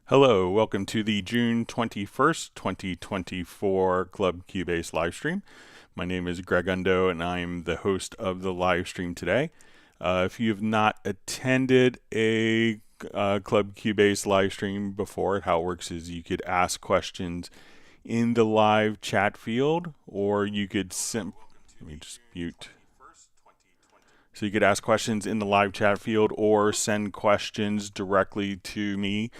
Hello, welcome to the June 21st, 2024 Club Cubase live stream. My name is Greg Undo and I'm the host of the live stream today. If you have not attended a Club Cubase live stream before, how it works is you could ask questions in the live chat field, or you could let me just mute. So you could ask questions in the live chat field or send questions directly to me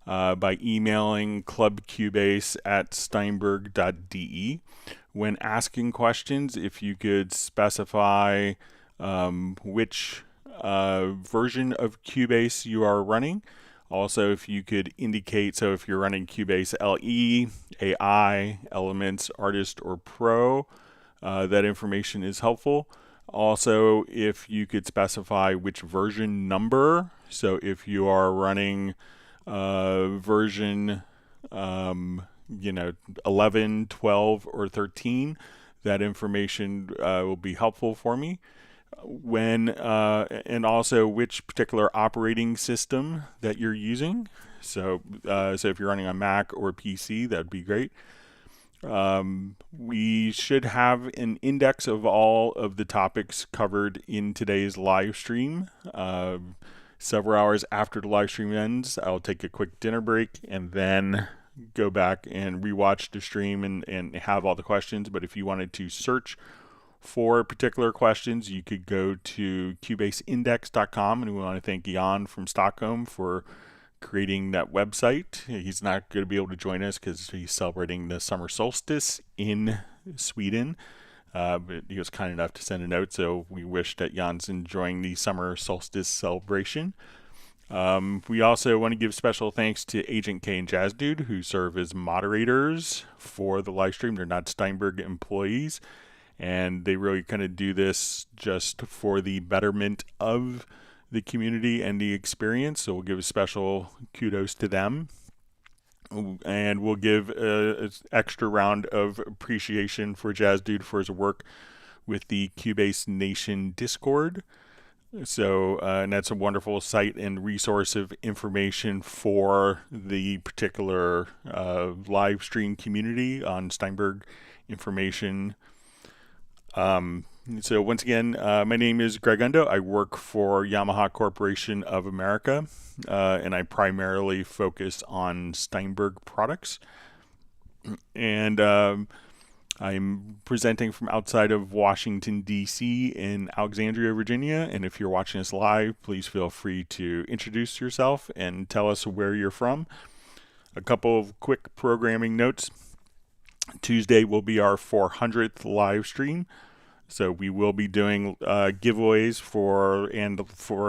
by emailing clubcubase@steinberg.de. When asking questions, if you could specify which version of Cubase you are running. Also, if you could indicate, so if you're running Cubase LE, AI, Elements, Artist, or Pro, that information is helpful. Also, if you could specify which version number, so if you are running version 11, 12, or 13, that information will be helpful for me. And also which particular operating system that you're using. So if you're running on Mac or PC, that'd be great. We should have an index of all of the topics covered in today's live stream. Several hours after the live stream ends, I'll take a quick dinner break and then go back and rewatch the stream and have all the questions. But if you wanted to search for particular questions, you could go to cubaseindex.com, and we want to thank Jan from Stockholm for creating that website. He's not going to be able to join us because he's celebrating the summer solstice in Sweden. But he was kind enough to send a note, so we wish that Jan's enjoying the summer solstice celebration. We also want to give special thanks to Agent K and Jazz Dude, who serve as moderators for the live stream. They're not Steinberg employees, and they really kind of do this just for the betterment of the community and the experience. So we'll give a special kudos to them. And we'll give an extra round of appreciation for Jazz Dude for his work with the Cubase Nation Discord. So, and that's a wonderful site and resource of information for the particular live stream community on Steinberg information. So once again, my name is Greg Undo. I work for Yamaha Corporation of America, and I primarily focus on Steinberg products. And I'm presenting from outside of Washington, D.C. in Alexandria, Virginia. And if you're watching us live, please feel free to introduce yourself and tell us where you're from. A couple of quick programming notes. Tuesday will be our 400th live stream. So we will be doing giveaways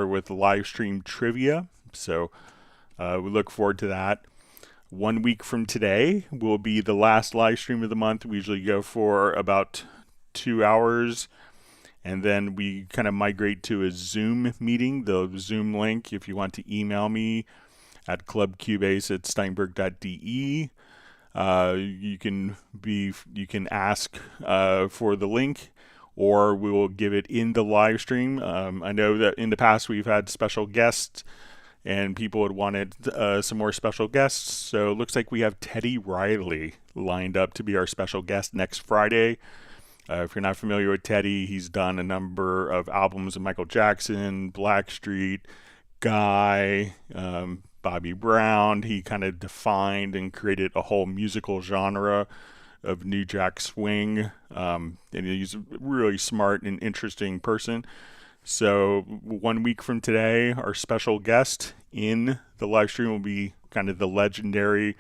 with live stream trivia. So we look forward to that. 1 week from today will be the last live stream of the month. We usually go for about 2 hours, and then we kind of migrate to a Zoom meeting. The Zoom link, if you want to email me at clubcubase@steinberg.de. You can ask for the link, or we will give it in the live stream. I know that in the past we've had special guests, and people had wanted some more special guests. So it looks like we have Teddy Riley lined up to be our special guest next Friday. If you're not familiar with Teddy, he's done a number of albums of Michael Jackson, Blackstreet, Guy, Bobby Brown. He kind of defined and created a whole musical genre of New Jack Swing, and he's a really smart and interesting person. So 1 week from today, our special guest in the live stream will be kind of the legendary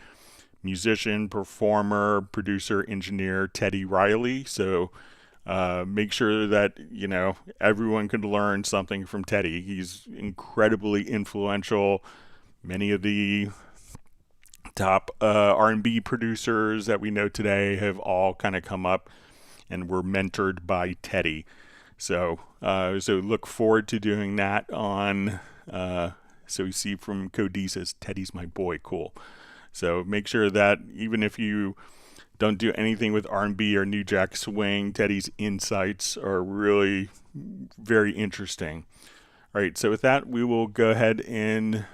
musician, performer, producer, engineer, Teddy Riley. So make sure that, everyone can learn something from Teddy. He's incredibly influential. Many of the top R&B producers that we know today have all kind of come up and were mentored by Teddy. So look forward to doing that on, so we see from Cody says, Teddy's my boy, cool. So make sure that even if you don't do anything with R&B or New Jack Swing, Teddy's insights are really very interesting. All right, so with that, we will go ahead and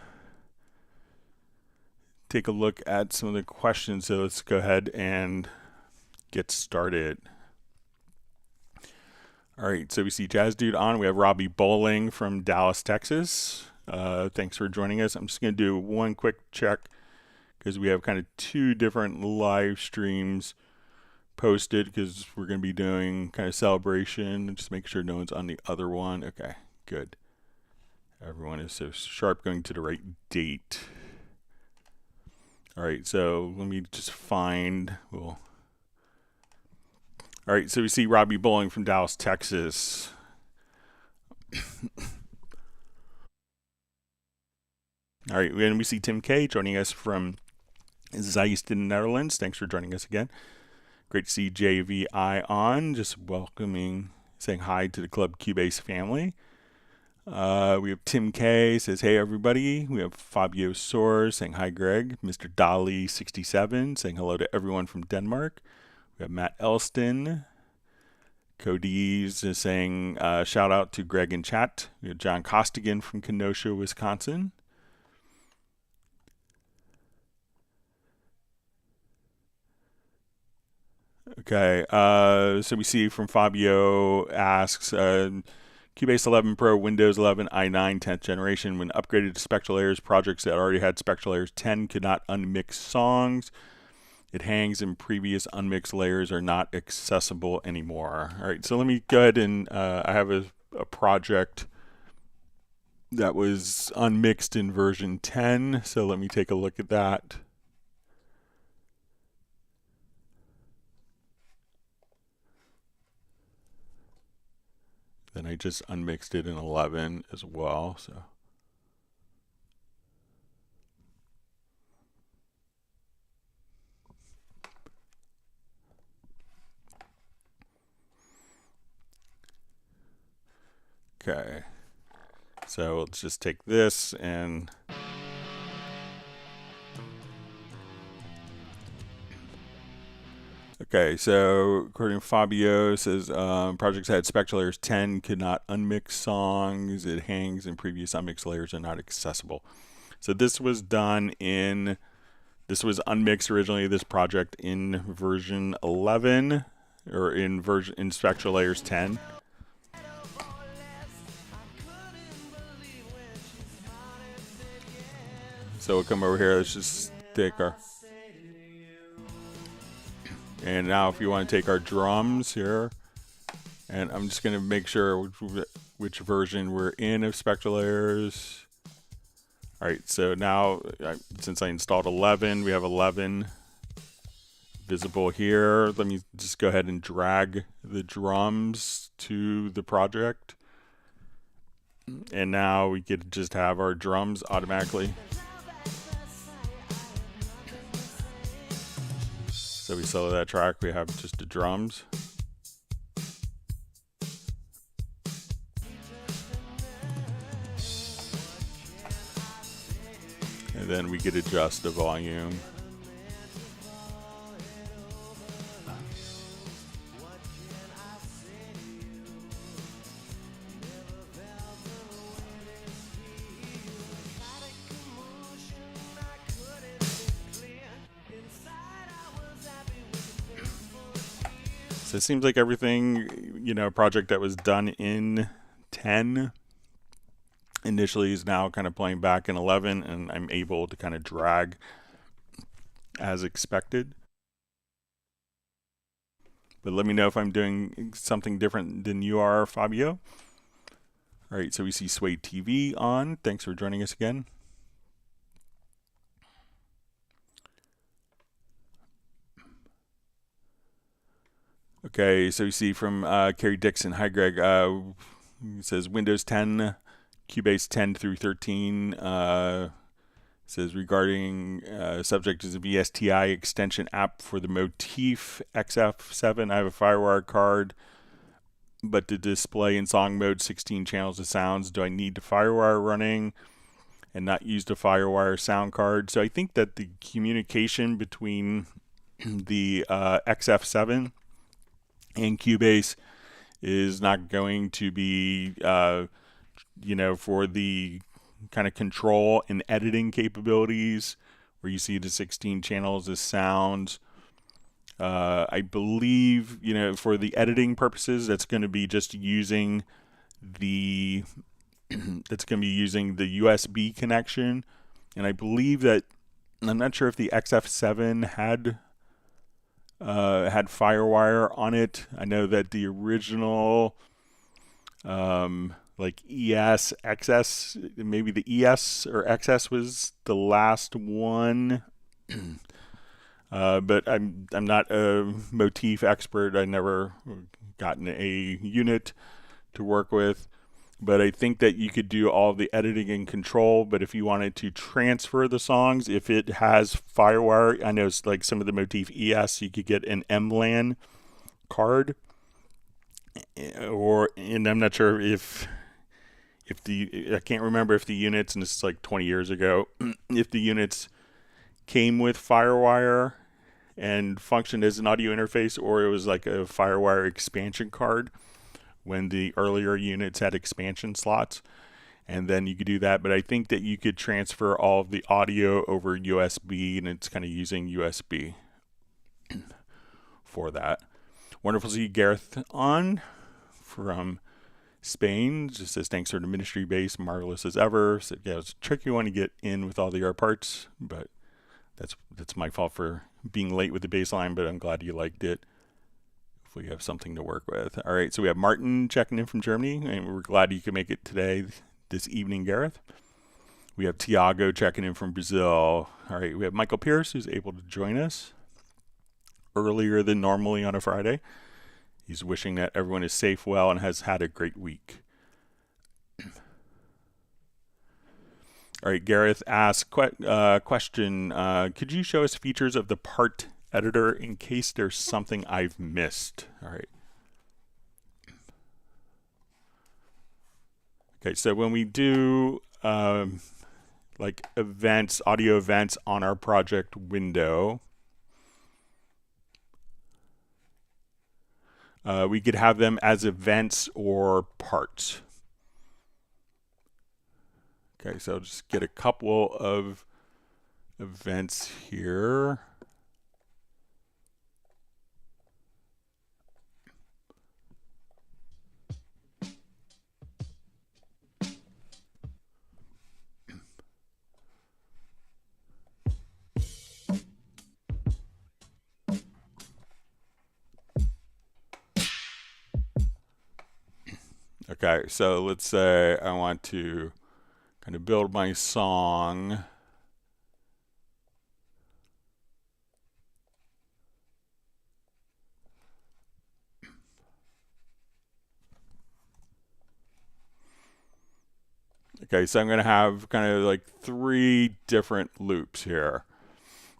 take a look at some of the questions. So let's go ahead and get started. All right, so we see Jazz Dude on. We have Robbie Bowling from Dallas, Texas. Thanks for joining us. I'm just going to do one quick check because we have kind of two different live streams posted because we're going to be doing kind of celebration. Just make sure no one's on the other one. Okay, good. Everyone is so sharp, going to the right date. All right, so let me just find. All right, so we see Robbie Bowling from Dallas, Texas. All right, and we see Tim K joining us from Zeist in the Netherlands. Thanks for joining us again. Great to see JVI on, just welcoming, saying hi to the Club Cubase family. We have Tim K says, hey everybody. We have Fabio Soares saying hi Greg. Mr. Dali 67 saying hello to everyone from Denmark. We have Matt Elston. Cody's is saying shout out to Greg in chat. We have John Costigan from Kenosha, Wisconsin. Okay, so we see from Fabio asks, Cubase 11 Pro, Windows 11, i9, 10th generation. When upgraded to Spectral Layers, projects that already had Spectral Layers 10 could not unmix songs. It hangs and previous unmixed layers are not accessible anymore. All right, so let me go ahead and I have a project that was unmixed in version 10. So let me take a look at that. Then I just unmixed it in 11 as well. So. Okay, so let's just take this and okay, so according to Fabio, says projects that had Spectral Layers 10 could not unmix songs. It hangs and previous unmixed layers are not accessible. So this was done in, this was unmixed originally, this project in version 11 or in Spectral Layers 10. So we'll come over here, let's just take our, and now if you want to take our drums here, and I'm just going to make sure which version we're in of Spectral Layers. All right, so now since I installed 11, we have 11 visible here. Let me just go ahead and drag the drums to the project. And now we could just have our drums automatically. So we solo that track, we have just the drums. And then we could adjust the volume. So it seems like everything, you know, project that was done in 10 initially is now kind of playing back in 11, and I'm able to kind of drag as expected. But let me know if I'm doing something different than you are, Fabio. All right, so we see Sway TV on. Thanks for joining us again. Okay, so we see from Kerry Dixon. Hi, Greg. He says Windows 10, Cubase 10 through 13. Says regarding subject is a VSTI extension app for the Motif XF7. I have a FireWire card, but to display in song mode 16 channels of sounds, do I need the FireWire running and not use the FireWire sound card? So I think that the communication between the XF7 and Cubase is not going to be, you know, for the kind of control and editing capabilities where you see the 16 channels of sound. I believe, for the editing purposes, that's going to be just using the USB connection. And I believe that, I'm not sure if the XF7 had FireWire on it. I know that the original like ES, XS, maybe the ES or XS was the last one. But I'm not a Motif expert. I never gotten a unit to work with. But I think that you could do all the editing and control. But if you wanted to transfer the songs, if it has FireWire, I know it's like some of the Motif ES, you could get an MLAN card. And I'm not sure if I can't remember if the units, and this is like 20 years ago, if the units came with FireWire and functioned as an audio interface, or it was like a FireWire expansion card when the earlier units had expansion slots, and then you could do that. But I think that you could transfer all of the audio over USB, and it's kind of using USB for that. Wonderful to see Gareth on from Spain. Just says, thanks for the ministry base, marvelous as ever. So, yeah, it's a tricky one to get in with all the art parts, but that's my fault for being late with the bass line, but I'm glad you liked it. Hopefully you have something to work with. All right, so we have Martin checking in from Germany, and we're glad you could make it today, this evening, Gareth. We have Tiago checking in from Brazil. All right, we have Michael Pierce, who's able to join us earlier than normally on a Friday. He's wishing that everyone is safe, well, and has had a great week. All right, Gareth asked question. Could you show us features of the part editor in case there's something I've missed? All right. Okay, so when we do like events, audio events on our project window, we could have them as events or parts. Okay, so I'll just get a couple of events here. Okay, so let's say I want to kind of build my song. Okay, so I'm going to have kind of like 3 different loops here.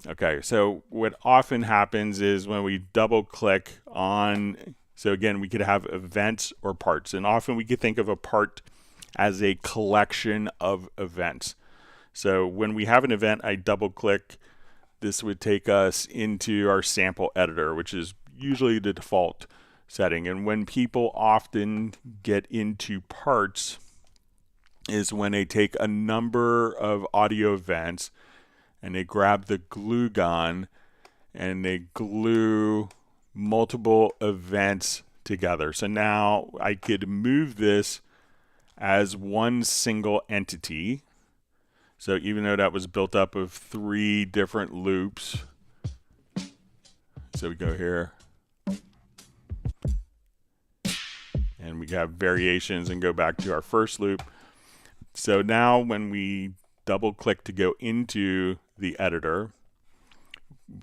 Okay, so what often happens is when we double click on, so again, we could have events or parts, and often we could think of a part as a collection of events. So when we have an event, I double click, this would take us into our sample editor, which is usually the default setting. And when people often get into parts is when they take a number of audio events and they grab the glue gun and they glue multiple events together. So now I could move this as one single entity. So even though that was built up of 3 different loops, so we go here and we have variations and go back to our first loop. So now when we double click to go into the editor,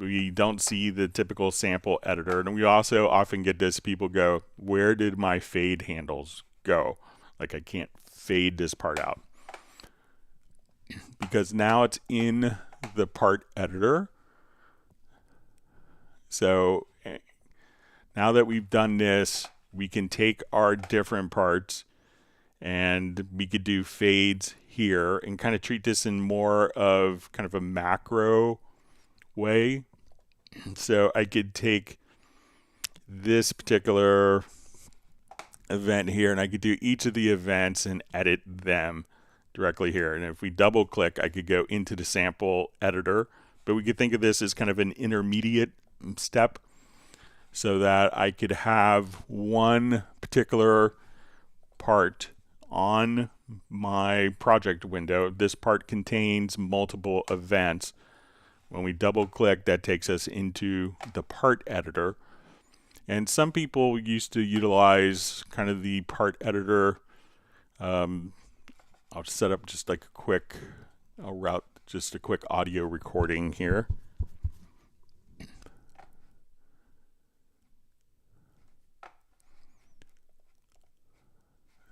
we don't see the typical sample editor. And we also often get this, people go, where did my fade handles go? Like I can't fade this part out. Because now it's in the part editor. So now that we've done this, we can take our different parts and we could do fades here and kind of treat this in more of kind of a macro way. So I could take this particular event here and I could do each of the events and edit them directly here. And if we double click, I could go into the sample editor but we could think of this as kind of an intermediate step, so that I could have one particular part on my project window. This part contains multiple events. When we double click, that takes us into the part editor. And some people used to utilize kind of the part editor. I'll set up just like I'll route just a quick audio recording here.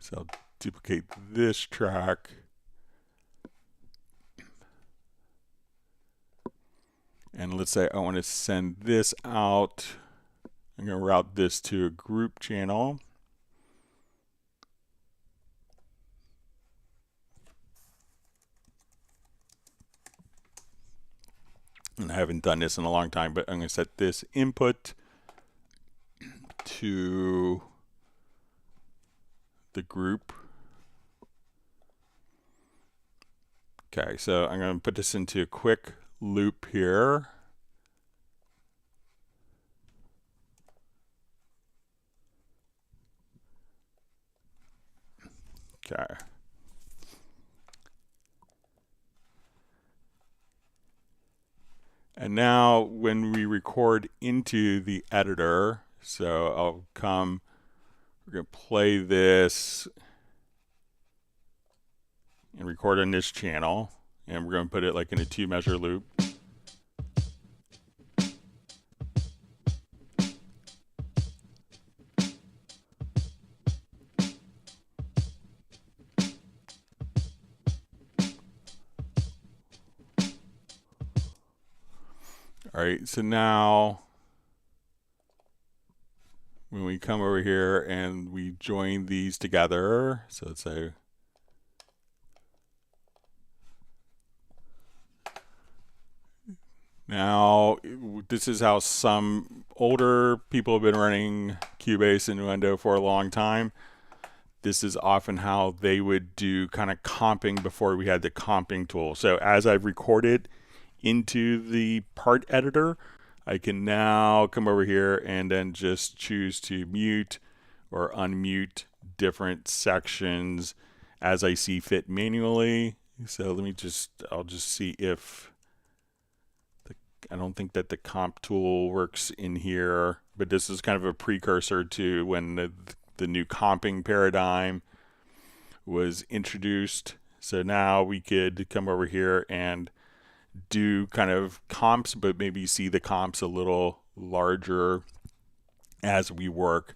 So I'll duplicate this track. And let's say I want to send this out. I'm going to route this to a group channel. And I haven't done this in a long time, but I'm going to set this input to the group. Okay, so I'm going to put this into a quick loop here. Okay. And now when we record into the editor, so we're going to play this and record on this channel, and we're going to put it like in a 2-measure loop. All right, so now when we come over here and we join these together, so let's say now this is how some older people have been running Cubase and Nuendo for a long time. This is often how they would do kind of comping before we had the comping tool. So as I've recorded into the part editor, I can now come over here and then just choose to mute or unmute different sections as I see fit manually. So I'll just see if I don't think that the comp tool works in here, but this is kind of a precursor to when the new comping paradigm was introduced. So now we could come over here and do kind of comps, but maybe see the comps a little larger as we work.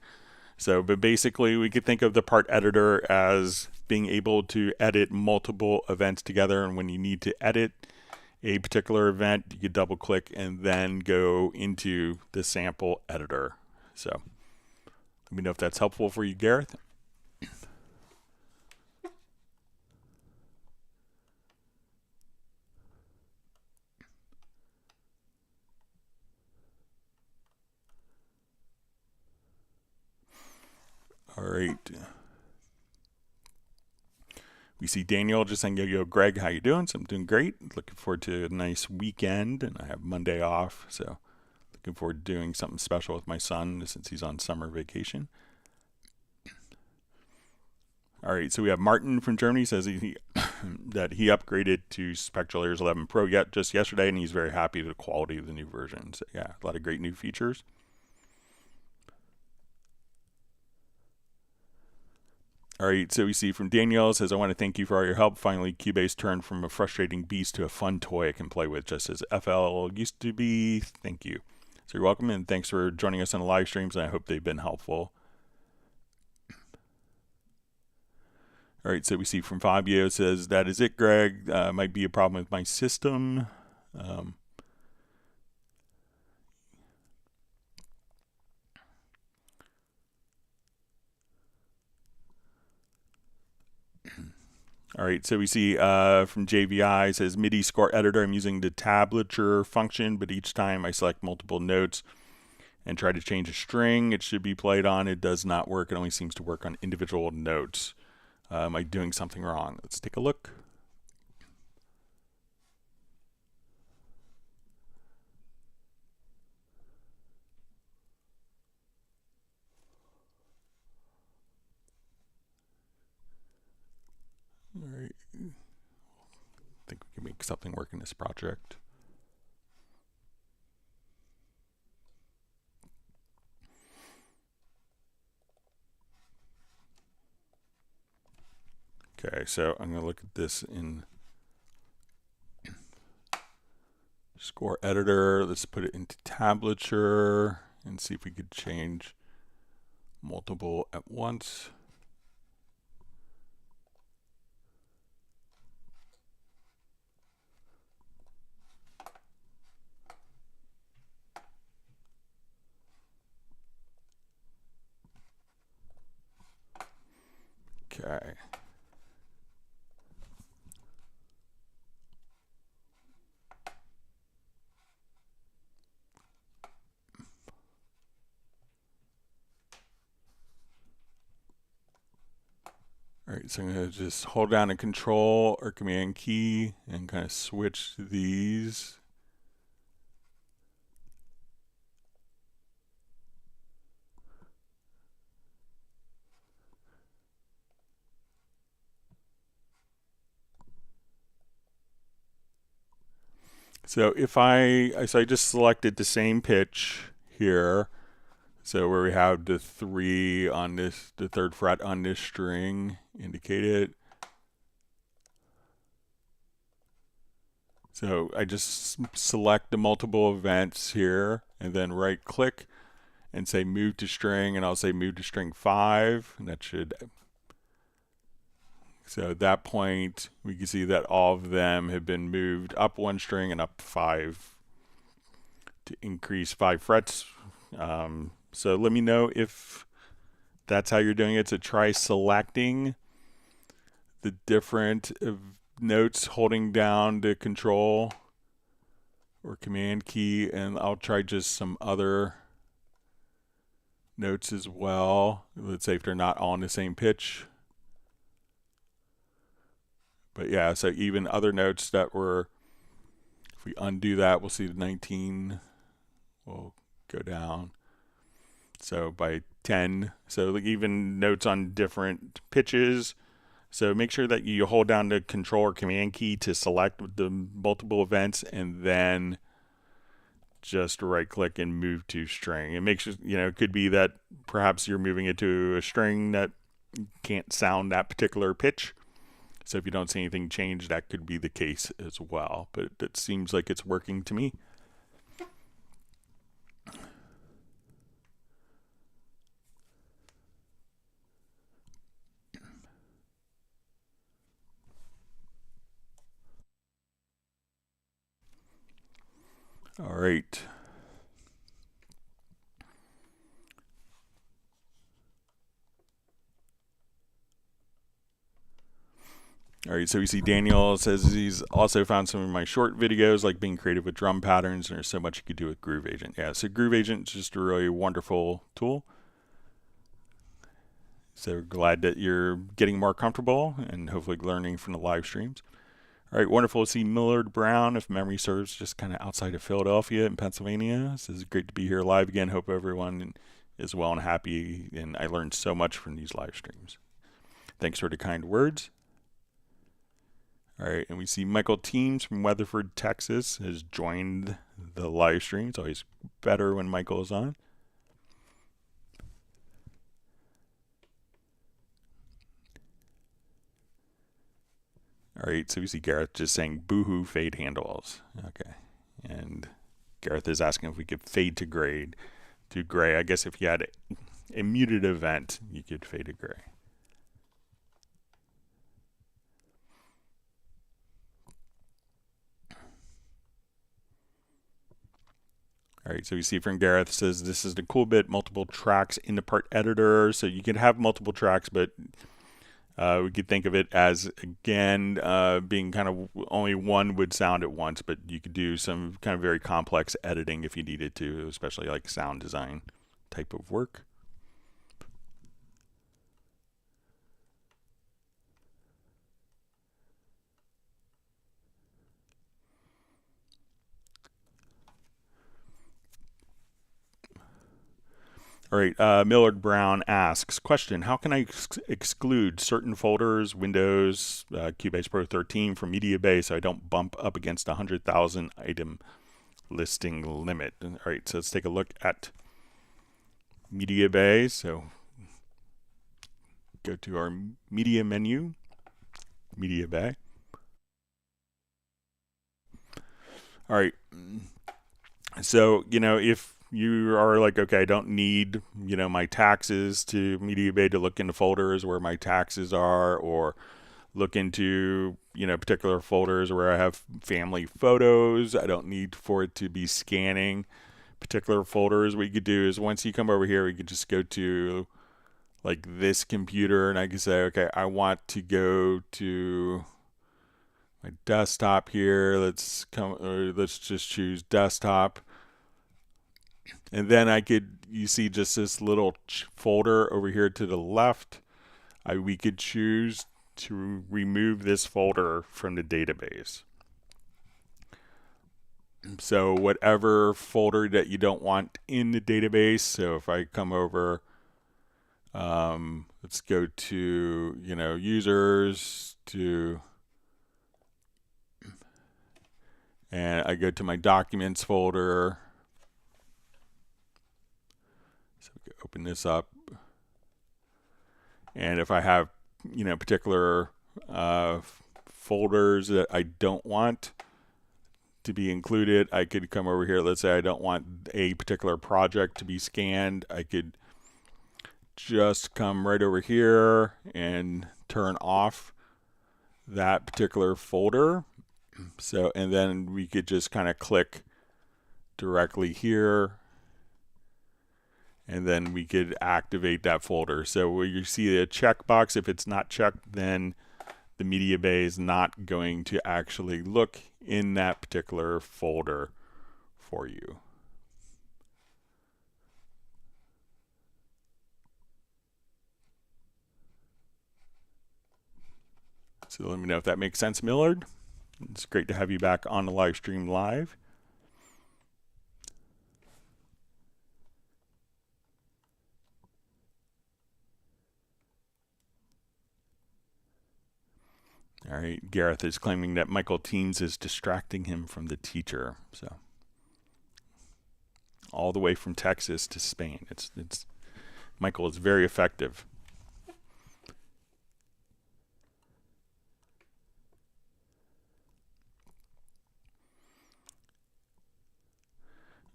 So, but basically we could think of the part editor as being able to edit multiple events together. And when you need to edit a particular event, you could double click and then go into the sample editor. So let me know if that's helpful for you, Gareth. All right. We see Daniel just saying, yo, Greg, how you doing? So I'm doing great. Looking forward to a nice weekend, and I have Monday off, so looking forward to doing something special with my son since he's on summer vacation. All right, so we have Martin from Germany says that he upgraded to Spectral Ears 11 Pro just yesterday, and he's very happy with the quality of the new version. So yeah, a lot of great new features. All right, so we see from Danielle says, I want to thank you for all your help. Finally, Cubase turned from a frustrating beast to a fun toy I can play with, just as FL used to be. Thank you. So you're welcome, and thanks for joining us on the live streams, and I hope they've been helpful. All right, so we see from Fabio says, that is it, Greg. Might be a problem with my system. All right, so we see from JVI says MIDI score editor. I'm using the tablature function, but each time I select multiple notes and try to change a string it should be played on, it does not work. It only seems to work on individual notes. Am I doing something wrong? Let's take a look. something work in this project. Okay, so I'm going to look at this in score editor. Let's put it into tablature and see if we could change multiple at once. Okay. All right, so I'm going to just hold down a control or command key and kind of switch these. So if I just selected the same pitch here. So where we have the 3 on this, the 3rd fret on this string indicated. So I just select the multiple events here and then right click and say move to string, and I'll say move to string 5, and that should, so at that point we can see that all of them have been moved up 1 string and up 5 to increase 5 frets. So let me know if that's how you're doing it. So try selecting the different notes, holding down the control or command key, and I'll try just some other notes as well. Let's say if they're not all on the same pitch. But yeah, so even other notes that were, if we undo that, we'll see the 19 will go down. So by 10, so like even notes on different pitches. So make sure that you hold down the control or command key to select the multiple events, and then just right click and move to string. It makes it could be that perhaps you're moving it to a string that can't sound that particular pitch. So if you don't see anything change, that could be the case as well. But it seems like it's working to me. All right. All right, so we see Daniel says he's also found some of my short videos, like being creative with drum patterns, and there's so much you could do with Groove Agent. Yeah, so Groove Agent is just a really wonderful tool. So glad that you're getting more comfortable and hopefully learning from the live streams. All right, wonderful to see Millard Brown, if memory serves, just kind of outside of Philadelphia in Pennsylvania. This is great to be here live again. Hope everyone is well and happy, and I learned so much from these live streams. Thanks for the kind words. All right, and we see Michael Teams from Weatherford, Texas, has joined the live stream. It's always better when Michael is on. All right, so we see Gareth just saying boohoo fade handles. Okay, and Gareth is asking if we could fade to gray. I guess if you had a muted event, you could fade to gray. All right, so we see from Gareth says this is the cool bit, multiple tracks in the part editor. So you can have multiple tracks, but we could think of it as, again, being kind of only one would sound at once, but you could do some kind of very complex editing if you needed to, especially like sound design type of work. All right, Millard Brown asks, question, how can I exclude certain folders, Windows, Cubase Pro 13 from Mediabay so I don't bump up against 100,000 item listing limit? All right, so let's take a look at Mediabay. So go to our media menu, Mediabay. All right, so, if you are like, okay, I don't need, my taxes to Mediabay to look into folders where my taxes are, or look into, particular folders where I have family photos. I don't need for it to be scanning particular folders. What you could do is once you come over here, you could just go to like this computer and I can say, okay, I want to go to my desktop here. Let's just choose desktop. And then you see just this little folder over here to the left. We could choose to remove this folder from the database. So whatever folder that you don't want in the database. So if I come over, let's go to, users and I go to my documents folder. So we can open this up. And if I have, particular folders that I don't want to be included, I could come over here. Let's say I don't want a particular project to be scanned. I could just come right over here and turn off that particular folder. So, and then we could just kind of click directly here, and then we could activate that folder. So where you see a checkbox, if it's not checked, then the Mediabay is not going to actually look in that particular folder for you. So let me know if that makes sense, Millard. It's great to have you back on the live stream live. All right, Gareth is claiming that Michael Teams is distracting him from the teacher. So all the way from Texas to Spain. It's Michael is very effective.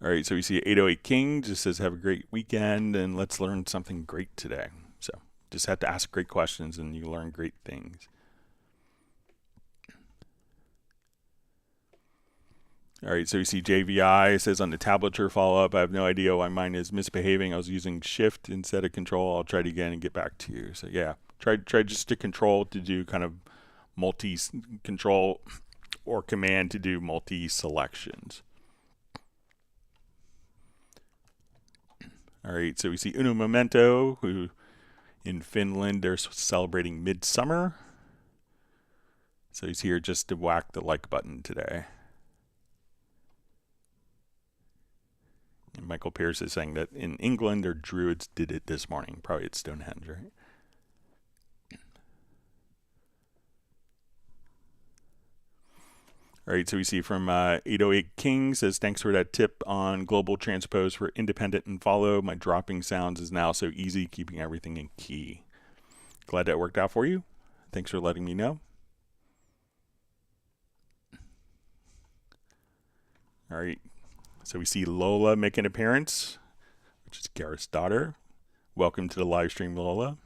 All right, so we see 808 King just says, have a great weekend and let's learn something great today. So just have to ask great questions and you learn great things. All right, so you see JVI says on the tablature follow-up, I have no idea why mine is misbehaving. I was using shift instead of control. I'll try it again and get back to you. So yeah, try just to control to do kind of multi-control or command to do multi-selections. All right, so we see Uno Momento, who in Finland, they're celebrating midsummer. So he's here just to whack the like button today. And Michael Pierce is saying that in England, their druids did it this morning. Probably at Stonehenge, right? All right, so we see from 808 King says, thanks for that tip on global transpose for independent and follow. My dropping sounds is now so easy, keeping everything in key. Glad that worked out for you. Thanks for letting me know. All right, so we see Lola make an appearance, which is Gareth's daughter. Welcome to the live stream, Lola.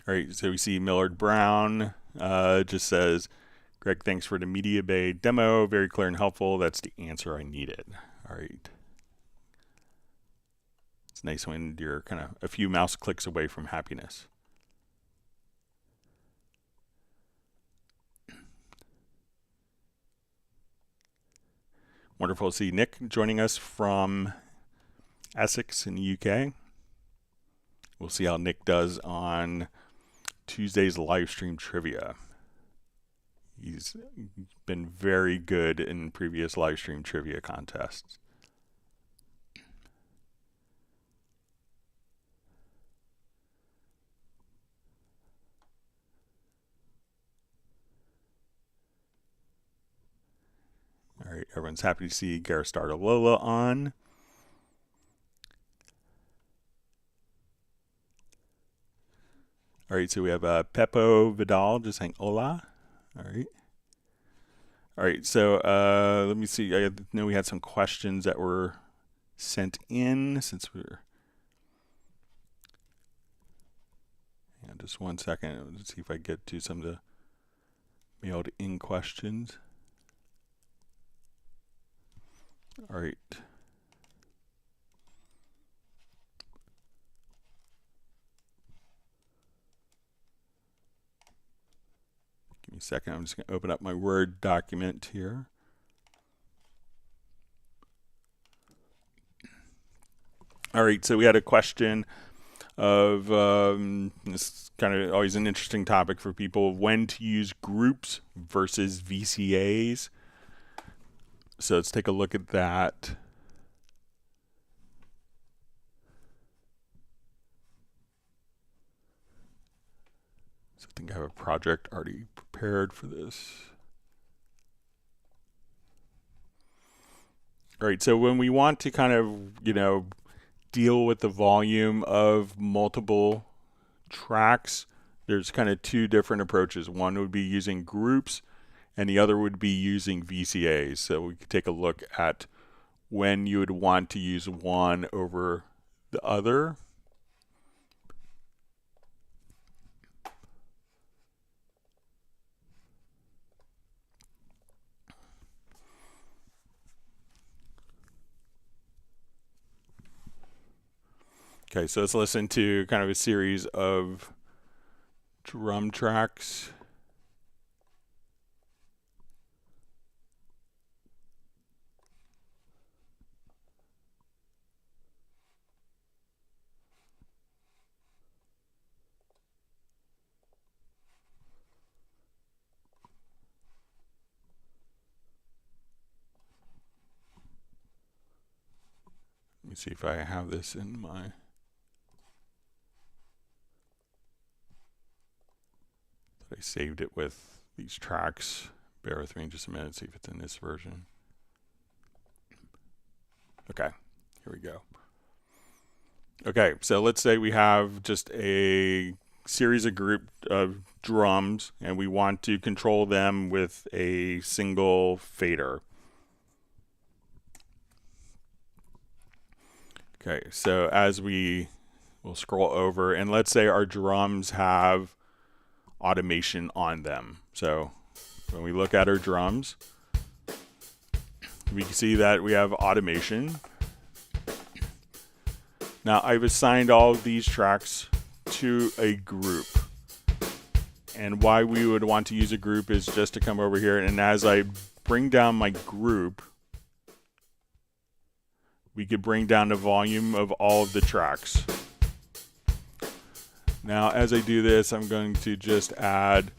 All right, so we see Millard Brown just says, Greg, thanks for the Mediabay demo. Very clear and helpful. That's the answer I needed. All right. It's nice when you're kind of a few mouse clicks away from happiness. Wonderful to see Nick joining us from Essex in the UK. We'll see how Nick does on Tuesday's live stream trivia. He's been very good in previous live stream trivia contests. All right, everyone's happy to see Garastarda on. All right, so we have Pepo Vidal just saying hola. All right. All right, so let me see. I know we had some questions that were sent in since we're. Yeah, just 1 second. Let's see if I get to some of the mailed in questions. All right. Give me a second. I'm just going to open up my Word document here. All right, so we had a question of this is kind of always an interesting topic for people, when to use groups versus VCAs. So let's take a look at that. So I think I have a project already prepared for this. All right, so when we want to kind of, deal with the volume of multiple tracks, there's kind of two different approaches. One would be using groups, and the other would be using VCAs. So we could take a look at when you would want to use one over the other. Okay, so let's listen to kind of a series of drum tracks. Let me see if I have this in my... I saved it with these tracks. Bear with me just a minute, see if it's in this version. Okay, here we go. Okay, so let's say we have just a series of group of drums and we want to control them with a single fader. Okay, so as we'll scroll over, and let's say our drums have automation on them. So when we look at our drums, we can see that we have automation. Now I've assigned all of these tracks to a group. And why we would want to use a group is just to come over here, and as I bring down my group, we could bring down the volume of all of the tracks. Now, as I do this, I'm going to just add,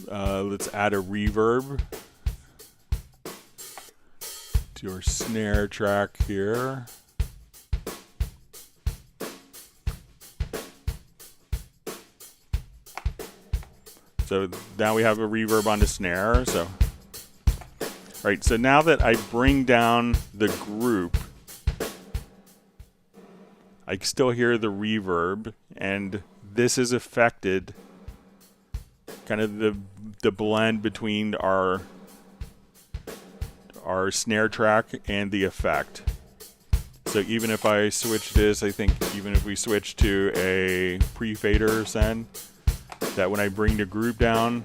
let's add a reverb to our snare track here. So now we have a reverb on the snare. So, all right, so now that I bring down the group, I can still hear the reverb, and this is affected kind of the blend between our snare track and the effect. So even if I switch this, I think even if we switch to a pre-fader send, that when I bring the group down,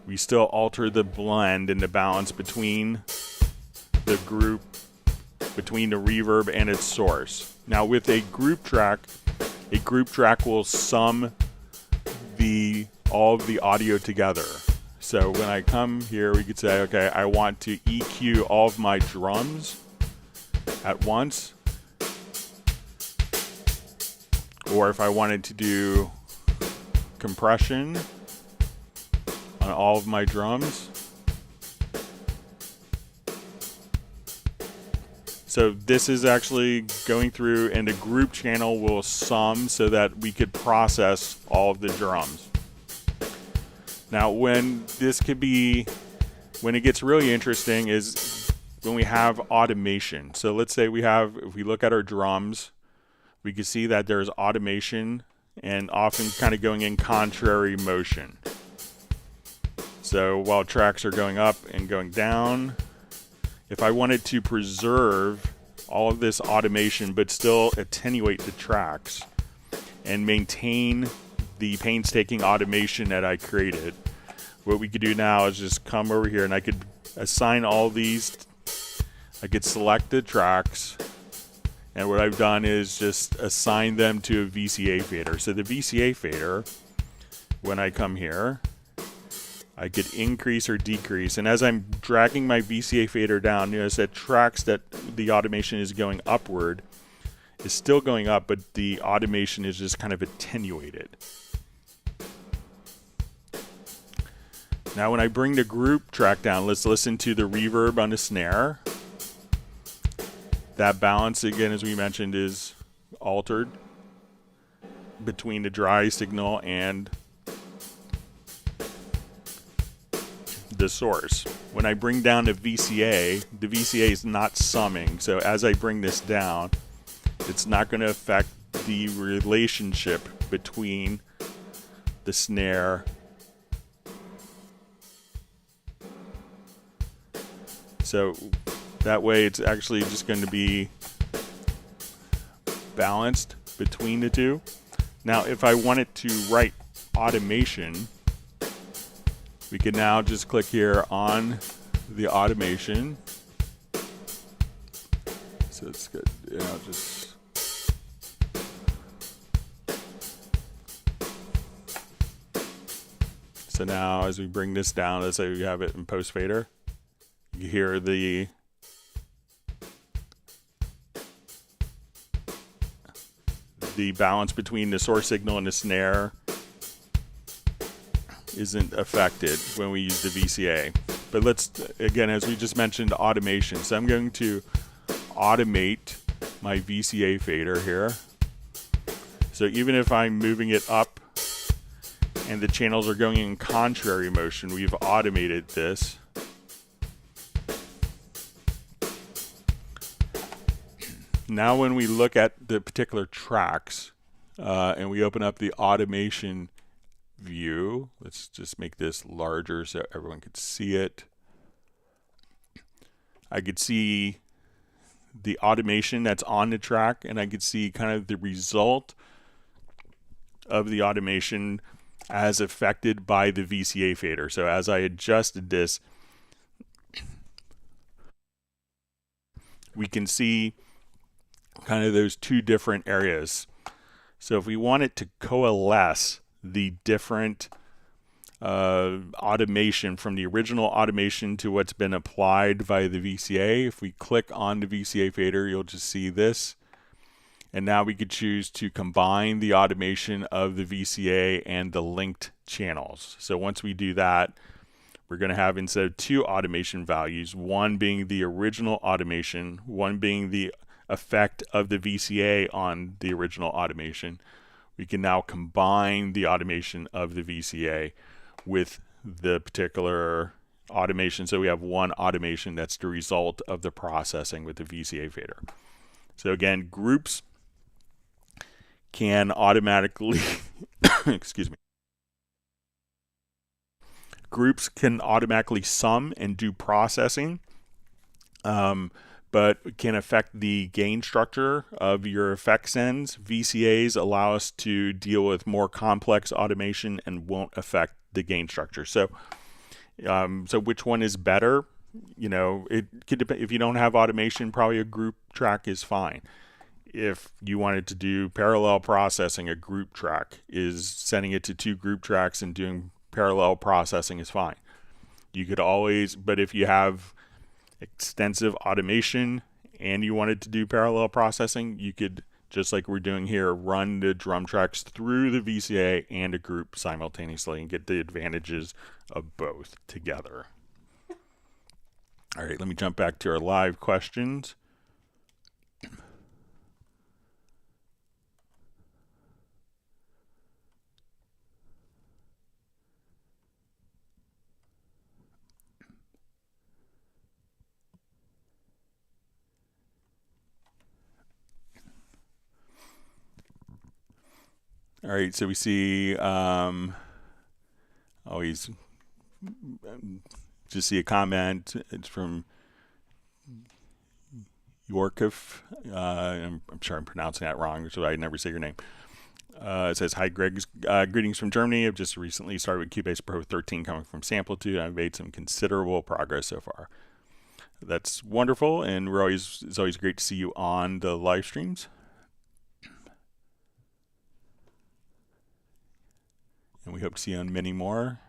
we still alter the blend and the balance between the group, between the reverb and its source. Now with a group track will sum all of the audio together. So when I come here, we could say, okay, I want to EQ all of my drums at once. or if I wanted to do compression on all of my drums. So this is actually going through, and the group channel will sum so that we could process all of the drums. Now when it gets really interesting is when we have automation. So let's say if we look at our drums, we can see that there's automation and often kind of going in contrary motion. So while tracks are going up and going down, if I wanted to preserve all of this automation but still attenuate the tracks and maintain the painstaking automation that I created, what we could do now is just come over here and I could assign all these. I could select the tracks, and what I've done is just assign them to a VCA fader. So the VCA fader, when I come here, I could increase or decrease, and as I'm dragging my VCA fader down, notice that tracks that the automation is going upward is still going up, but the automation is just kind of attenuated. Now when I bring the group track down, let's listen to the reverb on the snare. That balance, again, as we mentioned, is altered between the dry signal and the source. When I bring down the VCA is not summing, so as I bring this down, it's not going to affect the relationship between the snare so that way it's actually just going to be balanced between the two. Now if I wanted to write automation, we can now just click here on the automation. So it's good, so now as we bring this down, let's say we have it in post fader, you hear the balance between the source signal and the snare isn't affected when we use the VCA. But let's, again, as we just mentioned, automation. So I'm going to automate my VCA fader here. So even if I'm moving it up and the channels are going in contrary motion, we've automated this. Now when we look at the particular tracks and we open up the automation view, let's just make this larger so everyone could see it. I could see the automation that's on the track, and I could see kind of the result of the automation as affected by the VCA fader. So as I adjusted this, we can see kind of those two different areas. So if we wanted to coalesce the different automation from the original automation to what's been applied via the VCA, if we click on the VCA fader, you'll just see this. And now we could choose to combine the automation of the VCA and the linked channels. So once we do that, we're going to have, instead of two automation values, one being the original automation, one being the effect of the VCA on the original automation. We can now combine the automation of the VCA with the particular automation. So we have one automation that's the result of the processing with the VCA fader. So again, groups can automatically excuse me. Groups can automatically sum and do processing, but can affect the gain structure of your effect sends. VCAs allow us to deal with more complex automation and won't affect the gain structure. So, so which one is better? You know, it could depend. If you don't have automation, probably a group track is fine. If you wanted to do parallel processing, a group track is sending it to two group tracks and doing parallel processing is fine. You could always, but if you have extensive automation and you wanted to do parallel processing, you could just like we're doing here, run the drum tracks through the VCA and a group simultaneously and get the advantages of both together. All right, let me jump back to our live questions. All right, so we see always just see a comment. It's from Yorkif. I'm sure I'm pronouncing that wrong, so I never say your name. It says, hi, Greg. Greetings from Germany. I've just recently started with Cubase Pro 13 coming from Samplitude. I've made some considerable progress so far. That's wonderful, and it's always great to see you on the live streams. And we hope to see you on many more.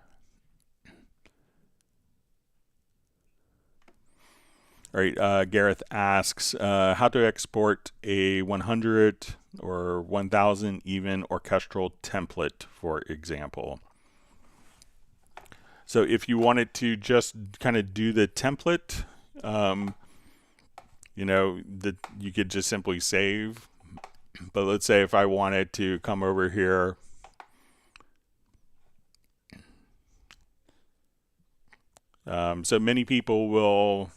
All right, Gareth asks, how to export a 100 or 1000 even orchestral template, for example. So if you wanted to just kind of do the template, you know, you could just simply save. But let's say if I wanted to come over here, so many people will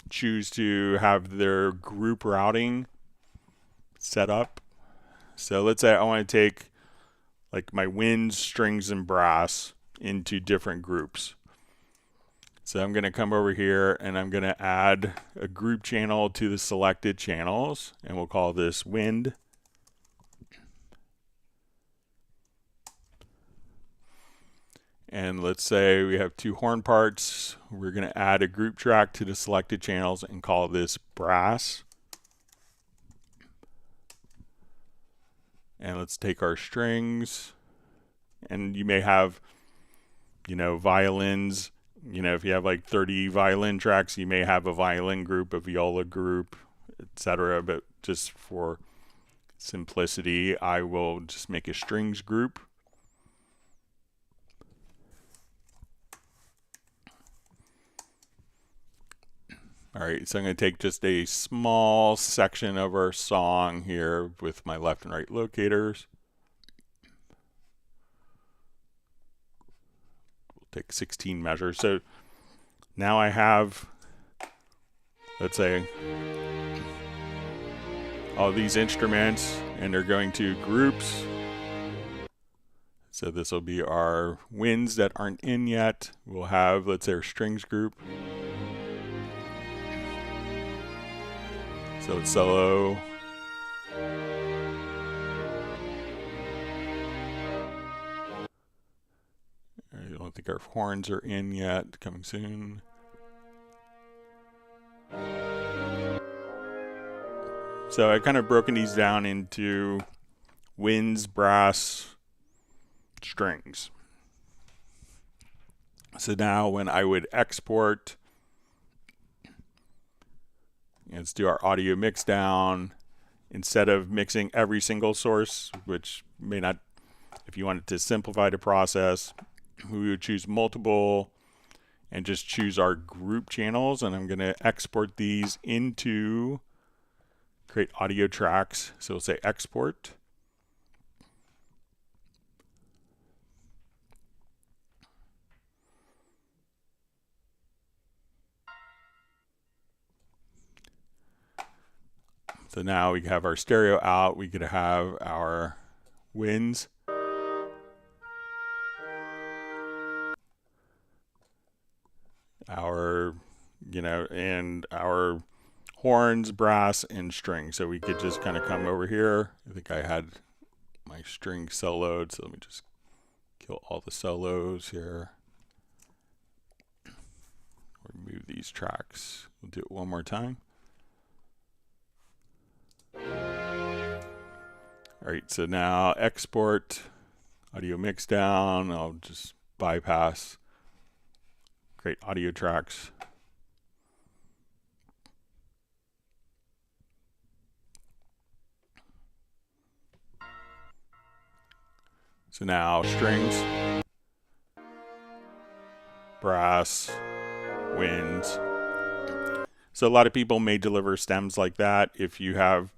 choose to have their group routing set up. So let's say I want to take like my winds, strings, and brass into different groups. So I'm going to come over here and I'm going to add a group channel to the selected channels, and we'll call this wind. And let's say we have 2 horn parts. We're going to add a group track to the selected channels and call this brass. And let's take our strings. And you may have, you know, violins. You know, if you have like 30 violin tracks, you may have a violin group, a viola group, etc. But just for simplicity, I will just make a strings group. All right, so I'm going to take just a small section of our song here with my left and right locators. We'll take 16 measures. So now I have, let's say, all these instruments, and they're going to groups. So this will be our winds that aren't in yet. We'll have, let's say, our strings group. So it's solo. I don't think our horns are in yet. Coming soon. So I kind of broken these down into winds, brass, strings. So now when I would export, let's do our audio mix down. Instead of mixing every single source, which may not, if you wanted to simplify the process, we would choose multiple and just choose our group channels. And I'm going to export these into, create audio tracks. So we'll say export. So now we have our stereo out. We could have our winds. Our, you know, and our horns, brass, and strings. So we could just kind of come over here. I think I had my string soloed. So let me just kill all the solos here. Remove these tracks. We'll do it one more time. All right, so now export, audio mix down. I'll just bypass, create audio tracks. So now strings, brass, winds. So a lot of people may deliver stems like that. If you have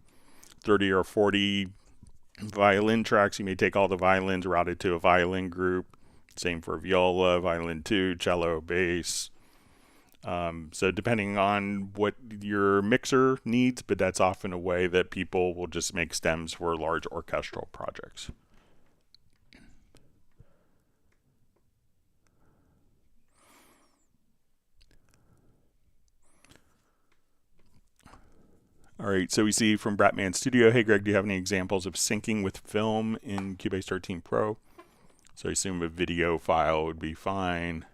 30 or 40 violin tracks, you may take all the violins, route it to a violin group. Same for viola, violin 2, cello, bass. So depending on what your mixer needs, but that's often a way that people will just make stems for large orchestral projects. All right, so we see from Bratman Studio, hey Greg, do you have any examples of syncing with film in Cubase 13 Pro? So I assume a video file would be fine.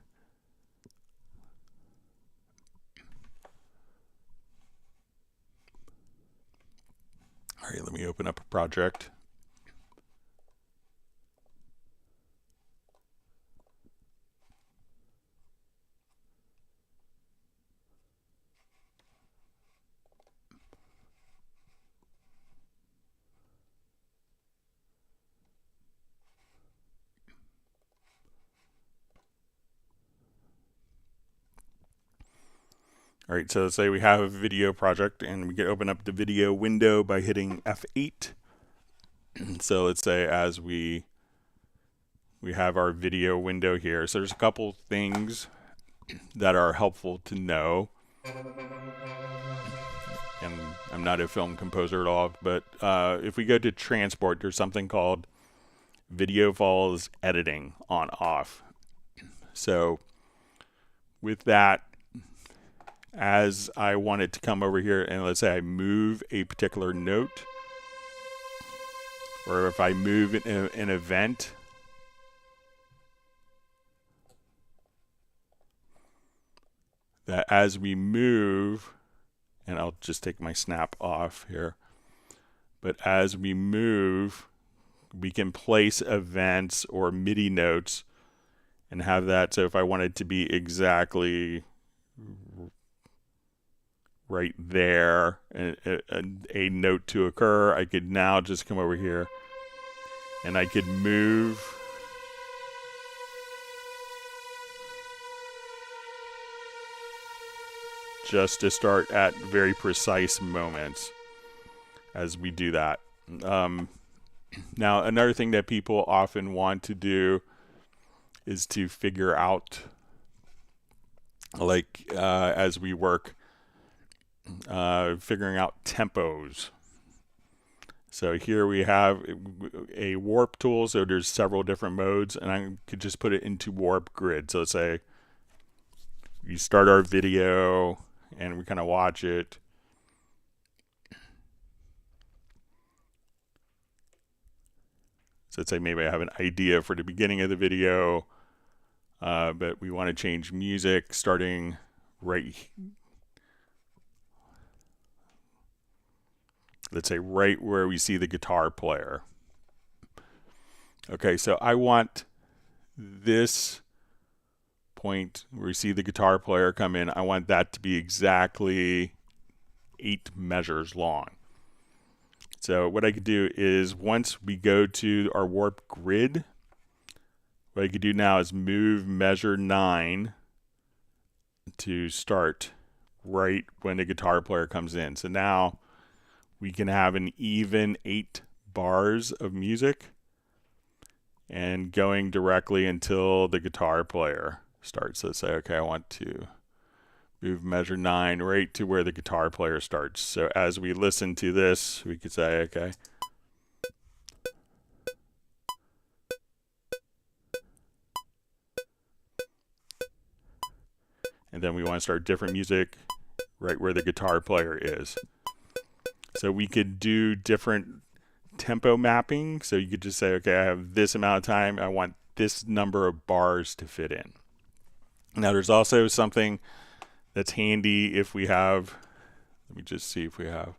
All right, let me open up a project. All right, so let's say we have a video project and we can open up the video window by hitting F8. So let's say as we have our video window here. So there's a couple things that are helpful to know. And I'm not a film composer at all, but if we go to transport, there's something called video files editing on off. So with that, as I want it to come over here, and let's say I move a particular note, or if I move an event, that as we move, and I'll just take my snap off here, but as we move, we can place events or MIDI notes and have that. So if I want it to be exactly right there, a note to occur, I could now just come over here and I could move just to start at very precise moments as we do that. Now, another thing that people often want to do is to figure out, like as we work, figuring out tempos. So here we have a warp tool, so there's several different modes, and I could just put it into warp grid. So let's say we start our video and we kind of watch it. So let's say maybe I have an idea for the beginning of the video, but we want to change music starting right, let's say right where we see the guitar player. Okay, so I want this point where we see the guitar player come in, I want that to be exactly 8 measures long. So what I could do is once we go to our warp grid, what I could do now is move measure 9 to start right when the guitar player comes in. So now we can have an even 8 bars of music and going directly until the guitar player starts. So let's say, okay, I want to move measure 9 right to where the guitar player starts. So as we listen to this, we could say, okay, and then we want to start different music right where the guitar player is. So we could do different tempo mapping. So you could just say, okay, I have this amount of time, I want this number of bars to fit in. Now there's also something that's handy if we have, let me just see if we have,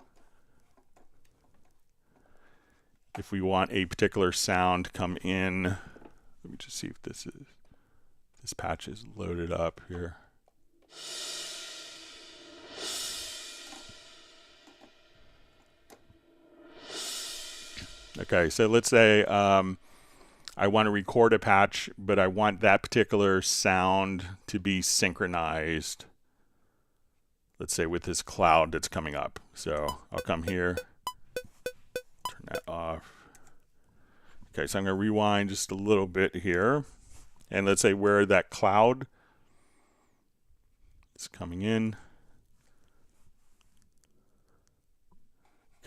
if we want a particular sound to come in. Let me just see if this patch is loaded up here. Okay, so let's say I want to record a patch, but I want that particular sound to be synchronized, let's say with this cloud that's coming up. So I'll come here, turn that off. Okay, so I'm going to rewind just a little bit here. And let's say where that cloud is coming in.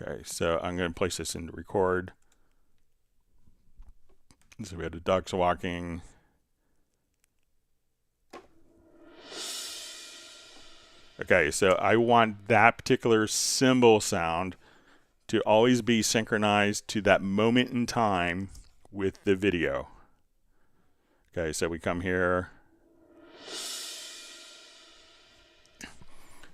Okay, so I'm going to place this into record. So we have the ducks walking. Okay, so I want that particular cymbal sound to always be synchronized to that moment in time with the video. Okay, so we come here.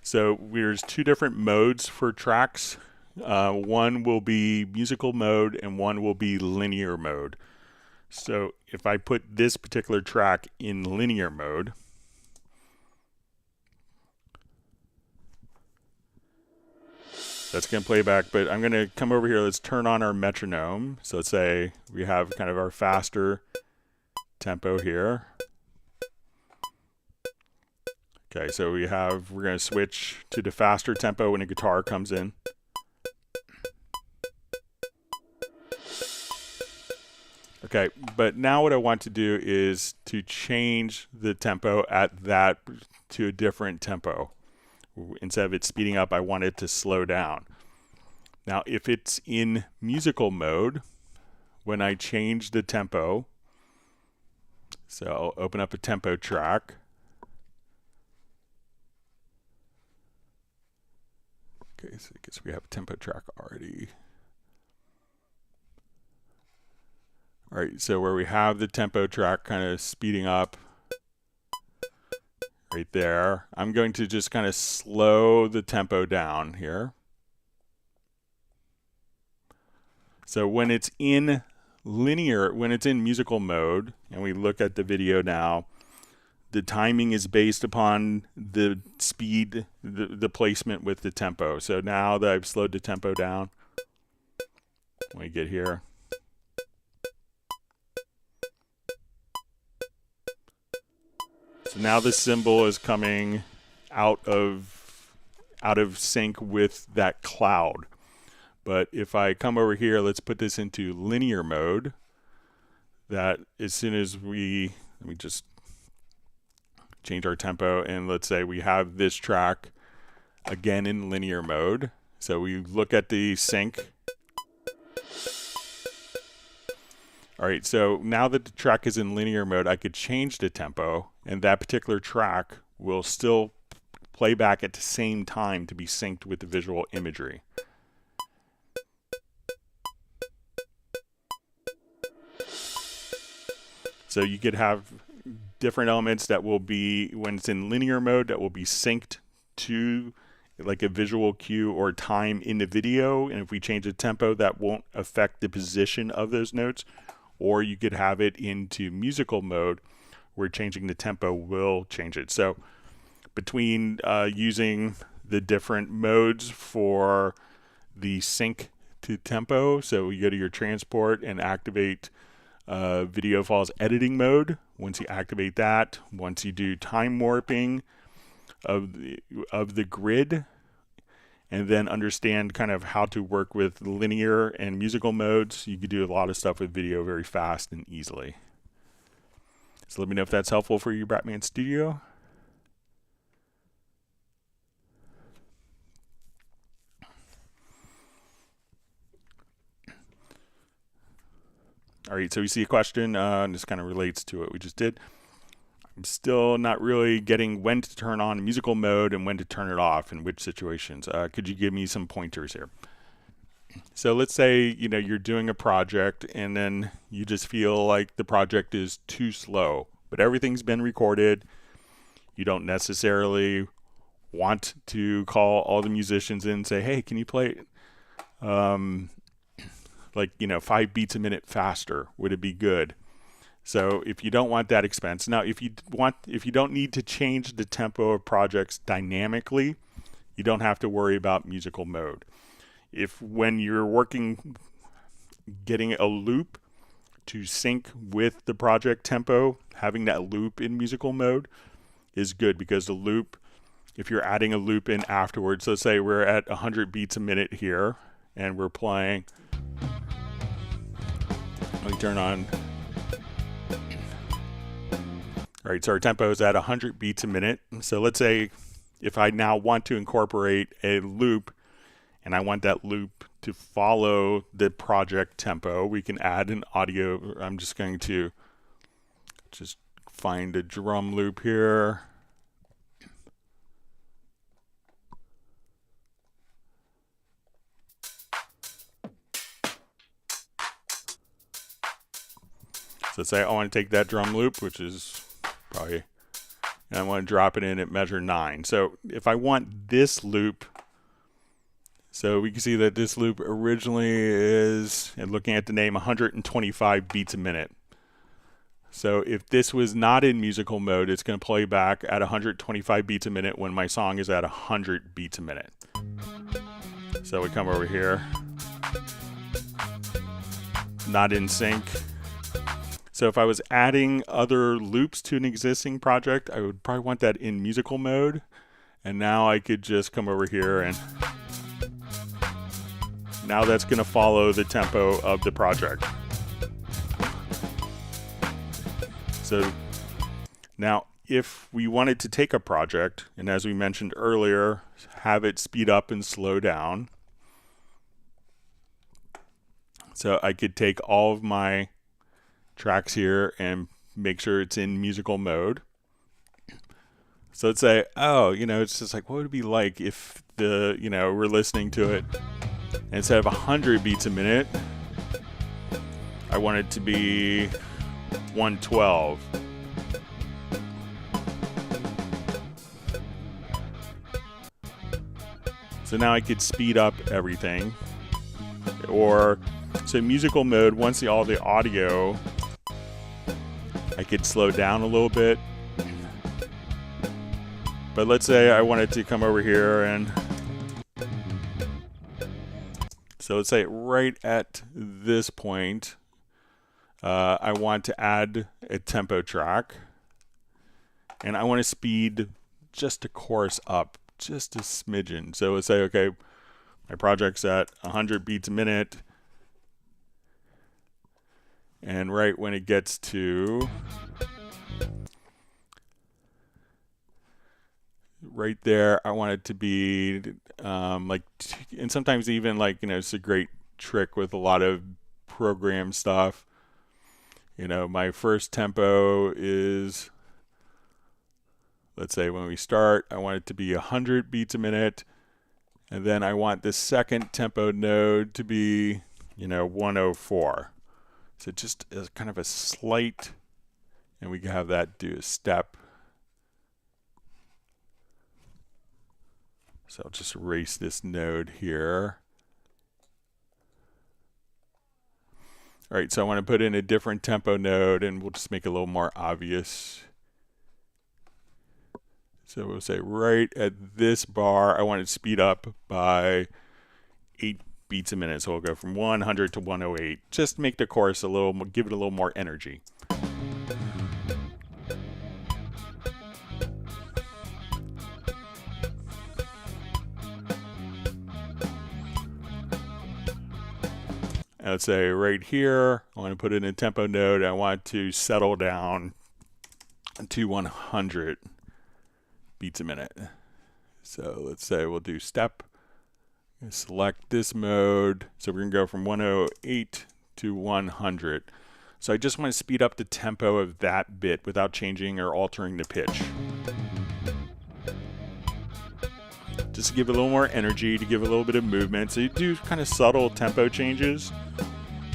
So there's two different modes for tracks. One will be musical mode and one will be linear mode. So if I put this particular track in linear mode, that's going to play back, but I'm going to come over here. Let's turn on our metronome. So let's say we have kind of our faster tempo here. Okay, so we're going to switch to the faster tempo when a guitar comes in. Okay, but now what I want to do is to change the tempo at that to a different tempo. Instead of it speeding up, I want it to slow down. Now, if it's in musical mode, when I change the tempo, so I'll open up a tempo track. Okay, so I guess we have a tempo track already. All right, so where we have the tempo track kind of speeding up right there, I'm going to just kind of slow the tempo down here. So when it's in musical mode, and we look at the video now, the timing is based upon the speed, the placement with the tempo. So now that I've slowed the tempo down, when we get here, so now the cymbal is coming out of sync with that cloud. But if I come over here, let's put this into linear mode. That as soon as let me just change our tempo, and let's say we have this track again in linear mode. So we look at the sync. All right, so now that the track is in linear mode, I could change the tempo, and that particular track will still play back at the same time to be synced with the visual imagery. So you could have different elements that will be, when it's in linear mode, that will be synced to like a visual cue or time in the video. And if we change the tempo, that won't affect the position of those notes. Or you could have it into musical mode where changing the tempo will change it. So between using the different modes for the sync to tempo, so you go to your transport and activate video files editing mode. Once you activate that, once you do time warping of the grid, and then understand kind of how to work with linear and musical modes, you can do a lot of stuff with video very fast and easily. So let me know if that's helpful for you, Bratman Studio. All right, so we see a question, and this kind of relates to what we just did. I'm still not really getting when to turn on musical mode and when to turn it off in which situations. Could you give me some pointers here? So let's say, you know, you're doing a project and then you just feel like the project is too slow, but everything's been recorded. You don't necessarily want to call all the musicians in and say, hey, can you play like, you know, 5 beats a minute faster? Would it be good? So if you don't want that expense, now if you don't need to change the tempo of projects dynamically, you don't have to worry about musical mode. If when you're working, getting a loop to sync with the project tempo, having that loop in musical mode is good, because the loop, if you're adding a loop in afterwards, let's say we're at 100 beats a minute here and we're playing, let me turn on, all right, so our tempo is at 100 beats a minute. So let's say if I now want to incorporate a loop and I want that loop to follow the project tempo, we can add an audio. I'm just going to just find a drum loop here. So say I want to take that drum loop, which is probably, and I want to drop it in at measure 9. So if I want this loop, so we can see that this loop originally is, and looking at the name, 125 beats a minute. So if this was not in musical mode, it's going to play back at 125 beats a minute when my song is at 100 beats a minute. So we come over here, not in sync. So if I was adding other loops to an existing project, I would probably want that in musical mode. And now I could just come over here, and now that's going to follow the tempo of the project. So now if we wanted to take a project, and as we mentioned earlier, have it speed up and slow down. So I could take all of my tracks here and make sure it's in musical mode. So let's say, oh, it's just like, what would it be like if we're listening to it, and instead of 100 beats a minute, I want it to be 112. So now I could speed up everything. Or, so musical mode, once all the audio, I could slow down a little bit. But let's say I wanted to come over here, and so let's say right at this point, I want to add a tempo track, and I want to speed just the chorus up just a smidgen. So let's say, okay, my project's at 100 beats a minute, and right when it gets to right there, I want it to be like, and sometimes even it's a great trick with a lot of program stuff. My first tempo is, let's say when we start, I want it to be 100 beats a minute, and then I want the second tempo node to be 104. So just as kind of a slight, and we can have that do a step. So I'll just erase this node here. All right, so I want to put in a different tempo node, and we'll just make it a little more obvious. So we'll say right at this bar, I want it to speed up by 8 beats a minute. So we'll go from 100 to 108. Just make the chorus a little more, give it a little more energy. And let's say right here, I want to put in a tempo node. I want to settle down to 100 beats a minute. So let's say we'll do step. Select this mode. So we're going to go from 108 to 100. So I just want to speed up the tempo of that bit without changing or altering the pitch. Just to give it a little more energy, to give a little bit of movement. So you do kind of subtle tempo changes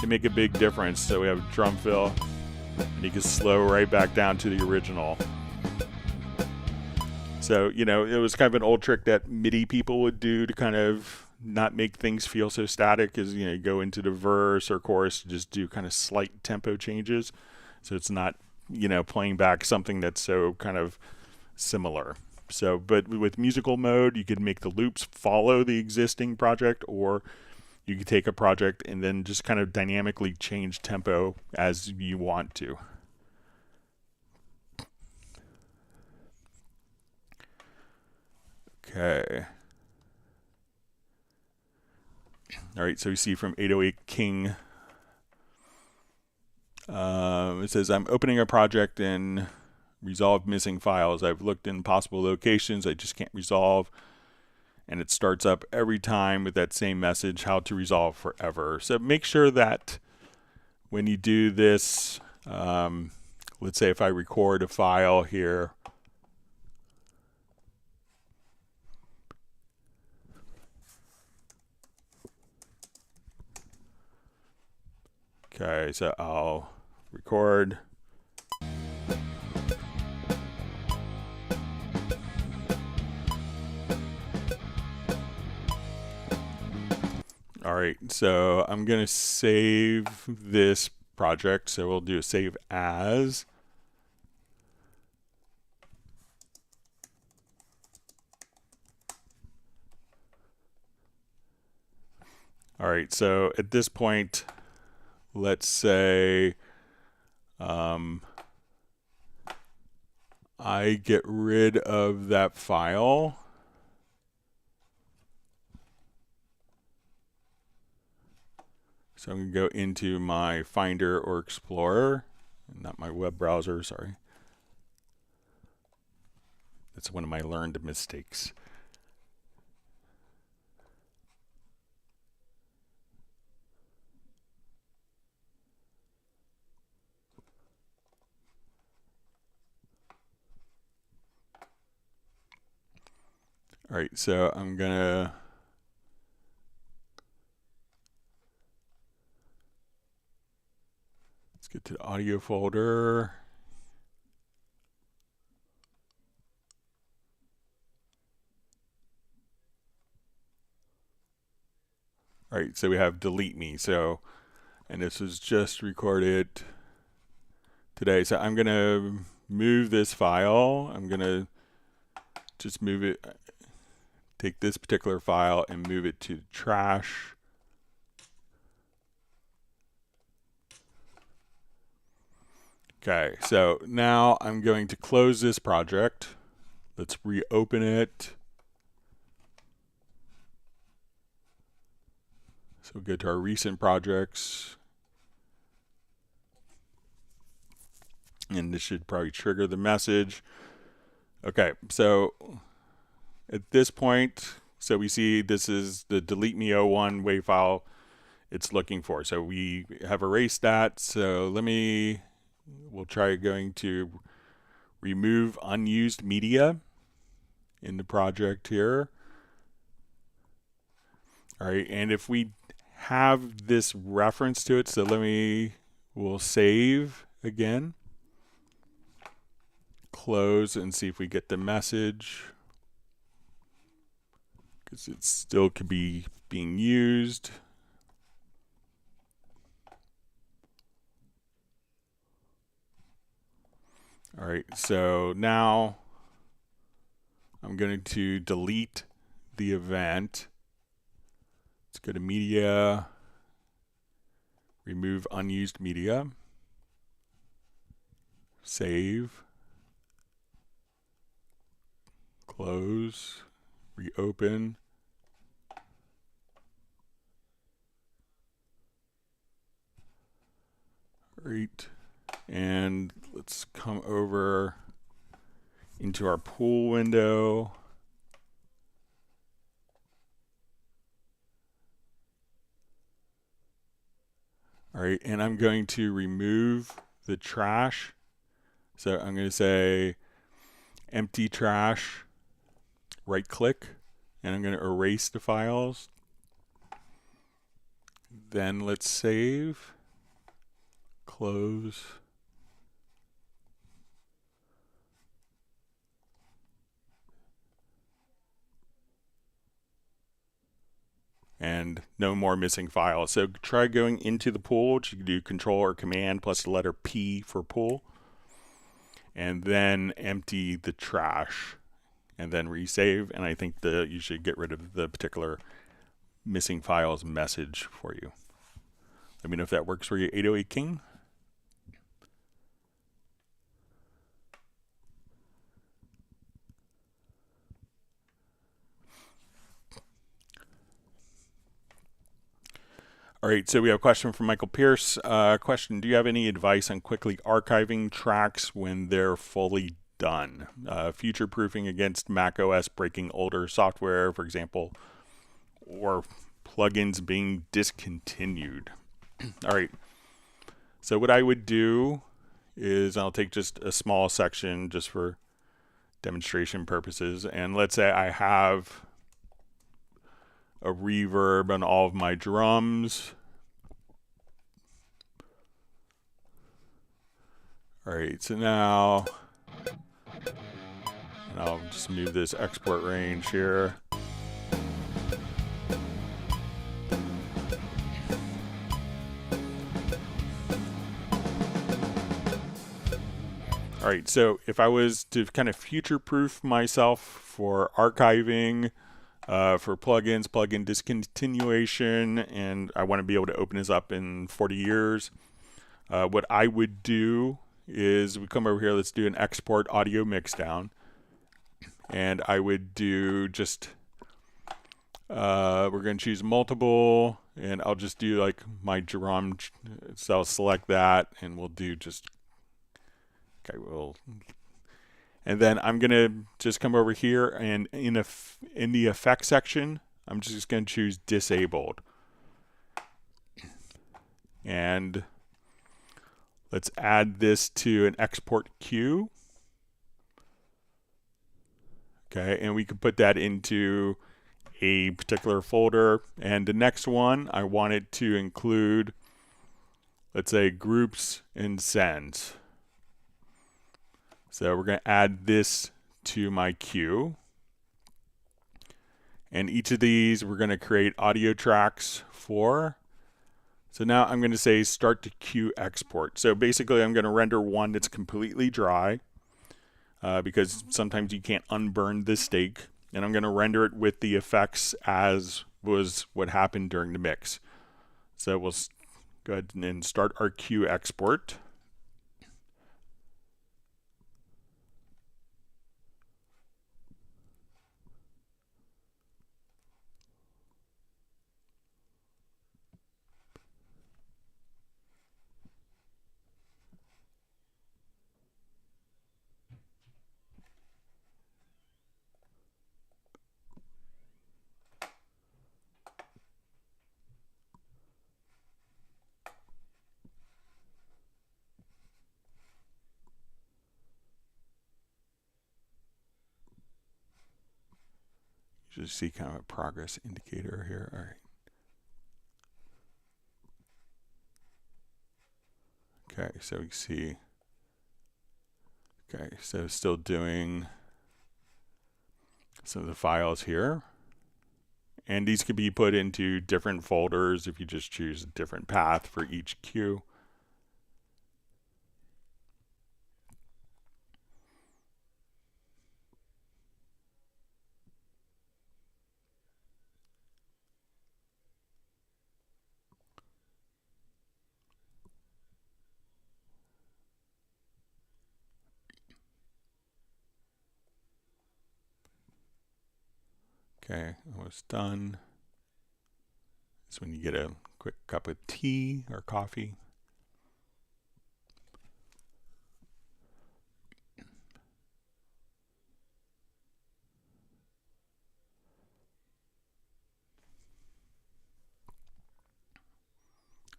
to make a big difference. So we have drum fill, and you can slow right back down to the original. So, it was kind of an old trick that MIDI people would do to kind of not make things feel so static, is, you go into the verse or chorus, just do kind of slight tempo changes. So it's not, playing back something that's so kind of similar. So, but with musical mode, you could make the loops follow the existing project, or you can take a project and then just kind of dynamically change tempo as you want to. Okay. All right, so we see from 808 King, it says, I'm opening a project and resolve missing files. I've looked in possible locations, I just can't resolve. And it starts up every time with that same message, how to resolve forever. So make sure that when you do this, let's say if I record a file here, okay, so I'll record. All right, so I'm going to save this project. So we'll do a save as. All right, so at this point, let's say I get rid of that file. So I'm going to go into my Finder or Explorer, not my web browser, sorry. That's one of my learned mistakes. All right, so I'm going to get to the audio folder. All right, so we have delete me. So, and this was just recorded today. So I'm going to move this file. I'm going to just move it, take this particular file and move it to trash. Okay, so now I'm going to close this project. Let's reopen it. So we'll go to our recent projects. And this should probably trigger the message. Okay, so at this point, so we see this is the delete me 01 WAV file it's looking for. So we have erased that. So we'll try going to remove unused media in the project here. All right, and if we have this reference to it, so we'll save again, close and see if we get the message, because it still could be being used. All right, so now I'm going to delete the event. Let's go to media, remove unused media, save, close, reopen. Great. And let's come over into our pool window. All right, and I'm going to remove the trash. So I'm going to say empty trash, right click, and I'm going to erase the files. Then let's save, close. And no more missing files. So try going into the pool, which you can do Control or Command plus the letter P for pool, and then empty the trash, and then resave. And I think you should get rid of the particular missing files message for you. Let me know if that works for you, 808 King. All right, so we have a question from Michael Pierce. Question, do you have any advice on quickly archiving tracks when they're fully done? Future-proofing against Mac OS breaking older software, for example, or plugins being discontinued. All right, so what I would do is I'll take just a small section just for demonstration purposes, and let's say I have a reverb on all of my drums. All right, so now, and I'll just move this export range here. All right, so if I was to kind of future-proof myself for archiving, for plugins, plugin discontinuation, and I want to be able to open this up in 40 years, what I would do is we come over here, let's do an export audio mixdown, and I would do just, we're going to choose multiple, and I'll just do like my drum, so I'll select that, and we'll do just, okay, and then I'm going to just come over here, and in the effects section, I'm just going to choose disabled. And let's add this to an export queue. Okay, and we can put that into a particular folder. And the next one, I want it to include, let's say, groups and sends. So we're going to add this to my queue. And each of these we're going to create audio tracks for. So now I'm going to say start to queue export. So basically I'm going to render one that's completely dry because sometimes you can't unburn this stake. And I'm going to render it with the effects as was what happened during the mix. So we'll go ahead and start our queue export. Just see kind of a progress indicator here. All right. Okay, so we see. Okay, so still doing some of the files here. And these could be put into different folders if you just choose a different path for each queue. Okay, almost done. It's when you get a quick cup of tea or coffee.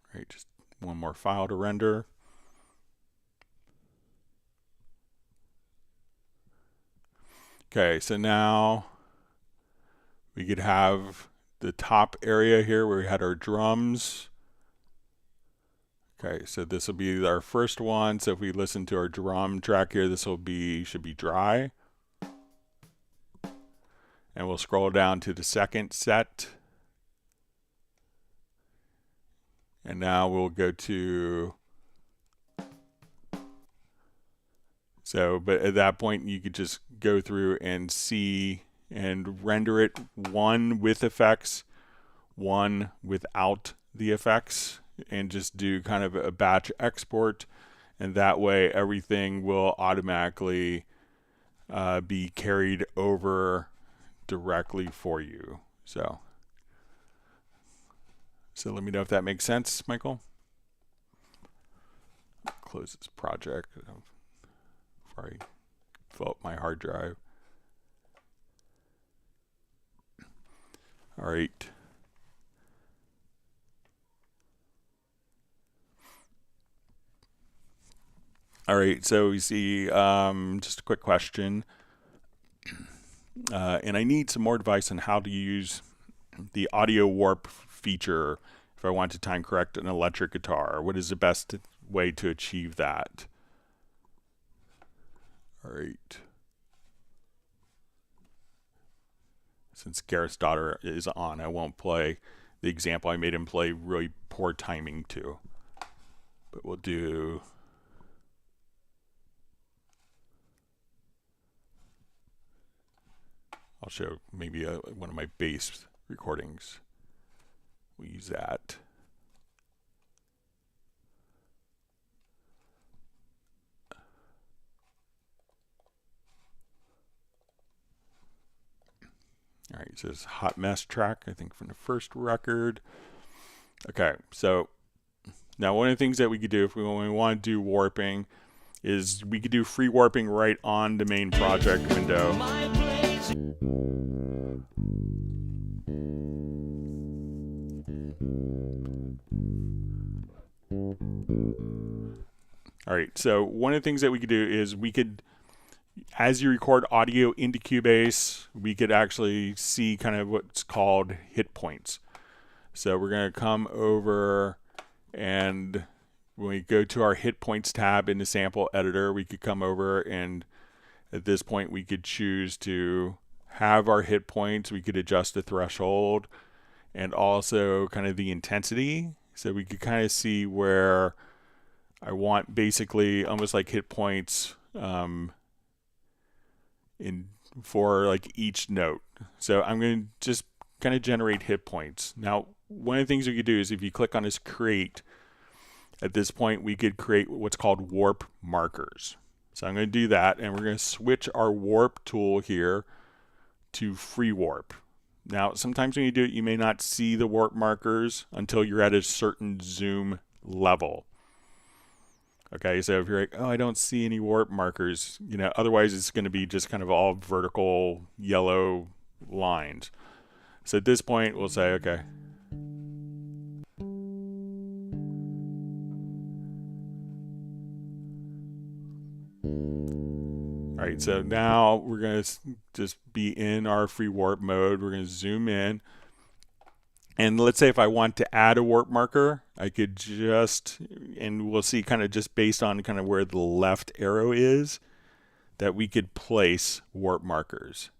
All right, just one more file to render. Okay, so now we could have the top area here where we had our drums. Okay, so this will be our first one. So if we listen to our drum track here, this will be should be dry. And we'll scroll down to the second set. And now we'll go to, but at that point you could just go through and see and render it, one with effects, one without the effects and just do kind of a batch export, and that way everything will automatically be carried over directly for you. So let me know if that makes sense, Michael. Close this project before I fill up my hard drive. All right. All right, so we see just a quick question. And I need some more advice on how to use the audio warp feature if I want to time correct an electric guitar. What is the best way to achieve that? All right. Since Garrett's daughter is on, I won't play the example I made him play really poor timing to. But we'll do... I'll show maybe one of my bass recordings. We use that. All right, so this hot mess track, I think from the first record. Okay, so now one of the things that we could do if we want to do warping is we could do free warping right on the main project window. All right, so one of the things that we could do is we could, as you record audio into Cubase, we could actually see kind of what's called hit points. So we're going to come over, and when we go to our hit points tab in the sample editor, we could come over, and at this point we could choose to have our hit points. We could adjust the threshold and also kind of the intensity. So we could kind of see where I want basically almost like hit points for like each note. So I'm going to just kind of generate hit points. Now, one of the things we could do is if you click on this create, at this point we could create what's called warp markers. So I'm going to do that, and we're going to switch our warp tool here to free warp. Now, sometimes when you do it, you may not see the warp markers until you're at a certain zoom level. Okay, so if you're like, oh, I don't see any warp markers, you know, otherwise it's going to be just kind of all vertical yellow lines. So at this point, we'll say, okay. All right, so now we're going to just be in our free warp mode. We're going to zoom in. And let's say if I want to add a warp marker, I could just, and we'll see kind of just based on kind of where the left arrow is, that we could place warp markers.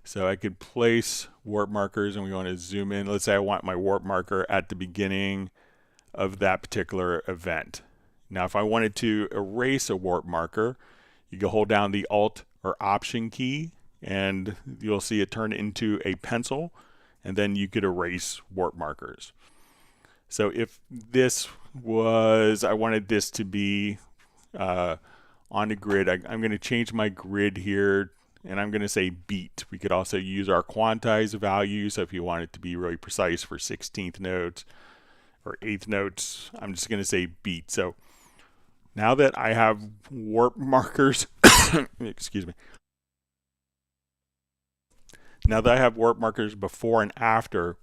So I could place warp markers, and we want to zoom in. Let's say I want my warp marker at the beginning of that particular event. Now, if I wanted to erase a warp marker, you can hold down the Alt or Option key, and you'll see it turn into a pencil, and then you could erase warp markers. So if this was, I wanted this to be on the grid, I'm going to change my grid here, and I'm going to say beat. We could also use our quantize value, so if you want it to be really precise for 16th notes or 8th notes, I'm just going to say beat. So now that I have warp markers, excuse me. Now that I have warp markers before and after,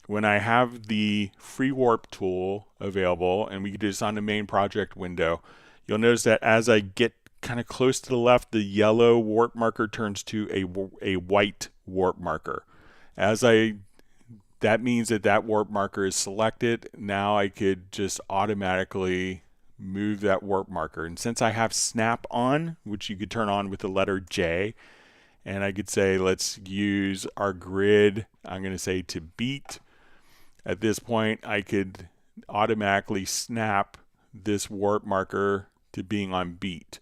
when I have the free warp tool available, and we can do this on the main project window, you'll notice that as I get kind of close to the left, the yellow warp marker turns to a white warp marker. That means that warp marker is selected. Now I could just automatically move that warp marker. And since I have snap on, which you could turn on with the letter J, and I could say, let's use our grid, I'm going to say to beat. At this point, I could automatically snap this warp marker to being on beat.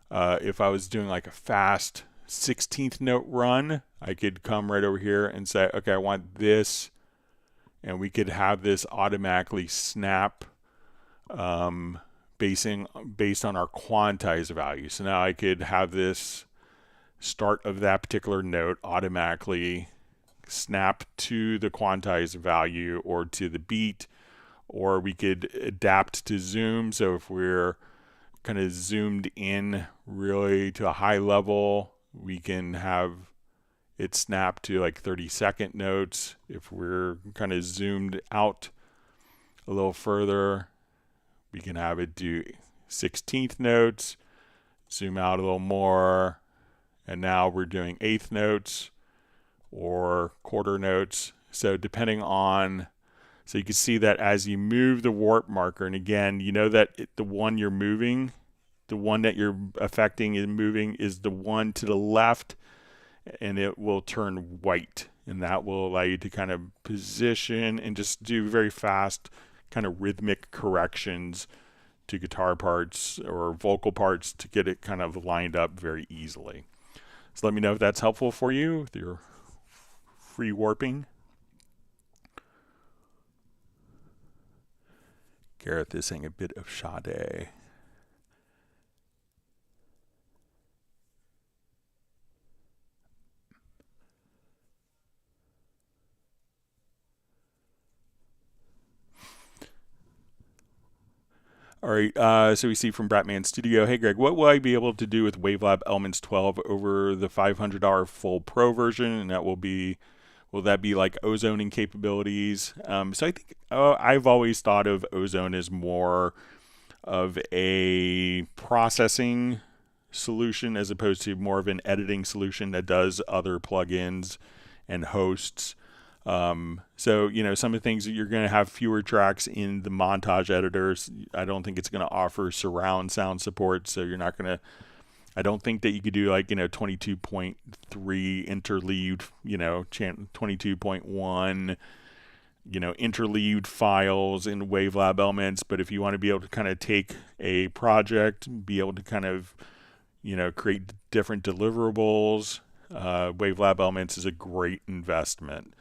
If I was doing like a fast 16th note run, I could come right over here and say, okay, I want this, and we could have this automatically snap based on our quantize value. So now I could have this start of that particular note automatically snap to the quantize value or to the beat, or we could adapt to zoom. So if we're kind of zoomed in really to a high level, we can have it snap to like 30-second notes. If we're kind of zoomed out a little further, we can have it do 16th notes, zoom out a little more, and now we're doing 8th notes or quarter notes. So depending on, so you can see that as you move the warp marker, and again, you know that the one you're moving, the one that you're affecting and moving is the one to the left, and it will turn white, and that will allow you to kind of position and just do very fast kind of rhythmic corrections to guitar parts or vocal parts to get it kind of lined up very easily. So let me know if that's helpful for you with your free warping. Gareth is saying a bit of Sade. All right, so we see from Bratman Studio, hey Greg, what will I be able to do with Wavelab Elements 12 over the $500 full pro version? And that will that be like ozoning capabilities? So I think I've always thought of ozone as more of a processing solution as opposed to more of an editing solution that does other plugins and hosts. So, you know, some of the things that you're going to have fewer tracks in the montage editors. I don't think it's going to offer surround sound support. So you're not going to, I don't think that you could do like, 22.3 interleaved, 22.1, interleaved files in Wavelab Elements. But if you want to be able to kind of take a project, be able to kind of, create different deliverables, Wavelab Elements is a great investment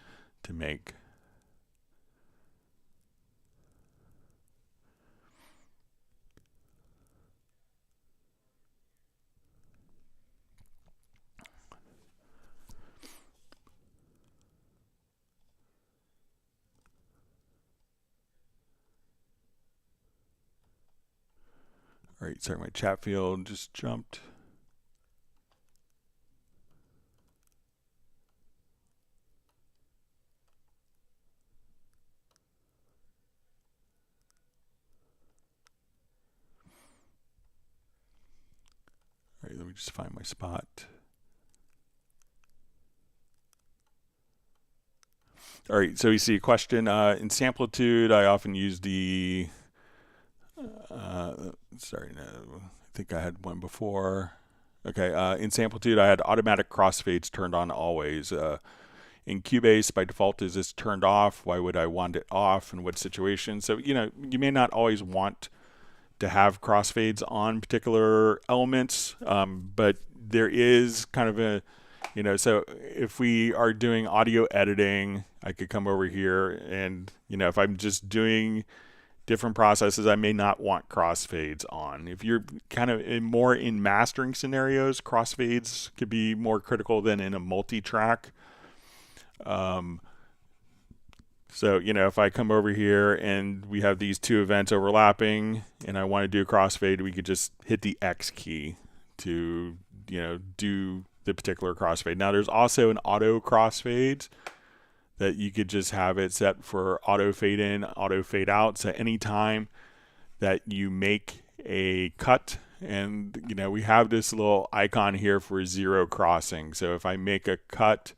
to make. All right, sorry, my chat field just jumped. All right, let me just find my spot. All right, so you see a question. In Samplitude, I often use the, sorry, no, I think I had one before. Okay, in Samplitude, I had automatic crossfades turned on always. In Cubase, by default, is this turned off? Why would I want it off, and what situation? So, you may not always want to have crossfades on particular elements, but there is kind of a, so if we are doing audio editing, I could come over here and, if I'm just doing different processes, I may not want crossfades on. If you're kind of more in mastering scenarios, crossfades could be more critical than in a multi-track. So, if I come over here and we have these two events overlapping and I want to do a crossfade, we could just hit the X key to, do the particular crossfade. Now, there's also an auto crossfades that you could just have it set for auto fade in, auto fade out. So anytime that you make a cut, and, we have this little icon here for zero crossing. So if I make a cut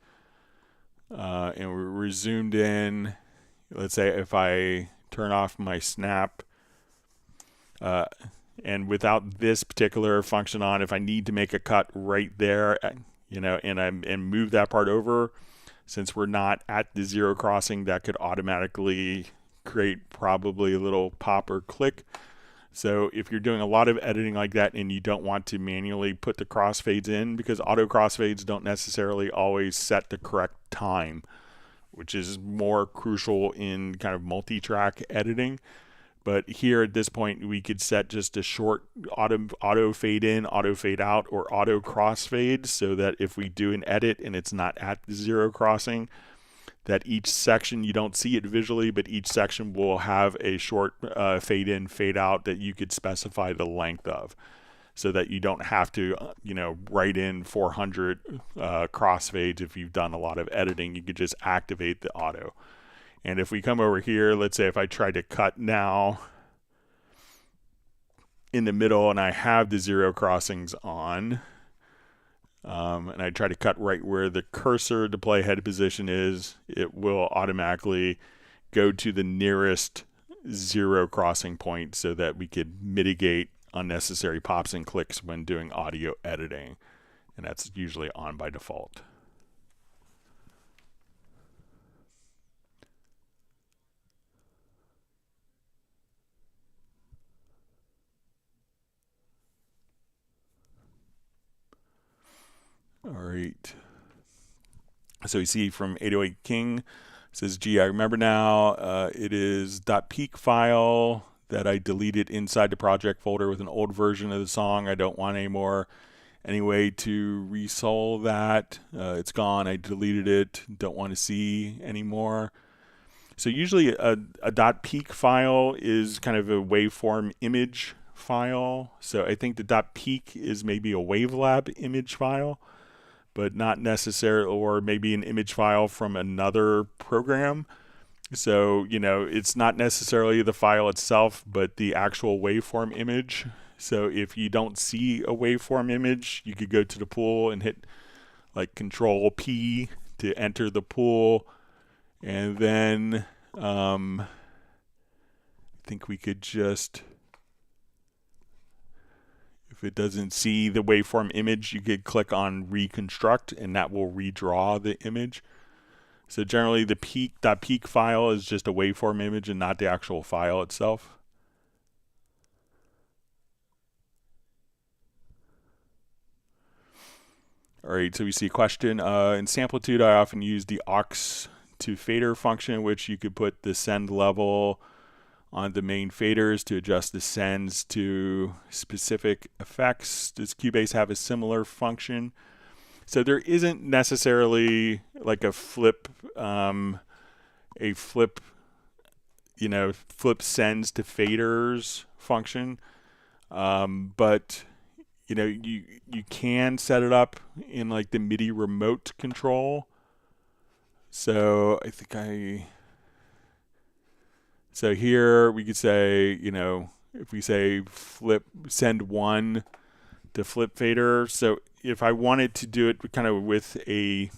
and we're zoomed in, let's say if I turn off my snap, and without this particular function on, if I need to make a cut right there, and move that part over, since we're not at the zero crossing, that could automatically create probably a little pop or click. So if you're doing a lot of editing like that and you don't want to manually put the crossfades in, because auto crossfades don't necessarily always set the correct time, which is more crucial in kind of multi-track editing. But here at this point, we could set just a short auto fade in, auto fade out, or auto crossfade, so that if we do an edit and it's not at the zero crossing, that each section, you don't see it visually, but each section will have a short fade in, fade out that you could specify the length of, so that you don't have to, write in 400 crossfades if you've done a lot of editing. You could just activate the auto. And if we come over here, let's say if I try to cut now in the middle and I have the zero crossings on, and I try to cut right where the cursor to play head position is, it will automatically go to the nearest zero crossing point so that we could mitigate unnecessary pops and clicks when doing audio editing. And that's usually on by default. All right. So you see from 808 King, it says, gee, I remember now, it is .peak file that I deleted inside the project folder with an old version of the song I don't want anymore. Any way to resolve that? It's gone, I deleted it, don't want to see anymore. So usually a .peak file is kind of a waveform image file. So I think the .peak is maybe a Wavelab image file, but not necessarily, or maybe an image file from another program. So, it's not necessarily the file itself, but the actual waveform image. So if you don't see a waveform image, you could go to the pool and hit like Control P to enter the pool. And then I think we could just, if it doesn't see the waveform image, you could click on reconstruct and that will redraw the image. So generally the .peak file is just a waveform image and not the actual file itself. All right, so we see a question. In Samplitude, I often use the aux to fader function, which you could put the send level on the main faders to adjust the sends to specific effects. Does Cubase have a similar function? So there isn't necessarily like a flip sends to faders function, but you can set it up in like the MIDI remote control. So I think so here we could say, if we say send one to flip fader. So if I wanted to do it kind of with let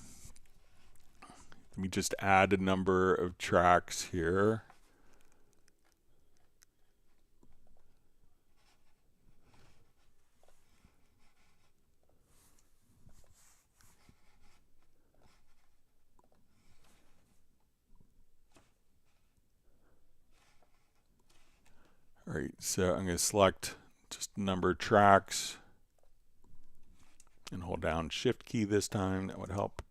me just add a number of tracks here. All right, so I'm going to select just a number of tracks and hold down Shift key this time. That would help.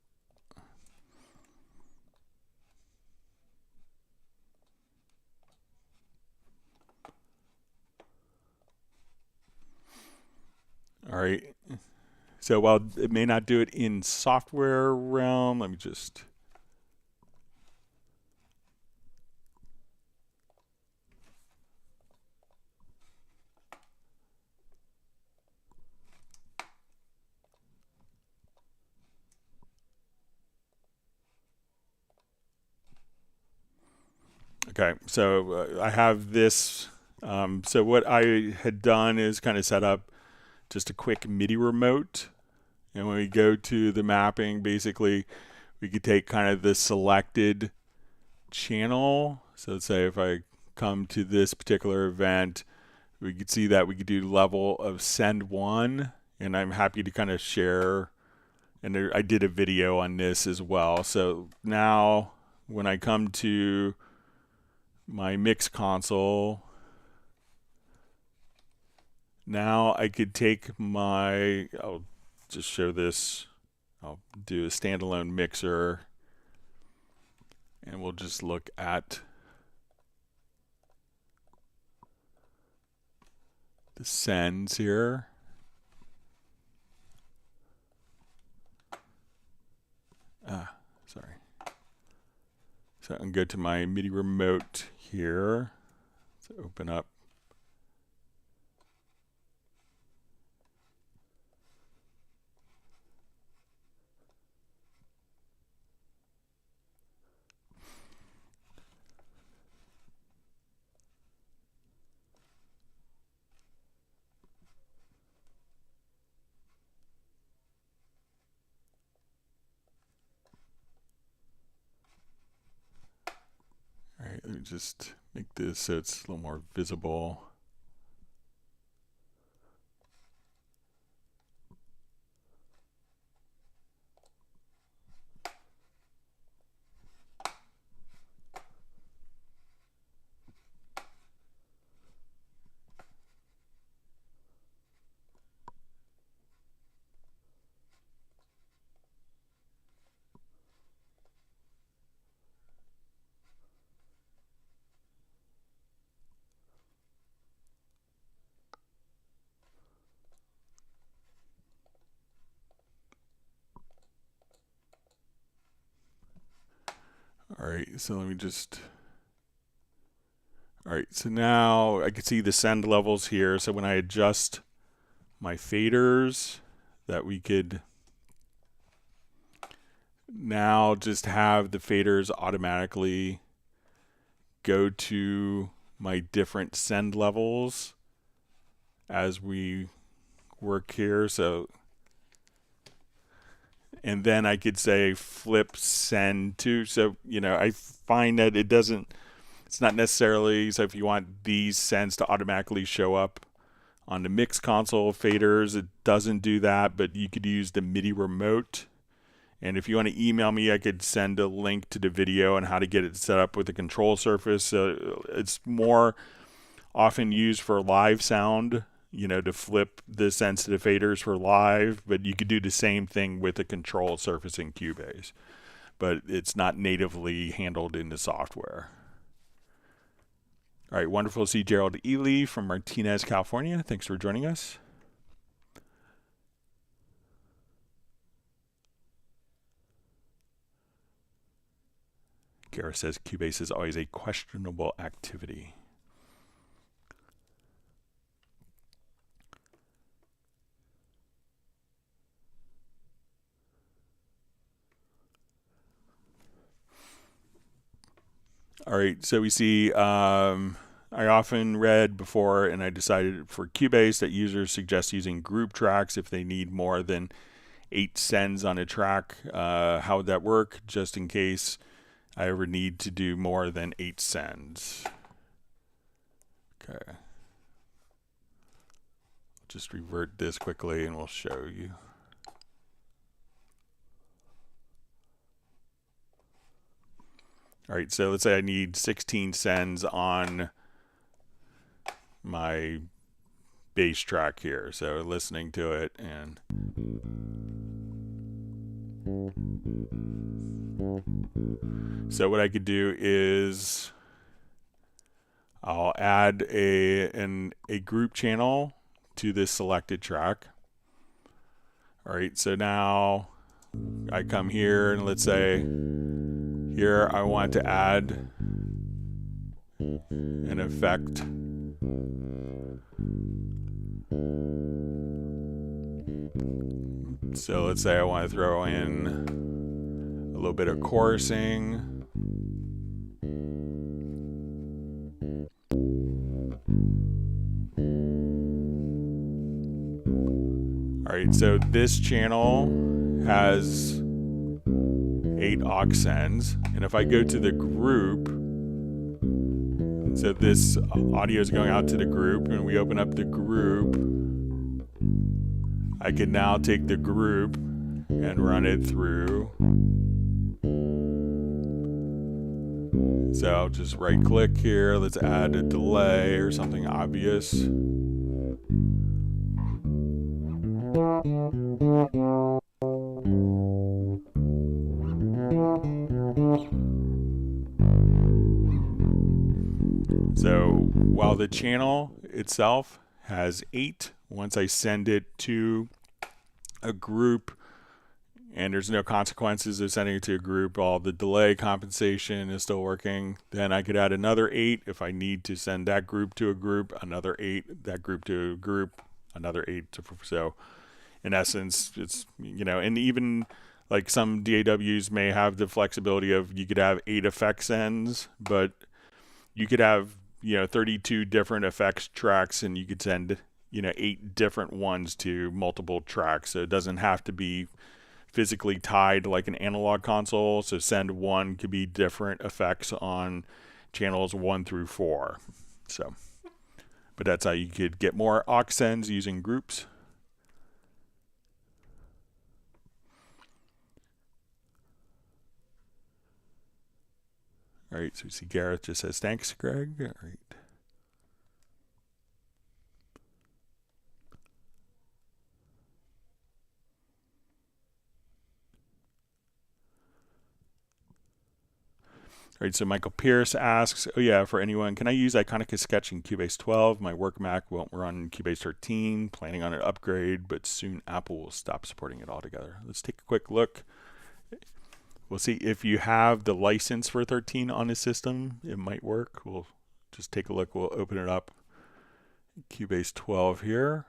All right, so while it may not do it in software realm, let me just... Okay, so I have this. So what I had done is kind of set up just a quick MIDI remote. And when we go to the mapping, basically, we could take kind of the selected channel. So let's say if I come to this particular event, we could see that we could do level of send one. And I'm happy to kind of share. And I did a video on this as well. So now when I come to my mix console, Now I could take I'll just show this. I'll do a standalone mixer, and we'll just look at the sends here. Sorry. So I can go to my MIDI remote here. Let's open up. All right, let me just make this so it's a little more visible. All right, so let me just, all right, so now I can see the send levels here. So when I adjust my faders, that we could now just have the faders automatically go to my different send levels as we work here. So, and then I could say flip send to. So, you know, I find that it's not necessarily, so if you want these sends to automatically show up on the mix console faders, it doesn't do that, but you could use the MIDI remote. And if you want to email me, I could send a link to the video on how to get it set up with the control surface. So it's more often used for live sound, you know, to flip the sensitive faders for live, but you could do the same thing with the control surface in Cubase, but it's not natively handled in the software. All right, wonderful to see Gerald Ely from Martinez, California. Thanks for joining us. Gareth says Cubase is always a questionable activity. All right, so we see I often read before, and I decided for Cubase that users suggest using group tracks if they need more than 8 sends on a track. How would that work? Just in case I ever need to do more than 8 sends. Okay. Just revert this quickly and we'll show you. All right, so let's say I need 16 sends on my bass track here. So listening to it, and so what I could do is I'll add a group channel to this selected track. All right, so now I come here and let's say here I want to add an effect. So let's say I want to throw in a little bit of chorusing. All right, so this channel has 8 aux sends, and if I go to the group, so this audio is going out to the group, and we open up the group, I can now take the group and run it through. So I'll just right click here, let's add a delay or something obvious. So while the channel itself has 8, once I send it to a group and there's no consequences of sending it to a group, all the delay compensation is still working, then I could add another 8 if I need to send that group to a group, another 8, that group to a group, another 8. So in essence, it's, and even like some DAWs may have the flexibility of you could have 8 effects ends, but you could have 32 different effects tracks and you could send 8 different ones to multiple tracks. So it doesn't have to be physically tied like an analog console. So send 1 could be different effects on channels 1 through 4. So, but that's how you could get more aux sends using groups. All right, so we see Gareth just says, thanks, Greg. All right. All right, so Michael Pierce asks, oh yeah, for anyone, can I use Iconica Sketch in Cubase 12? My work Mac won't run Cubase 13. Planning on an upgrade, but soon Apple will stop supporting it altogether. Let's take a quick look. We'll see if you have the license for 13 on the system. It might work. We'll just take a look. We'll open it up. Cubase 12 here.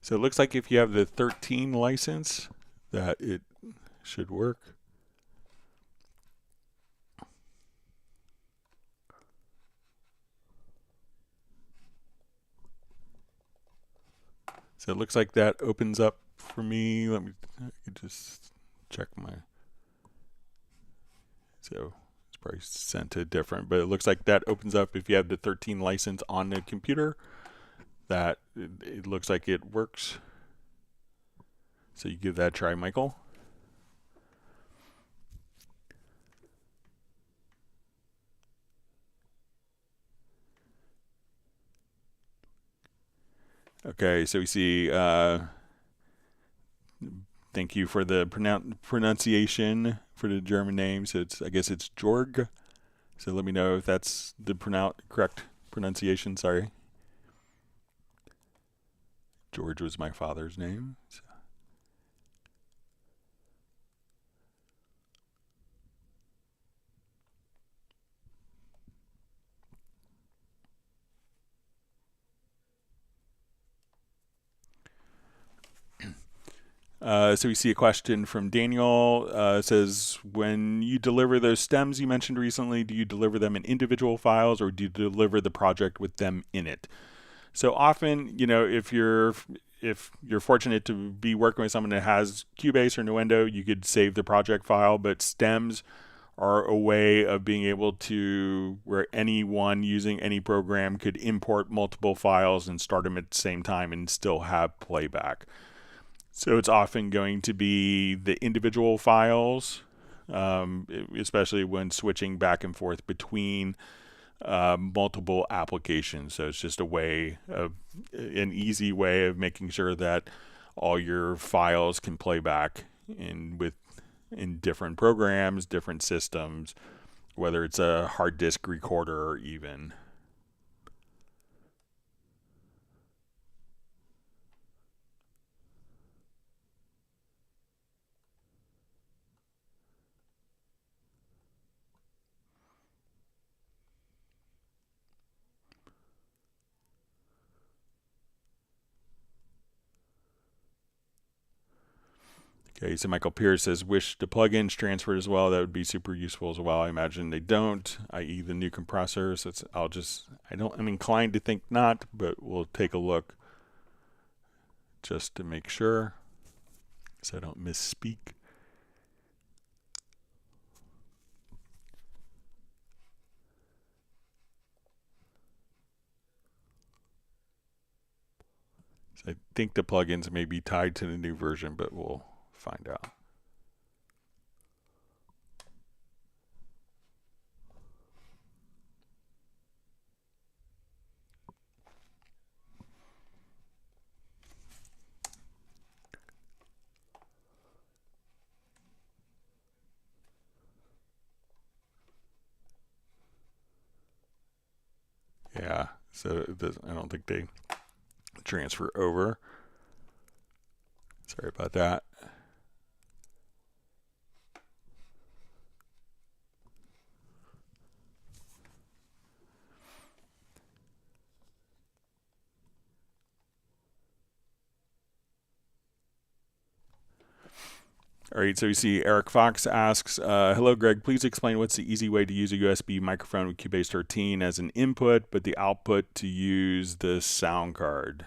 So it looks like if you have the 13 license, that it should work. So it looks like that opens up for me. Let me just check my. So it's probably sent to different, but it looks like that opens up if you have the 13 license on the computer. That it looks like it works. So you give that a try, Michael. Okay, so we see. Thank you for the pronunciation for the German name. So I guess it's Jorg. So let me know if that's the correct pronunciation. Sorry. George was my father's name. So. So we see a question from Daniel. Says, when you deliver those stems you mentioned recently, do you deliver them in individual files or do you deliver the project with them in it? So often, if you're fortunate to be working with someone that has Cubase or Nuendo, you could save the project file, but stems are a way of being able to, where anyone using any program could import multiple files and start them at the same time and still have playback. So it's often going to be the individual files, especially when switching back and forth between multiple applications. So it's just an easy way of making sure that all your files can play back in different programs, different systems, whether it's a hard disk recorder or even. Okay, so Michael Pierce says, wish the plugins transferred as well. That would be super useful as well. I imagine they don't, i.e. the new compressor. So I'm inclined to think not, but we'll take a look just to make sure so I don't misspeak. So I think the plugins may be tied to the new version, but we'll find out. Yeah, so I don't think they transfer over. Sorry about that. All right, so you see Eric Fox asks, hello, Greg, please explain what's the easy way to use a USB microphone with Cubase 13 as an input, but the output to use the sound card.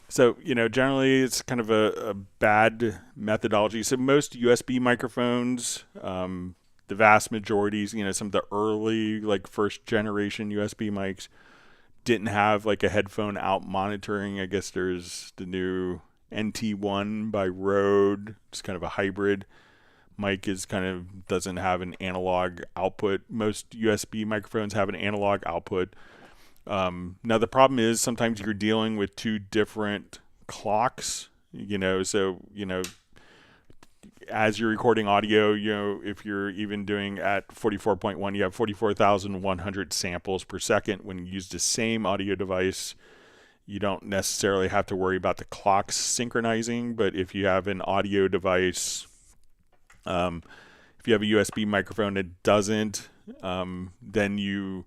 So, generally it's kind of a bad methodology. So most USB microphones, the vast majorities, some of the early, like first generation USB mics didn't have like a headphone out monitoring. I guess there's the new NT1 by Rode. It's kind of a hybrid. Mic doesn't have an analog output. Most USB microphones have an analog output. Now the problem is sometimes you're dealing with two different clocks. As you're recording audio, if you're even doing at 44.1, you have 44,100 samples per second. When you use the same audio device, you don't necessarily have to worry about the clocks synchronizing, but if you have an audio device, if you have a USB microphone that doesn't, then you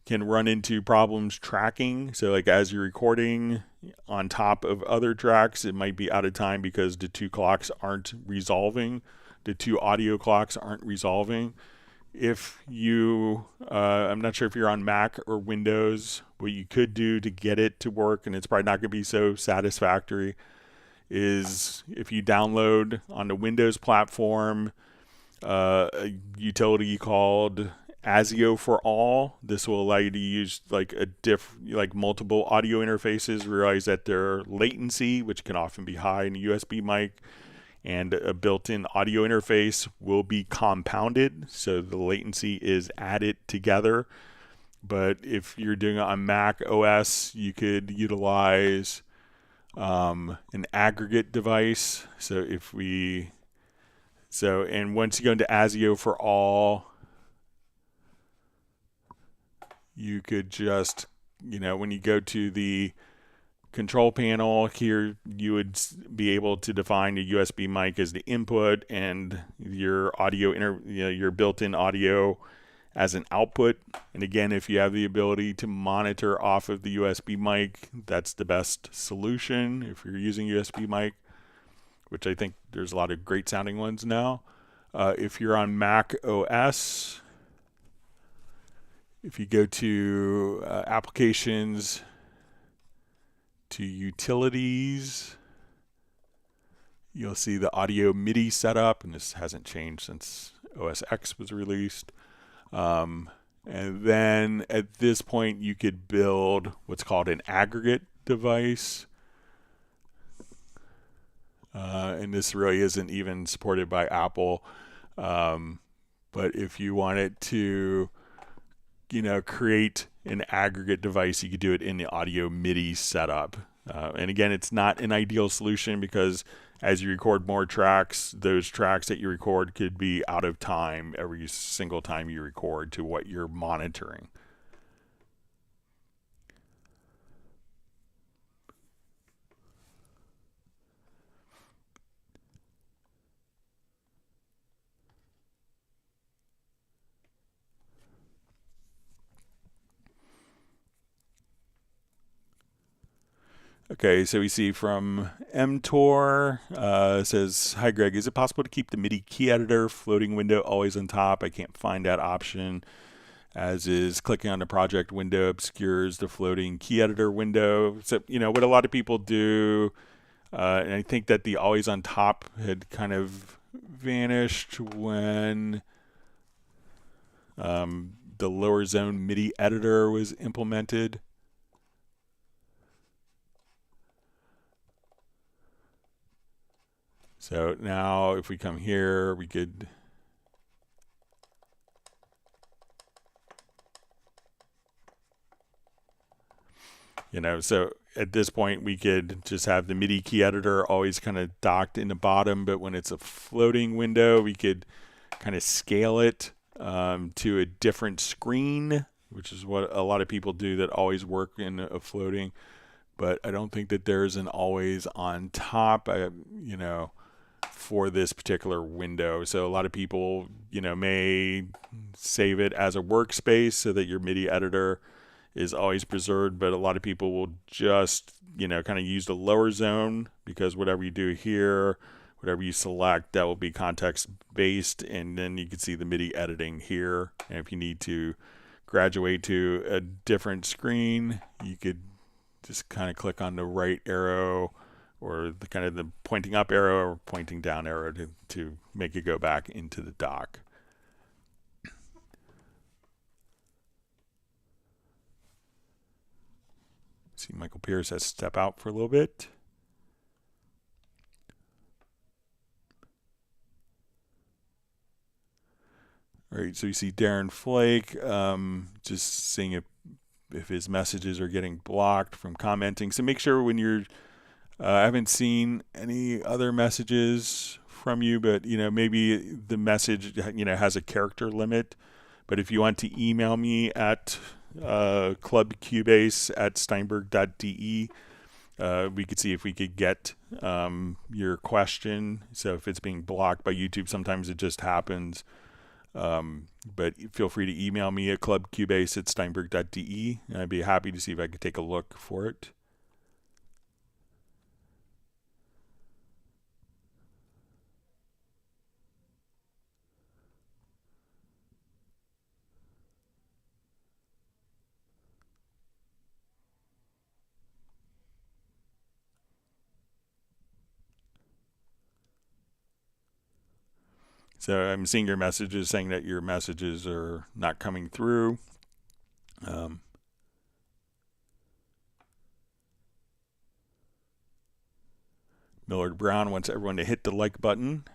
can run into problems tracking. So like as you're recording on top of other tracks, it might be out of time because the two clocks aren't resolving. The two audio clocks aren't resolving. If you, I'm not sure if you're on Mac or Windows, what you could do to get it to work, and it's probably not going to be so satisfactory, is if you download on the Windows platform a utility called ASIO for All. This will allow you to use like multiple audio interfaces. Realize that their latency, which can often be high in a USB mic, and a built-in audio interface will be compounded, so the latency is added together. But if you're doing it on Mac OS, you could utilize an aggregate device. And once you go into ASIO for All, you could just, when you go to the control panel here, you would be able to define a USB mic as the input and your your built-in audio as an output. And again, if you have the ability to monitor off of the USB mic, that's the best solution if you're using USB mic, which I think there's a lot of great sounding ones now. If you're on Mac OS, if you go to applications, to utilities, you'll see the audio MIDI setup, and this hasn't changed since OS X was released. And then at this point, you could build what's called an aggregate device. And this really isn't even supported by Apple. But if you wanted to, create an aggregate device, you could do it in the audio MIDI setup. And again, it's not an ideal solution because as you record more tracks, those tracks that you record could be out of time every single time you record to what you're monitoring. Okay, so we see from mTor, says, "Hi Greg, is it possible to keep the MIDI key editor floating window always on top? I can't find that option. As is, clicking on the project window obscures the floating key editor window." So, what a lot of people do, and I think that the always on top had kind of vanished when the lower zone MIDI editor was implemented. So now if we come here, we could so at this point we could just have the MIDI key editor always kind of docked in the bottom, but when it's a floating window, we could kind of scale it to a different screen, which is what a lot of people do that always work in a floating. But I don't think that there's an always on top, for this particular window. So a lot of people, may save it as a workspace so that your MIDI editor is always preserved, but a lot of people will just, kind of use the lower zone, because whatever you do here, whatever you select, that will be context based, and then you can see the MIDI editing here. And if you need to graduate to a different screen, you could just kind of click on the right arrow, or the kind of the pointing up arrow or pointing down arrow to make it go back into the dock. See, Michael Pierce has to step out for a little bit. All right, so you see Darren Flake, just seeing if his messages are getting blocked from commenting. So make sure when you're, I haven't seen any other messages from you, but maybe the message has a character limit. But if you want to email me at clubcubase@steinberg.de, we could see if we could get your question. So if it's being blocked by YouTube, sometimes it just happens. But feel free to email me at clubcubase@steinberg.de, and I'd be happy to see if I could take a look for it. So I'm seeing your messages saying that your messages are not coming through. Millard Brown wants everyone to hit the like button.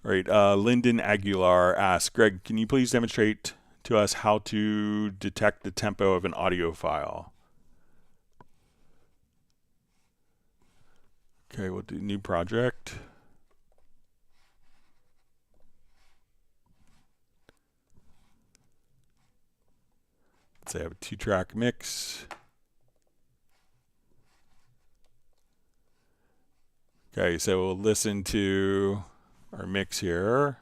All right, Lyndon Aguilar asks, "Greg, can you please demonstrate to us how to detect the tempo of an audio file?" Okay, we'll do new project. Let's say I have a 2-track mix. Okay, so we'll listen to our mix here.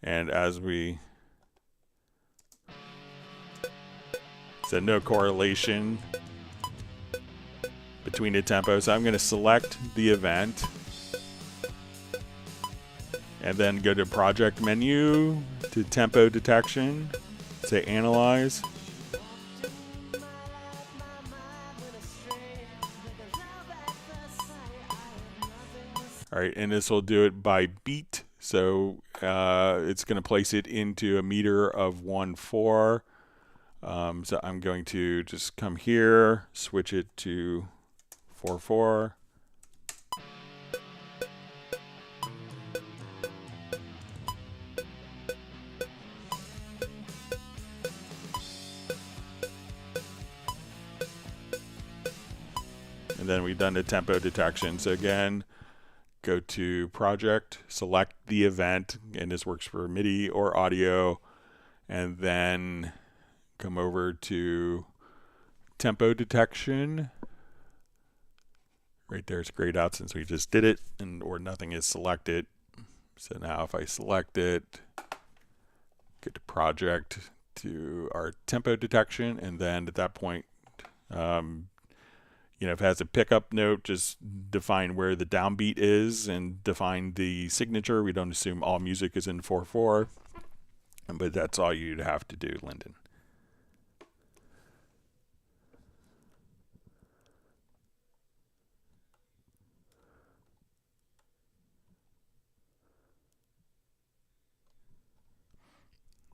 And as we said, no correlation between the tempo. So I'm going to select the event and then go to project menu to tempo detection, say analyze. All right, and this will do it by beat. So it's going to place it into a meter of 1/4. So I'm going to just come here, switch it to 4/4. And then we've done the tempo detection. So again, go to project, select the event, and this works for MIDI or audio, and then come over to tempo detection. Right there, it's grayed out since we just did it, or nothing is selected. So now if I select it, go to project, to our tempo detection, and then at that point, if it has a pickup note, just define where the downbeat is and define the signature. We don't assume all music is in 4/4, but that's all you'd have to do, Lyndon.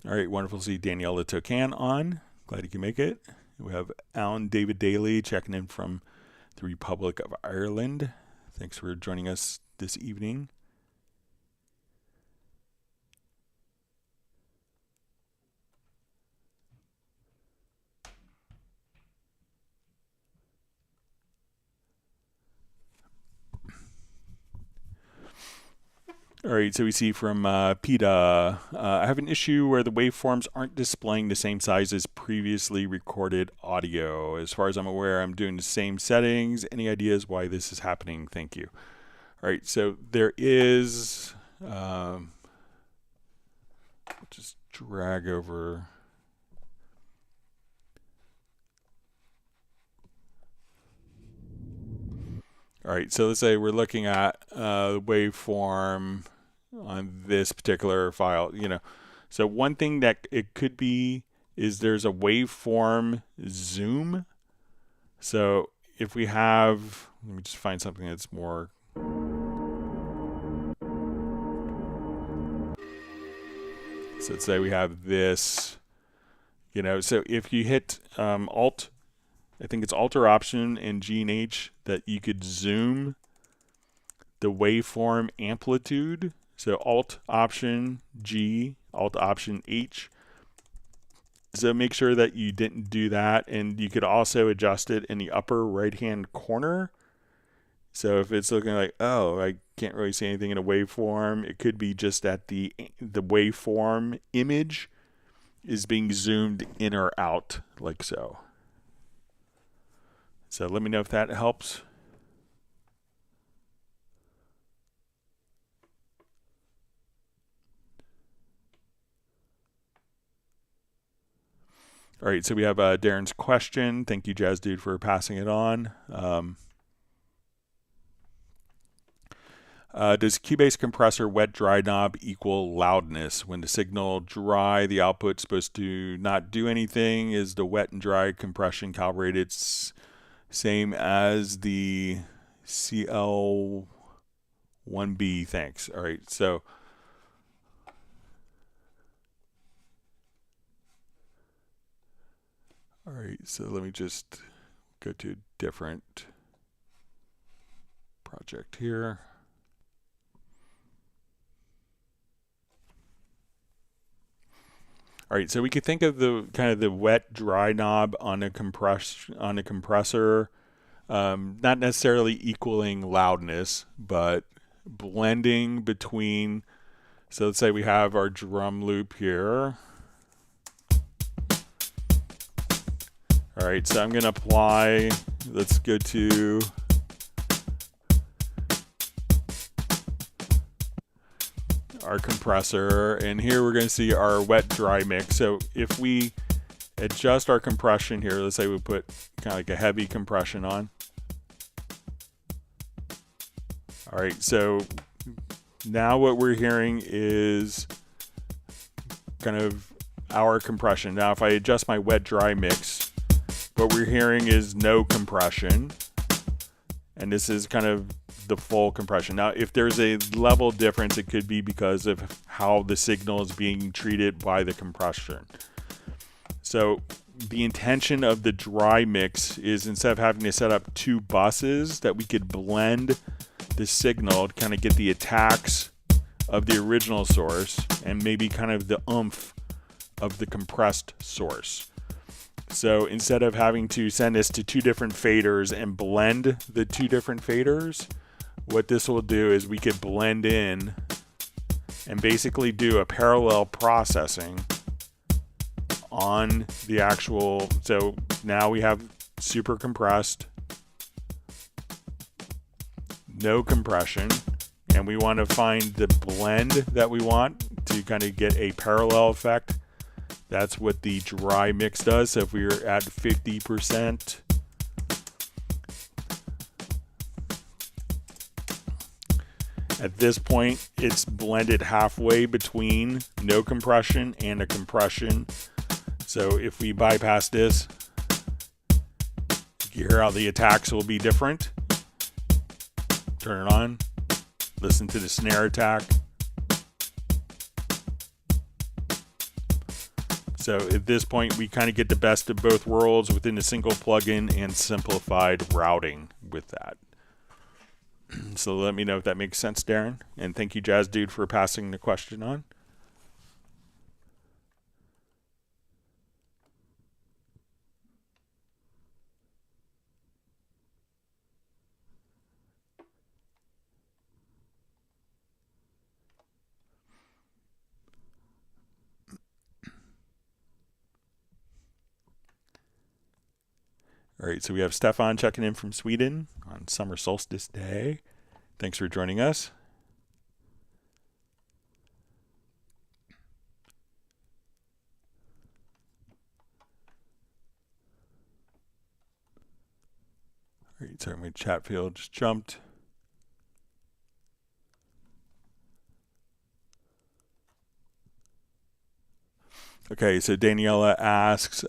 All right, wonderful to see Daniela Tocan on. Glad you can make it. We have Alan David Daly checking in from the Republic of Ireland. Thanks for joining us this evening. All right, so we see from PETA, I have an issue where the waveforms aren't displaying the same size as previously recorded audio. As far as I'm aware, I'm doing the same settings. Any ideas why this is happening? Thank you. All right, so there is, just drag over. All right, so let's say we're looking at waveform on this particular file, So one thing that it could be is there's a waveform zoom. So if we have, let me just find something that's more. So let's say we have this, so if you hit Alt, I think it's Alt or Option in G and H, that you could zoom the waveform amplitude. So Alt Option G, Alt Option H. So make sure that you didn't do that, and you could also adjust it in the upper right-hand corner. So if it's looking like, oh, I can't really see anything in a waveform, it could be just that the waveform image is being zoomed in or out, like so. So let me know if that helps. All right, so we have Darren's question. Thank you, Jazz Dude, for passing it on. Does Cubase compressor wet dry knob equal loudness? When the signal dry, the output's supposed to not do anything. Is the wet and dry compression calibrated same as the CL1B? Thanks. All right, so let me just go to a different project here. All right, so we could think of the kind of the wet dry knob on a compressor, not necessarily equaling loudness, but blending between. So let's say we have our drum loop here. All right, so I'm going to apply. Let's go to. Our compressor, and here we're going to see our wet dry mix. So if we adjust our compression here, let's say we put kind of like a heavy compression on. All right, so now what we're hearing is kind of our compression. Now if I adjust my wet dry mix, what we're hearing is no compression, and this is kind of the full compression. Now, if there's a level difference, it could be because of how the signal is being treated by the compression. So the intention of the dry mix is, instead of having to set up two buses, that we could blend the signal to kind of get the attacks of the original source and maybe kind of the oomph of the compressed source. So instead of having to send this to two different faders and blend the two different faders, what this will do is we could blend in and basically do a parallel processing on the actual. So now we have super compressed, no compression, and we want to find the blend that we want to kind of get a parallel effect That's what the dry mix does. So if we were at 50%, at this point, it's blended halfway between no compression and a compression. So if we bypass this, you hear how the attacks will be different. Turn it on. Listen to the snare attack. So at this point, we kind of get the best of both worlds within a single plugin and simplified routing with that. So let me know if that makes sense, Darren. And thank you, Jazz Dude, for passing the question on. All right, so we have Stefan checking in from Sweden on Summer Solstice Day. Thanks for joining us. All right, sorry, my chat field just jumped. Okay, so Daniela asks,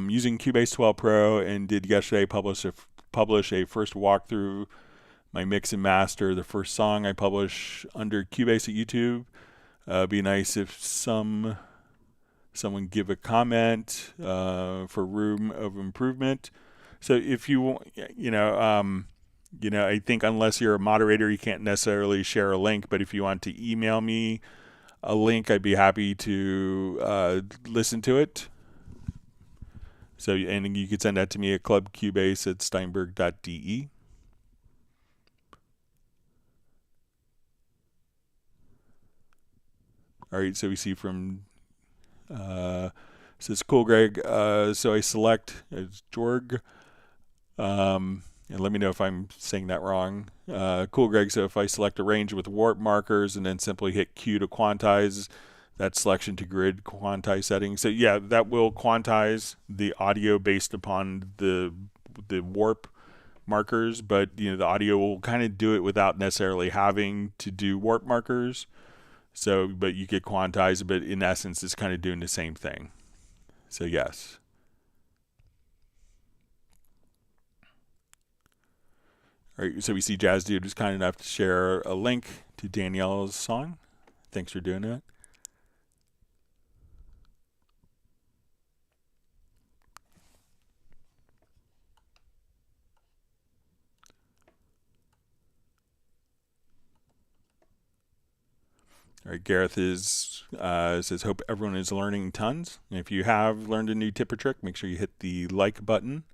using Cubase 12 Pro and did yesterday publish a first walkthrough my mix and master. The first song I publish under Cubase at YouTube. Be nice if someone give a comment for room of improvement. So if you I think unless you're a moderator, you can't necessarily share a link. But if you want to email me a link, I'd be happy to listen to it. So, and you could send that to me at clubcubase@steinberg.de. All right, so we see from says cool, Greg. So I select Jorg. And let me know if I'm saying that wrong. Cool, Greg. So if I select a range with warp markers and then simply hit Q to quantize, that selection to grid quantize settings. So yeah, that will quantize the audio based upon the warp markers, but the audio will kind of do it without necessarily having to do warp markers. So, but you get quantize, but in essence, it's kind of doing the same thing. So yes. All right, so we see Jazz Dude was kind enough to share a link to Danielle's song. Thanks for doing that. All right, Gareth says, hope everyone is learning tons. And if you have learned a new tip or trick, make sure you hit the like button.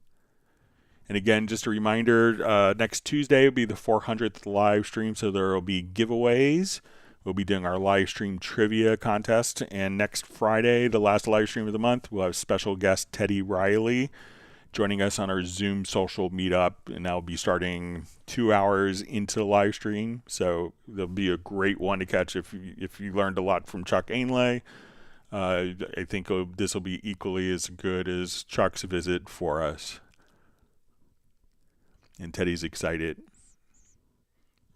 And again, just a reminder, next Tuesday will be the 400th live stream, so there will be giveaways. We'll be doing our live stream trivia contest. And next Friday, the last live stream of the month, we'll have special guest Teddy Riley joining us on our Zoom social meetup. And that'll be starting 2 hours into the live stream. So there'll be a great one to catch if you learned a lot from Chuck Ainlay. I think this will be equally as good as Chuck's visit for us. And Teddy's excited,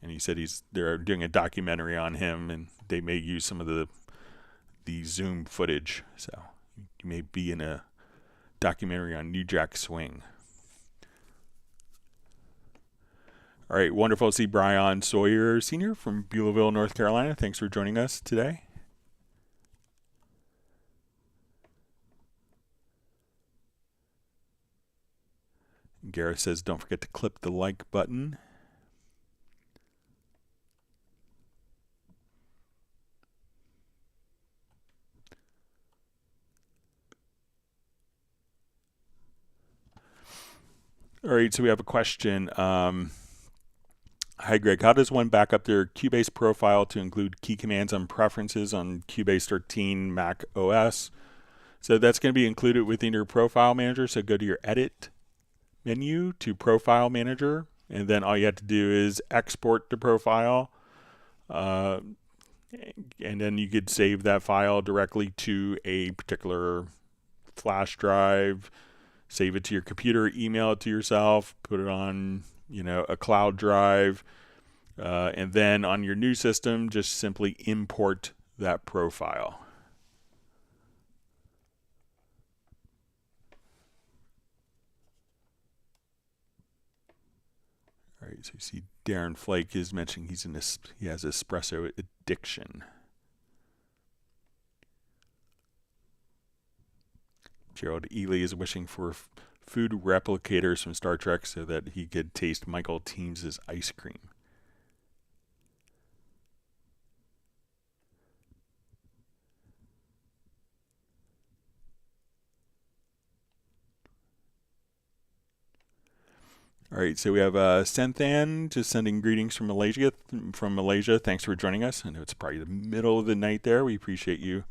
and he said they're doing a documentary on him, and they may use some of the Zoom footage, so you may be in a documentary on New Jack Swing. All right, wonderful to see Brian Sawyer Sr. from Beulahville, North Carolina. Thanks for joining us today. Gareth says, don't forget to click the like button. All right, so we have a question. Hi, Greg. How does one back up their Cubase profile to include key commands and preferences on Cubase 13 Mac OS? So that's going to be included within your profile manager. So go to your Edit menu to Profile Manager, and then all you have to do is export the profile, and and then you could save that file directly to a particular flash drive, save it to your computer, email it to yourself, put it on, a cloud drive, and then on your new system, just simply import that profile. All right, so you see Darren Flake is mentioning he has espresso addiction. Gerald Ely is wishing for food replicators from Star Trek so that he could taste Michael Teams's ice cream. All right, so we have Senthan just sending greetings from Malaysia. Thanks for joining us. I know it's probably the middle of the night there. We appreciate you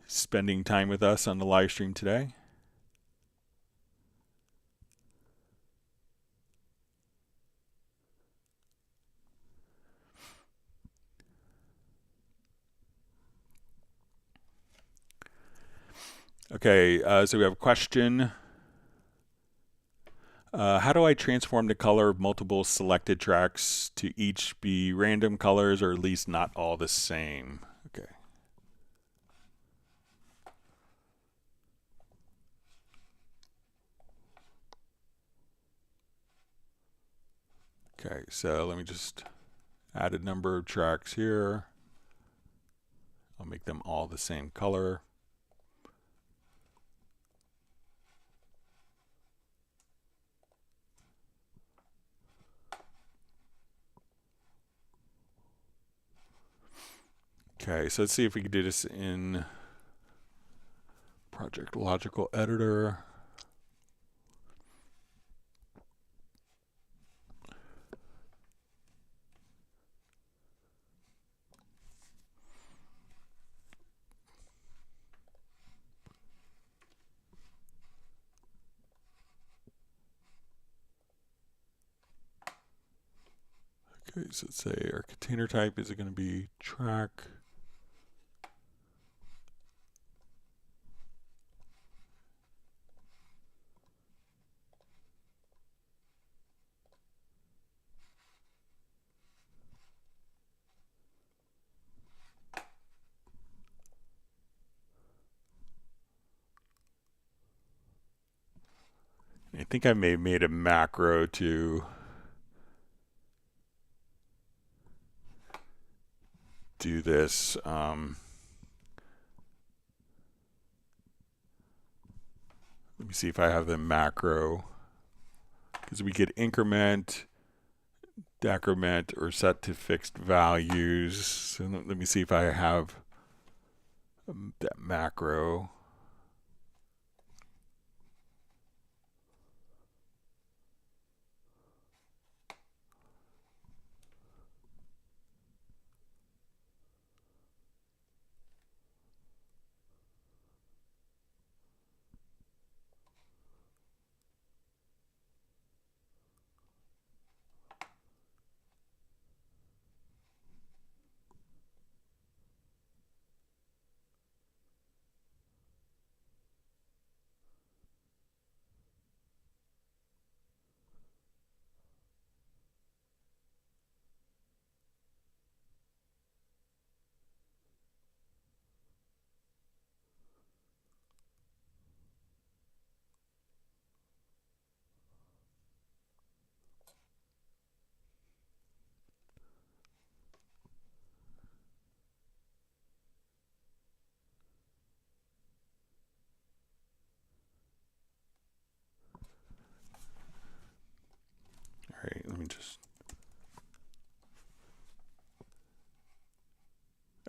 spending time with us on the live stream today. Okay, so we have a question. How do I transform the color of multiple selected tracks to each be random colors or at least not all the same? Okay. Okay, so let me just add a number of tracks here. I'll make them all the same color. Okay, so let's see if we can do this in Project Logical Editor. Okay, so let's say our container type is going to be track. I think I may have made a macro to do this. Let me see if I have the macro, because we could increment, decrement, or set to fixed values. So let me see if I have that macro. All right, let me just.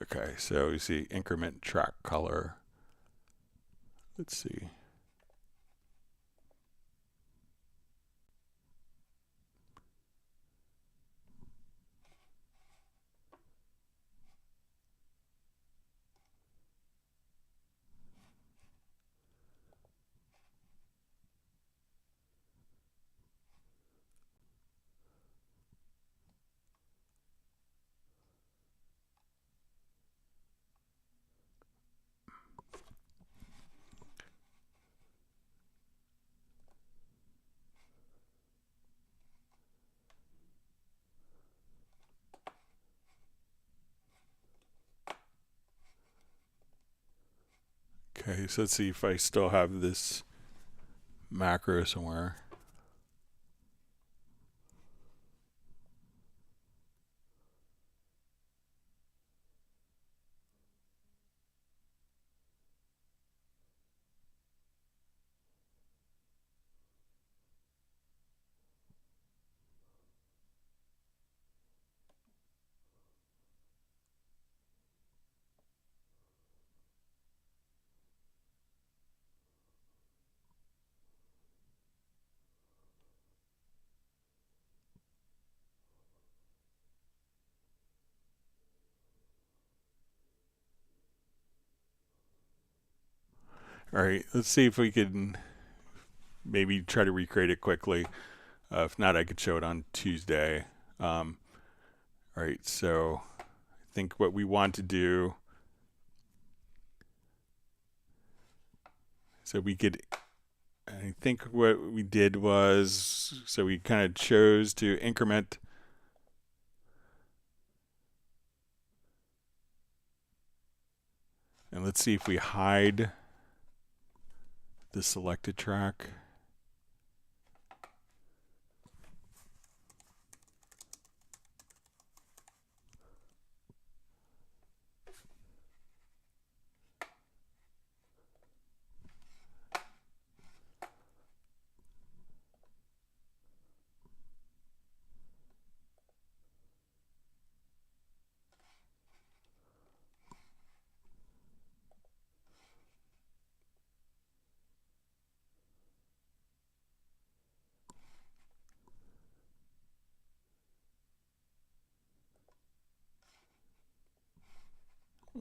Okay, so you see increment track color. Let's see. Okay, so let's see if I still have this macro somewhere. All right, let's see if we can maybe try to recreate it quickly. If not, I could show it on Tuesday. All right, so I think what we want to do, so we could, I think what we did was, so we kind of chose to increment and let's see if we hide the selected track.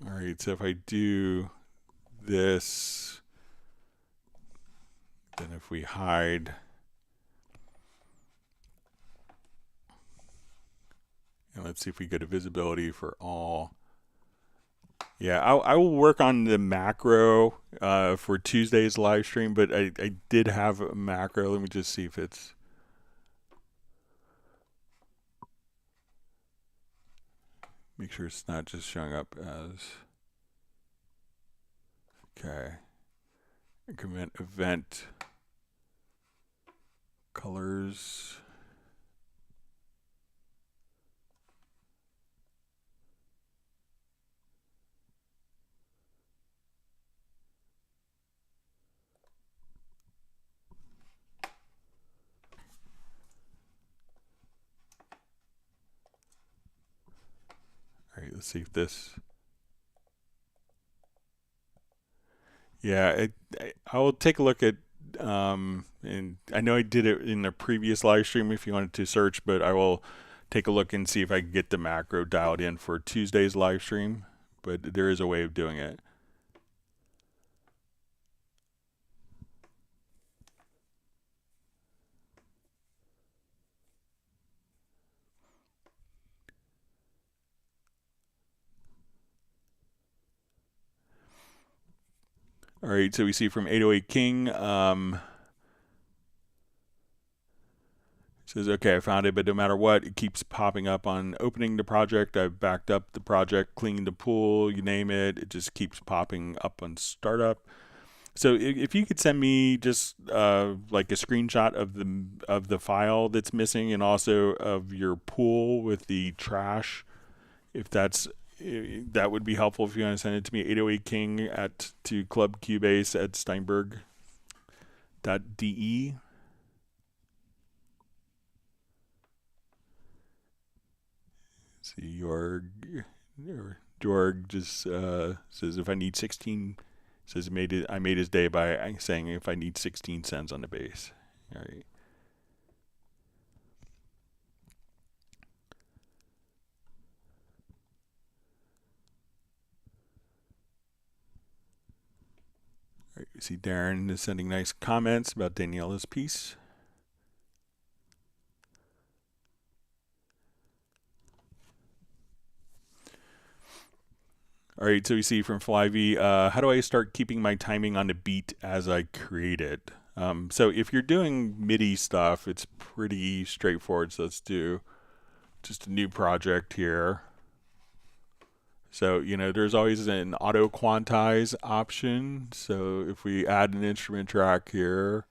All right, so if I do this, then if we hide, and let's see if we go to visibility for all. Yeah, I will work on the macro for Tuesday's live stream, but I did have a macro. Let me just see if it's. Make sure it's not just showing up as. Okay. Increment event colors. All right, let's see if this. Yeah, I will take a look at, and I know I did it in the previous live stream if you wanted to search, but I will take a look and see if I can get the macro dialed in for Tuesday's live stream. But there is a way of doing it. All right, so we see from 808 King, says, okay, I found it, but no matter what, it keeps popping up on opening the project. I've backed up the project, cleaned the pool, you name it. It just keeps popping up on startup. So if you could send me just like a screenshot of the file that's missing, and also of your pool with the trash, if that would be helpful. If you want to send it to me, 808 King to Club Cubase at Steinberg.de. See, Jorg just says if I need 16, says I made his day by saying if I need 16 cents on the bass. All right. All right, you see Darren is sending nice comments about Daniela's piece. All right, so we see from Flyvy, how do I start keeping my timing on the beat as I create it? So if you're doing MIDI stuff, it's pretty straightforward. So let's do just a new project here. So, there's always an auto quantize option. So if we add an instrument track here,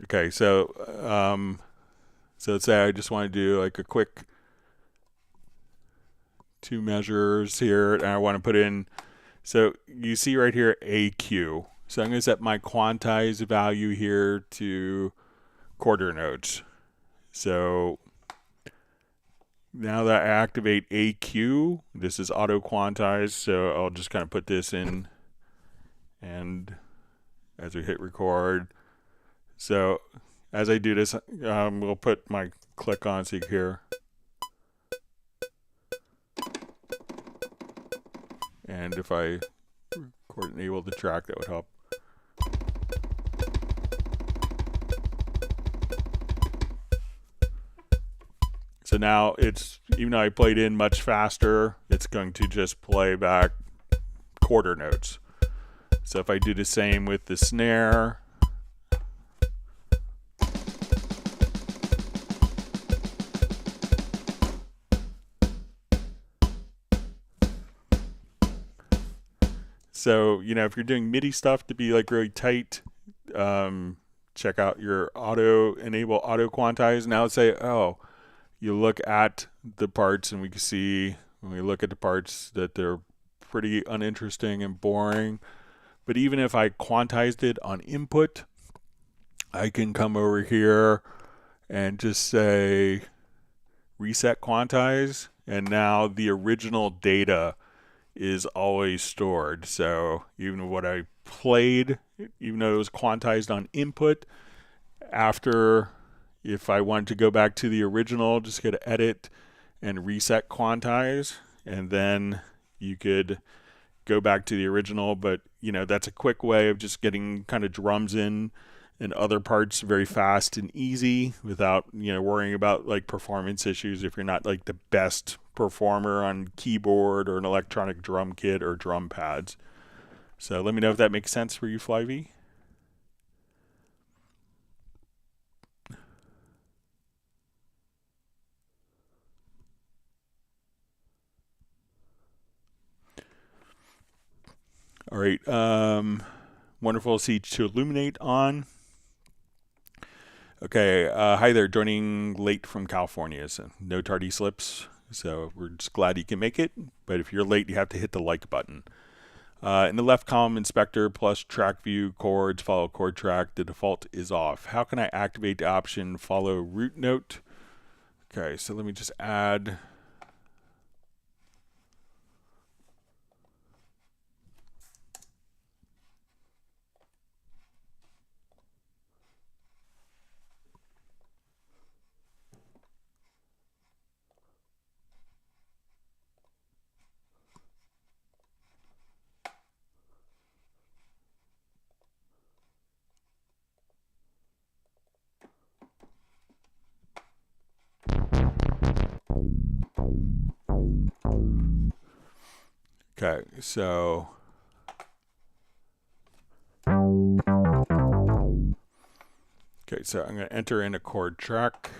okay, so let's say I just want to do like a quick 2 measures here, and I want to put in, so you see right here AQ. So I'm going to set my quantize value here to quarter notes. So now that I activate AQ, this is auto quantize, so I'll just kind of put this in, and as we hit record, so as I do this, we'll put my click on so you can hear. And if I record and enable the track, that would help. So now it's, even though I played in much faster, it's going to just play back quarter notes. So if I do the same with the snare, so, if you're doing MIDI stuff to be like really tight, check out your enable auto quantize. Now let's say, you look at the parts, and we can see when we look at the parts that they're pretty uninteresting and boring. But even if I quantized it on input, I can come over here and just say reset quantize, and now the original data is always stored. So even what I played, even though it was quantized on input, after, if I wanted to go back to the original, just go to edit and reset quantize, and then you could go back to the original. But that's a quick way of just getting kind of drums in and other parts very fast and easy without worrying about like performance issues if you're not like the best performer on keyboard or an electronic drum kit or drum pads. So let me know if that makes sense for you, Flyvy. All right, wonderful to see to illuminate on. Okay, hi there, joining late from California, so no tardy slips, so we're just glad you can make it, but if you're late, you have to hit the like button. In the left column, inspector plus track view, chords, follow chord track, the default is off. How can I activate the option follow root note? Okay, so let me just add. Okay, so I'm going to enter in a chord track.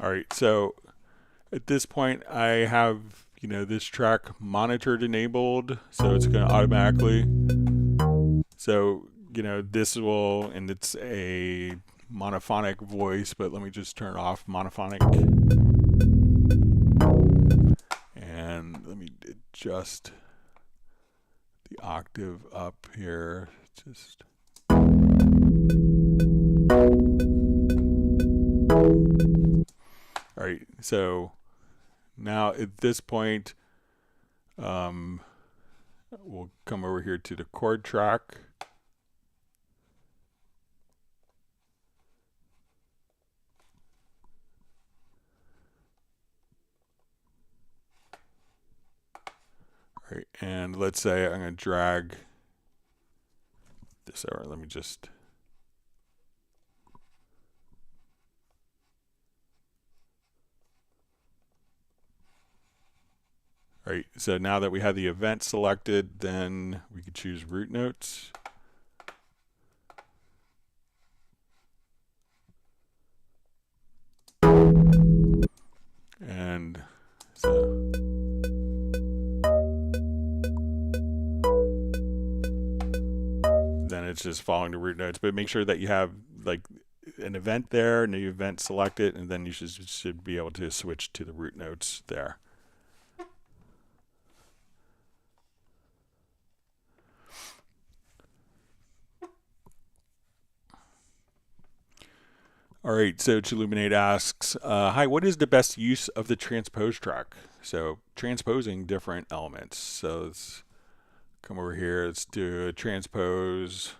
All right, so at this point I have, this track monitored enabled, so it's going to automatically, so, this will, and it's a monophonic voice, but let me just turn off monophonic. And let me adjust the octave up here, just. All right, so now at this point, we'll come over here to the chord track. All right, and let's say I'm going to drag this over. Let me just... All right, so now that we have the event selected, then we could choose root notes. And so then it's just following the root notes, but make sure that you have like an event there, and the event selected, and then you should be able to switch to the root notes there. All right, so Illuminate asks, hi, what is the best use of the transpose track? So transposing different elements. So let's come over here, let's do a transpose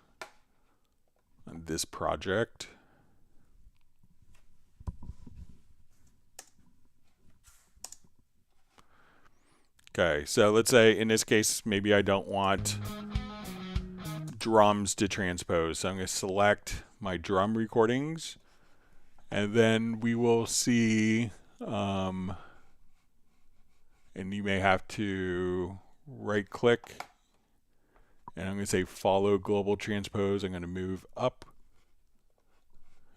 on this project. Okay, so let's say in this case, maybe I don't want drums to transpose. So I'm going to select my drum recordings, and then we will see, and you may have to right click, and I'm going to say follow global transpose. I'm going to move up.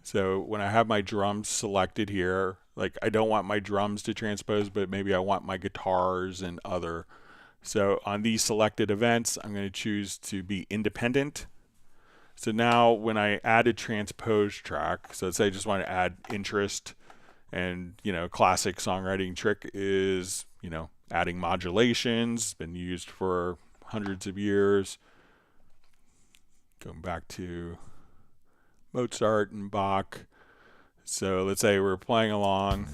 So when I have my drums selected here, like I don't want my drums to transpose, but maybe I want my guitars and other. So on these selected events, I'm going to choose to be independent. So now when I add a transpose track, so let's say I just want to add interest, and classic songwriting trick is, adding modulations, been used for hundreds of years. Going back to Mozart and Bach. So let's say we're playing along,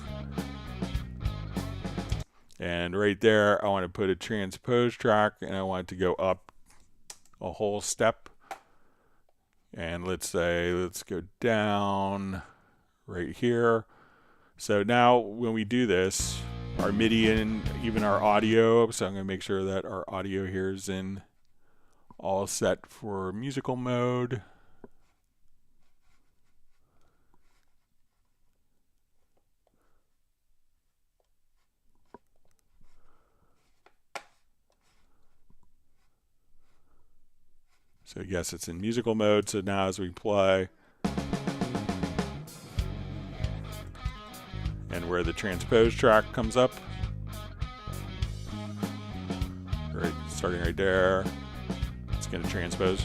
and right there I want to put a transpose track, and I want it to go up a whole step. And let's go down right here. So now when we do this, our MIDI and even our audio, so I'm going to make sure that our audio here is in all set for musical mode. So yes, it's in musical mode. So now as we play, and where the transpose track comes up, right, starting right there, it's going to transpose.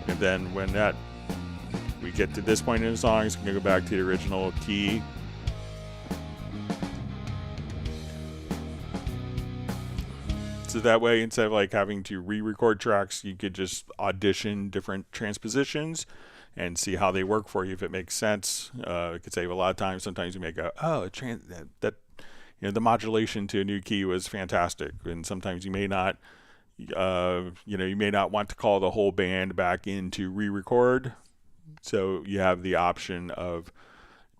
And then when we get to this point in the song, it's going to go back to the original key. So that way, instead of like having to re-record tracks, you could just audition different transpositions and see how they work for you. If it makes sense, it could save a lot of time. Sometimes you may go, oh, the modulation to a new key was fantastic, and sometimes you may not, you may not want to call the whole band back in to re-record. So you have the option of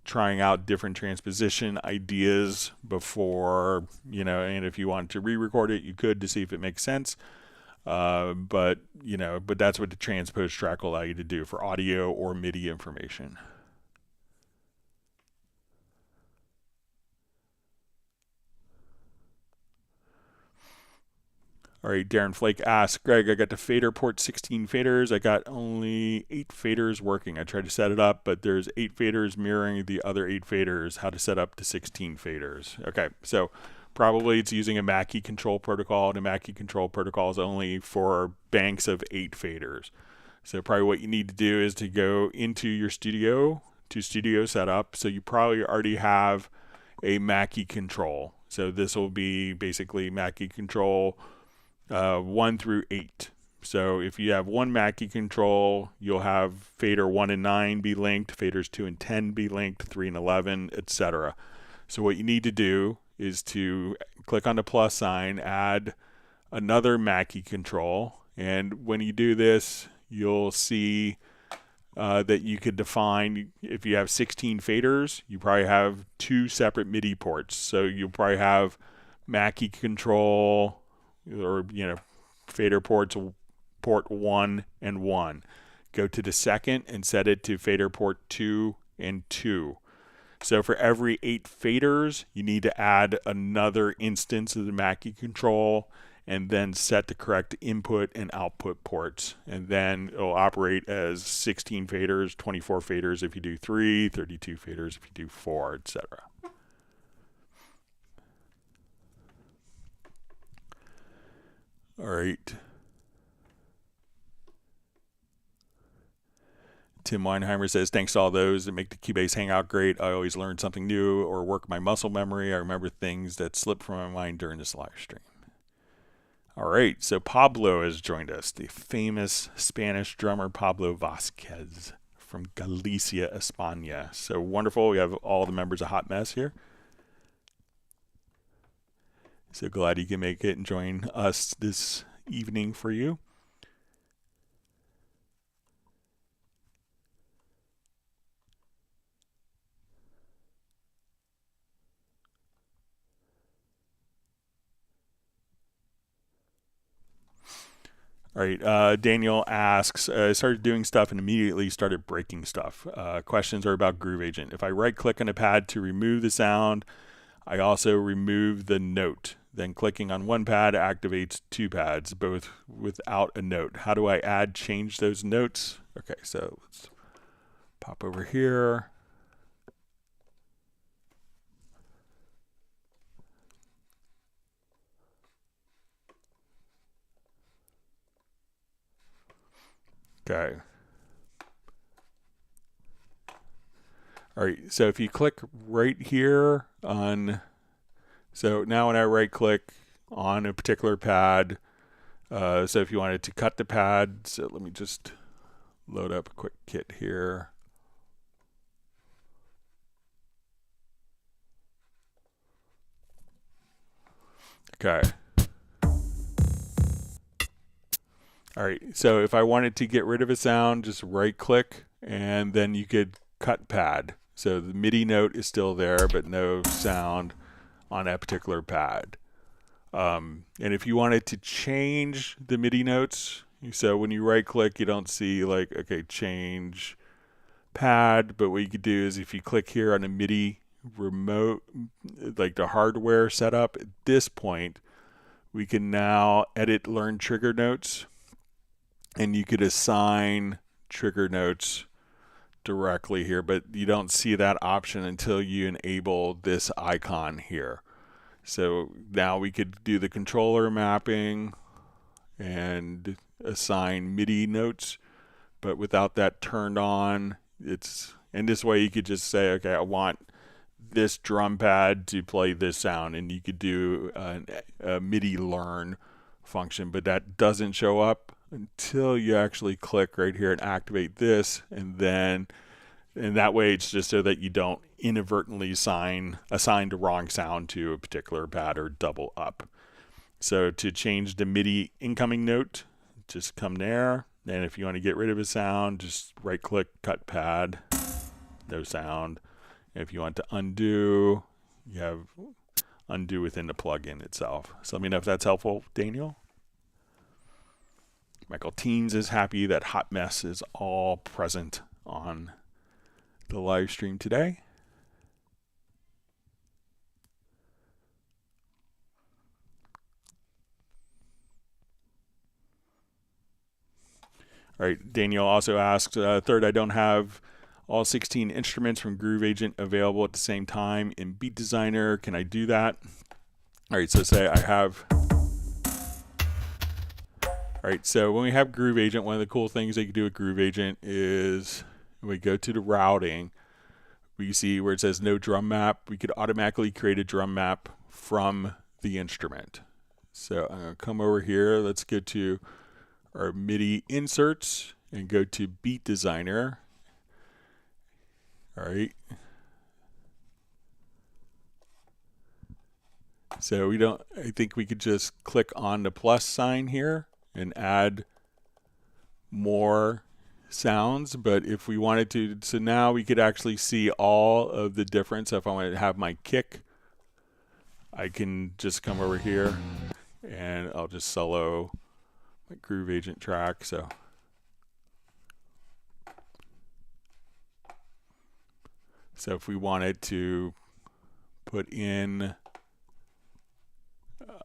trying out different transposition ideas before, and if you want to re-record it, you could, to see if it makes sense. But that's what the transpose track will allow you to do for audio or MIDI information. All right, Darren Flake asks, Greg, I got the fader port 16 faders. I got only 8 faders working. I tried to set it up, but there's 8 faders mirroring the other 8 faders. How to set up the 16 faders. Okay, so probably it's using a Mackie control protocol, and a Mackie control protocol is only for banks of 8 faders. So probably what you need to do is to go into your studio, to studio setup. So you probably already have a Mackie control. So this will be basically Mackie control 1 through 8. So if you have one Mackie control, you'll have fader 1 and 9 be linked, faders 2 and 10 be linked, 3 and 11, etc. So what you need to do is to click on the plus sign, add another Mackie control, and when you do this, you'll see that you could define, if you have 16 faders, you probably have 2 separate MIDI ports. So you'll probably have Mackie control, or fader ports, port 1 and 1. Go to the second and set it to fader port 2 and 2. So for every 8 faders, you need to add another instance of the Mackie control, and then set the correct input and output ports. And then it'll operate as 16 faders, 24 faders if you do 3, 32 faders if you do 4, etc. All right. Tim Weinheimer says, thanks to all those that make the Cubase Hangout great. I always learn something new or work my muscle memory. I remember things that slip from my mind during this live stream. All right, so Pablo has joined us, the famous Spanish drummer Pablo Vasquez from Galicia, España. So wonderful. We have all the members of Hot Mess here. So glad you can make it and join us this evening for you. All right, Daniel asks, I started doing stuff and immediately started breaking stuff. Questions are about Groove Agent. If I right-click on a pad to remove the sound, I also remove the note. Then clicking on one pad activates 2 pads, both without a note. How do I change those notes? Okay, so let's pop over here. Okay. All right, so if you click right here on, so now when I right click on a particular pad, so if you wanted to cut the pad, so let me just load up a quick kit here. Okay. All right, so if I wanted to get rid of a sound, just right click and then you could cut pad. So the MIDI note is still there, but no sound on that particular pad. And if you wanted to change the MIDI notes, so when you right click, you don't see like, okay, change pad, but what you could do is if you click here on the MIDI remote, like the hardware setup, at this point, we can now edit learn trigger notes. And you could assign trigger notes directly here, but you don't see that option until you enable this icon here. So now we could do the controller mapping and assign MIDI notes, but without that turned on, and this way you could just say, okay, I want this drum pad to play this sound, and you could do a MIDI learn function, but that doesn't show up until you actually click right here and activate this, and that way it's just so that you don't inadvertently assign the wrong sound to a particular pad or double up. So to change the MIDI incoming note, just come there, and if you want to get rid of a sound, just right click, cut pad, no sound. And if you want to undo, you have undo within the plugin itself. So let me know if that's helpful, Daniel. Michael Teams is happy that Hot Mess is all present on the live stream today. All right, Daniel also asks, third, I don't have all 16 instruments from Groove Agent available at the same time in Beat Designer. Can I do that? All right, so say I have... All right, so when we have Groove Agent, one of the cool things that you can do with Groove Agent is when we go to the routing, we see where it says no drum map. We could automatically create a drum map from the instrument. So I'm going to come over here. Let's go to our MIDI inserts and go to Beat Designer. All right. So I think we could just click on the plus sign here and add more sounds. But if we wanted to, so now we could actually see all of the difference. If I want to have my kick, I can just come over here and I'll just solo my Groove Agent track. So if we wanted to put in,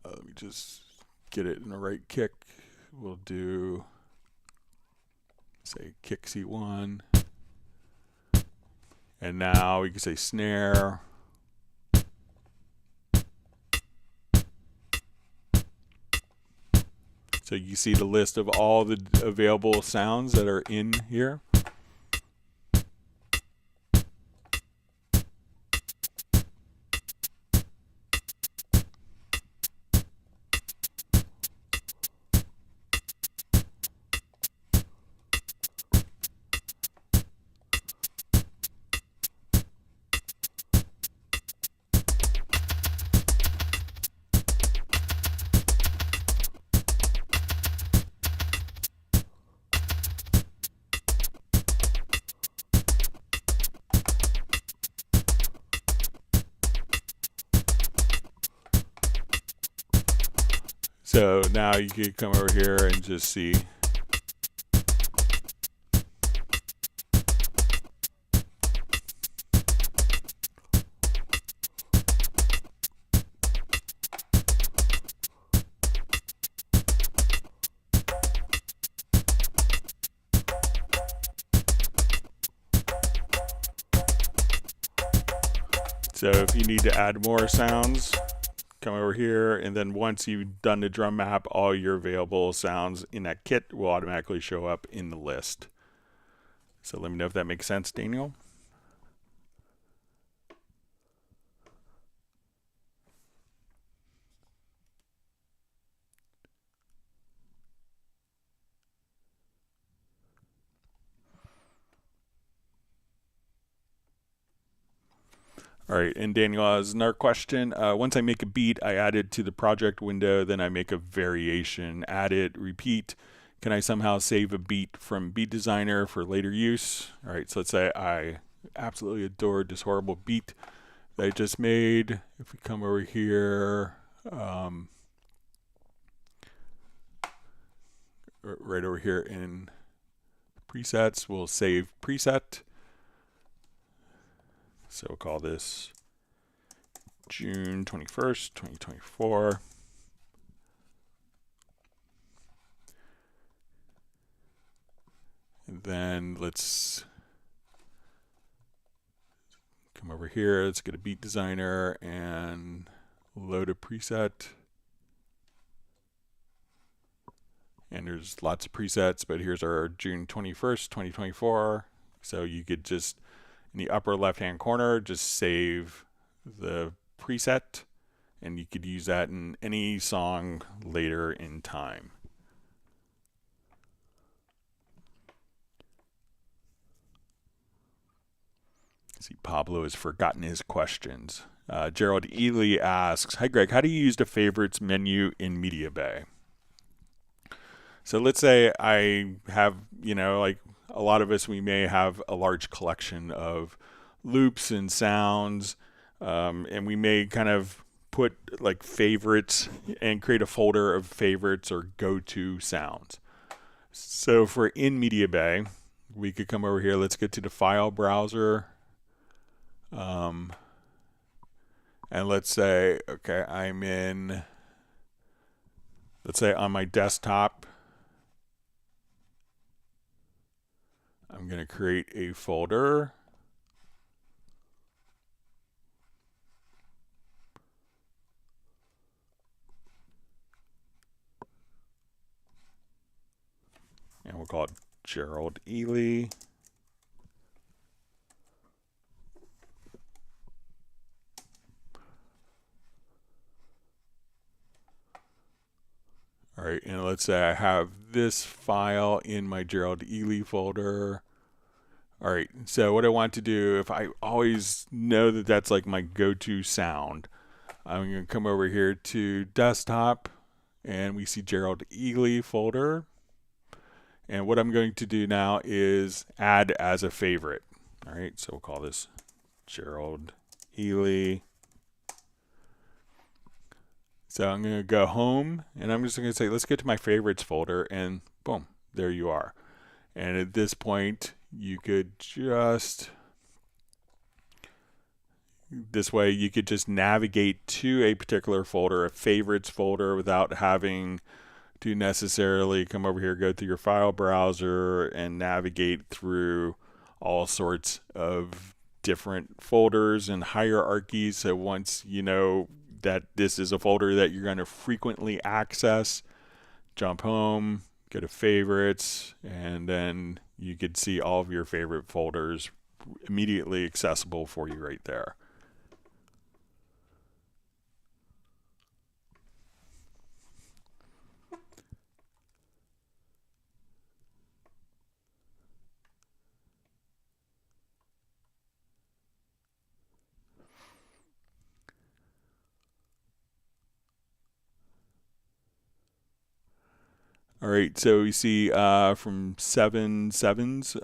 let me just get it in the right kick. We'll do, say, kick C1. And now we can say snare. So you see the list of all the available sounds that are in here. So now you can come over here and just see. So if you need to add more sounds, come over here, and then once you've done the drum map, all your available sounds in that kit will automatically show up in the list. So let me know if that makes sense, Daniel. All right, and Daniel has another question. Once I make a beat, I add it to the project window, then I make a variation, add it, repeat. Can I somehow save a beat from Beat Designer for later use? All right, so let's say I absolutely adored this horrible beat that I just made. If we come over here, right over here in presets, we'll save preset. So we'll call this June 21st, 2024. And then let's come over here. Let's get a Beat Designer and load a preset. And there's lots of presets, but here's our June 21st, 2024. So you could just, in the upper left-hand corner, just save the preset, and you could use that in any song later in time. See, Pablo has forgotten his questions. Gerald Ely asks, "Hi Greg, how do you use the favorites menu in Mediabay?" So let's say I have, like a lot of us, we may have a large collection of loops and sounds, and we may kind of put like favorites and create a folder of favorites or go-to sounds. So if we're in Mediabay, we could come over here. Let's get to the file browser. And let's say, okay, I'm in, let's say on my desktop, I'm going to create a folder. And we'll call it Gerald Ely. right, and let's say I have this file in my Gerald Ely folder. All right, so what I want to do, if I always know that that's like my go-to sound, I'm going to come over here to desktop, and we see Gerald Ely folder. And what I'm going to do now is add as a favorite. All right, so we'll call this Gerald Ely. So I'm going to go home, and I'm just going to say, let's get to my favorites folder, and boom, there you are. And at this point, you could just, this way you could just navigate to a particular folder, a favorites folder, without having to necessarily come over here, go through your file browser and navigate through all sorts of different folders and hierarchies. So once you know that this is a folder that you're going to frequently access, jump home, go to favorites, and then you could see all of your favorite folders immediately accessible for you right there. All right, so we see from 7/7s,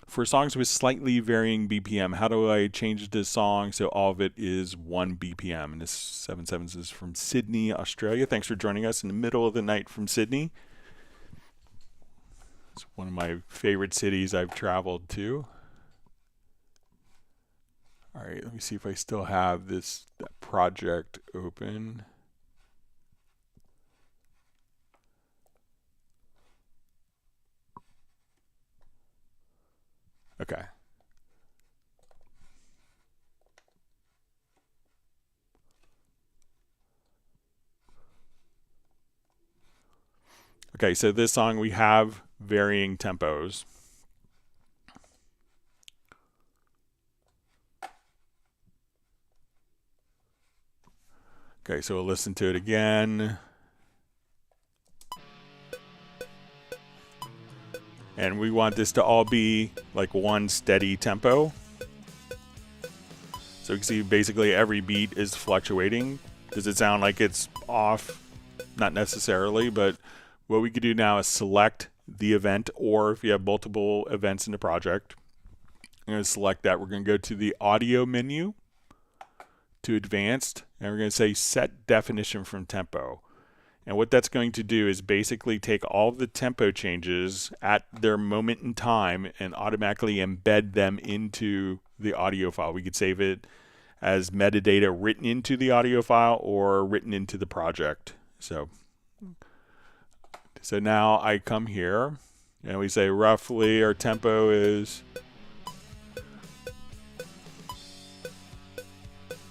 for songs with slightly varying BPM, how do I change this song so all of it is 1 BPM? And this 7/7s is from Sydney, Australia. Thanks for joining us in the middle of the night from Sydney. It's one of my favorite cities I've traveled to. All right, let me see if I still have that project open. Okay. Okay, so this song we have varying tempos. Okay, so we'll listen to it again. And we want this to all be like one steady tempo. So you can see basically every beat is fluctuating. Does it sound like it's off? Not necessarily, but what we could do now is select the event, or if you have multiple events in the project, I'm going to select that. We're going to go to the audio menu, to advanced, and we're going to say set definition from tempo. And what that's going to do is basically take all the tempo changes at their moment in time and automatically embed them into the audio file. We could save it as metadata written into the audio file or written into the project. So now I come here and we say roughly our tempo is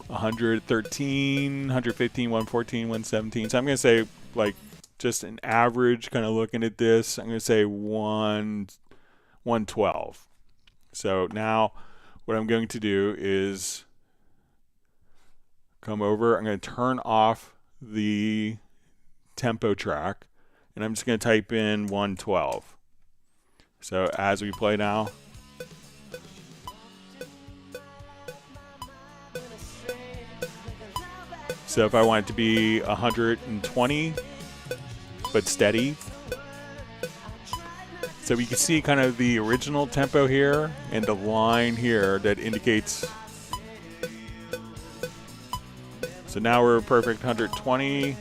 113, 115, 114, 117. So I'm going to say like just an average kind of looking at this. I'm going to say 112. So now what I'm going to do is come over. I'm going to turn off the tempo track and I'm just going to type in 112. So as we play now, so if I want it to be 120, but steady. So we can see kind of the original tempo here and the line here that indicates. So now we're perfect 120.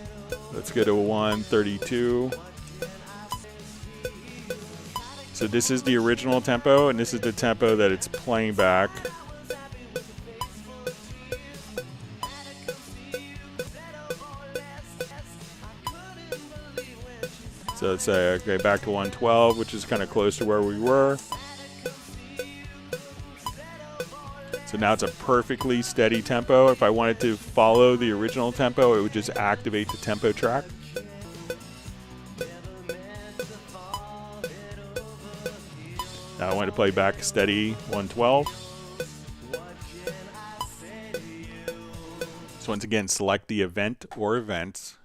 Let's go to 132. So this is the original tempo, and this is the tempo that it's playing back. So let's say, okay, back to 112, which is kind of close to where we were. So now it's a perfectly steady tempo. If I wanted to follow the original tempo, it would just activate the tempo track. Now I want to play back steady 112. So once again, select the event or events.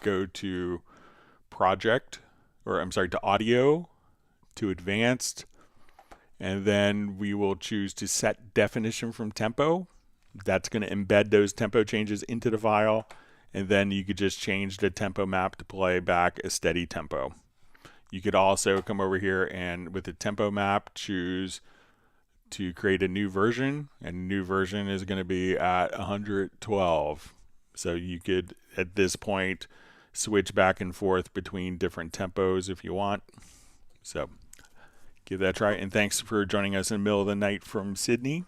go to project, or I'm sorry, to audio, to advanced, and then we will choose to set definition from tempo. That's going to embed those tempo changes into the file, and then you could just change the tempo map to play back a steady tempo. You could also come over here and with the tempo map choose to create a new version, and a new version is going to be at 112. So you could at this point switch back and forth between different tempos if you want. So give that a try, and thanks for joining us in the middle of the night from Sydney.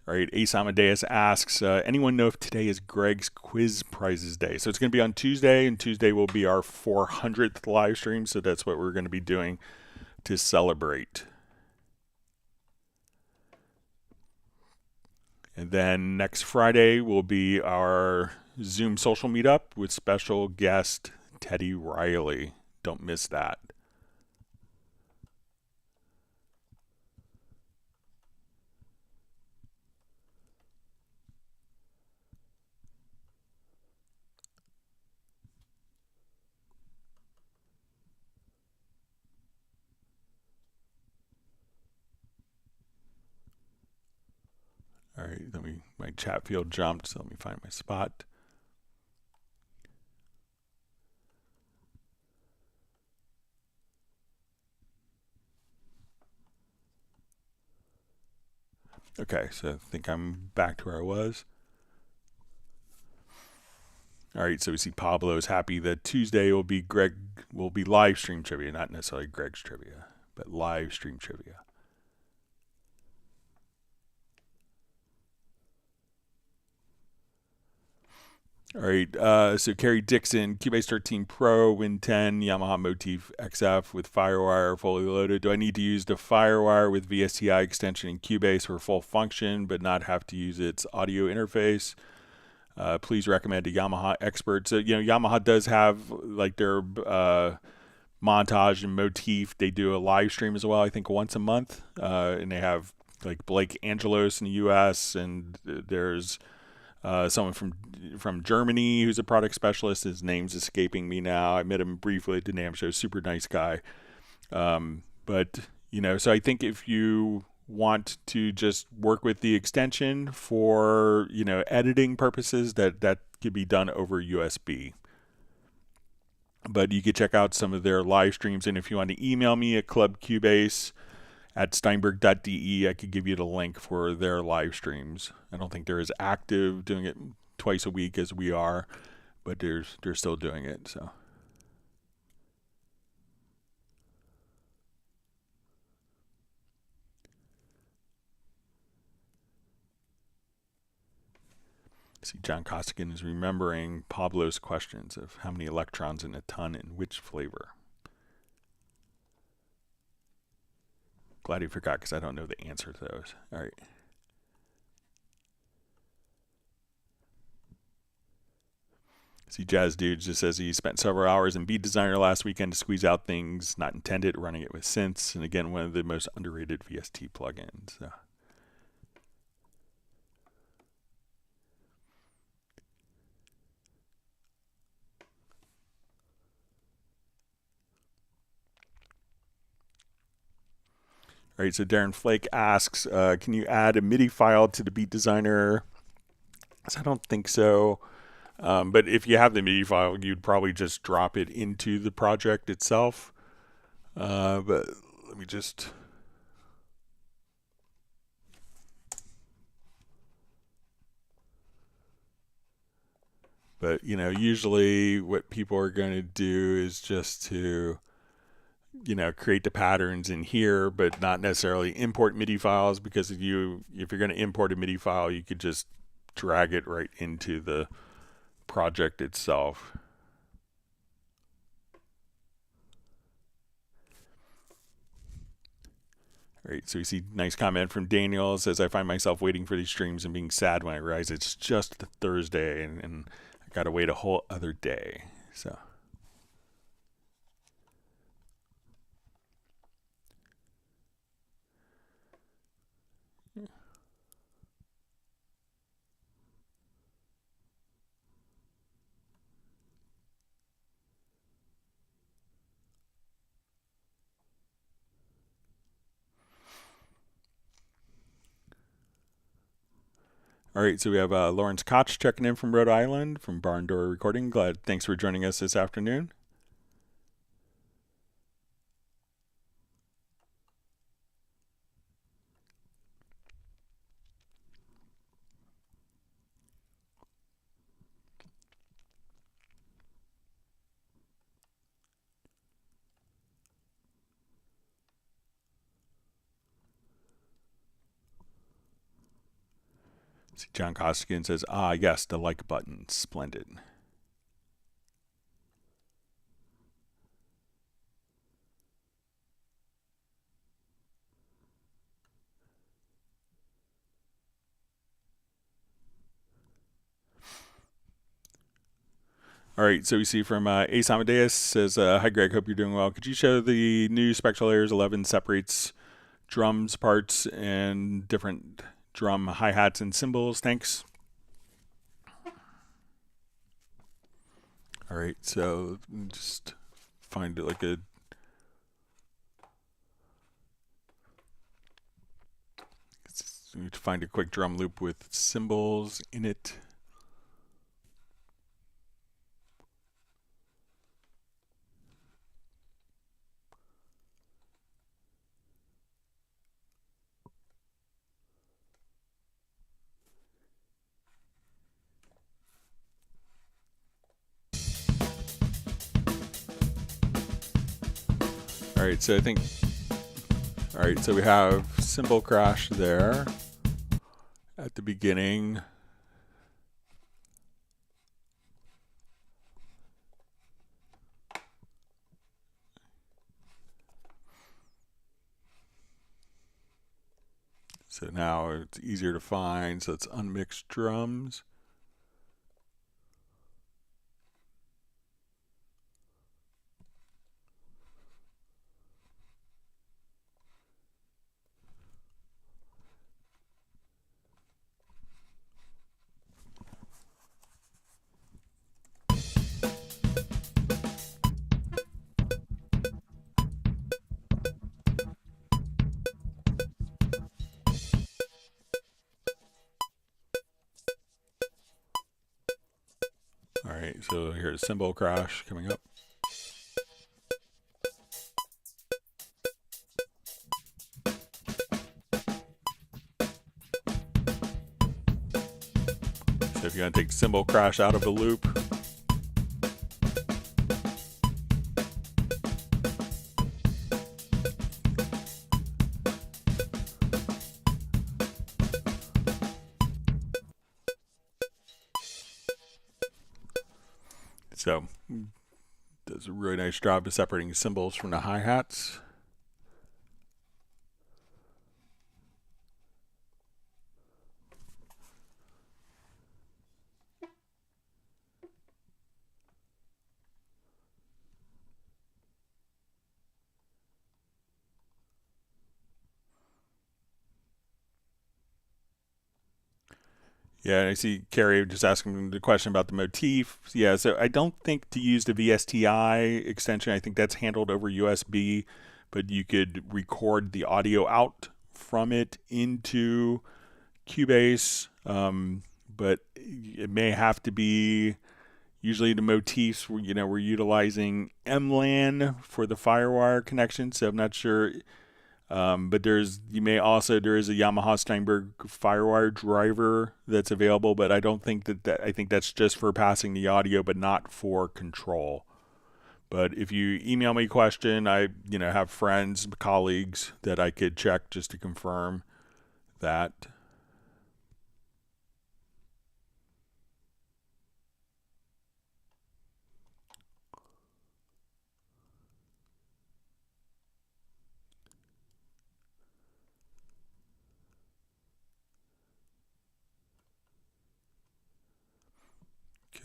All right, Ace Amadeus asks, anyone know if today is Greg's Quiz Prizes Day? So it's going to be on Tuesday, and Tuesday will be our 400th live stream, so that's what we're going to be doing to celebrate. And then next Friday will be our Zoom social meetup with special guest Teddy Riley. Don't miss that. All right, my chat field jumped, so let me find my spot. Okay, so I think I'm back to where I was. All right, so we see Pablo's happy that Tuesday will be live stream trivia, not necessarily Greg's trivia, but live stream trivia. All right, so Kerry Dixon, Cubase 13 Pro, Win 10, Yamaha Motif XF with FireWire fully loaded. Do I need to use the FireWire with VCA extension in Cubase for full function, but not have to use its audio interface? Please recommend a Yamaha expert. So, Yamaha does have like their montage and motif. They do a live stream as well, I think once a month. And they have like Blake Angelos in the US, and there's someone from Germany who's a product specialist. His name's escaping me now. I met him briefly at the NAMM show. Super nice guy. But so I think if you want to just work with the extension for editing purposes, that could be done over USB. But you could check out some of their live streams, and if you want to email me at clubcubase@steinberg.de, I could give you the link for their live streams. I don't think they're as active doing it twice a week as we are, but they're still doing it. So. See, John Costigan is remembering Pablo's questions of how many electrons in a ton and which flavor. Glad he forgot, because I don't know the answer to those. All right. See, Jazz Dude just says he spent several hours in Beat Designer last weekend to squeeze out things not intended, running it with synths, and again, one of the most underrated VST plugins. So. All right, so Darren Flake asks, can you add a MIDI file to the Beat Designer? I don't think so. But if you have the MIDI file, you'd probably just drop it into the project itself. But let me just... But, usually what people are going to do is just to... create the patterns in here, but not necessarily import MIDI files, because if you're going to import a MIDI file, you could just drag it right into the project itself. All right, so you see nice comment from Daniel. Says, I find myself waiting for these streams and being sad when I realize it's just a Thursday and I got to wait a whole other day. So. All right, so we have Lawrence Koch checking in from Rhode Island from Barn Door Recording. Thanks for joining us this afternoon. See, John Costigan says, yes, the like button. Splendid. All right, so we see from Ace Amadeus says, hi Greg, hope you're doing well. Could you show the new Spectral Layers 11 separates drums parts and different drum hi-hats and cymbals? Thanks. All right, so just find it like a we need to find a quick drum loop with cymbals in it. All right, so so we have cymbal crash there at the beginning. So now it's easier to find, so it's unmixed drums. All right, so here's cymbal crash coming up. So if you want to take cymbal crash out of the loop, so does a really nice job of separating cymbals from the hi-hats. Yeah, and I see Carrie just asking the question about the Motif. Yeah, so I don't think to use the VSTI extension. I think that's handled over USB, but you could record the audio out from it into Cubase. But it may have to be usually the Motifs. We're utilizing MLAN for the FireWire connection, so I'm not sure. But there is a Yamaha Steinberg FireWire driver that's available, but I don't think I think that's just for passing the audio, but not for control. But if you email me a question, I have friends, colleagues that I could check just to confirm that.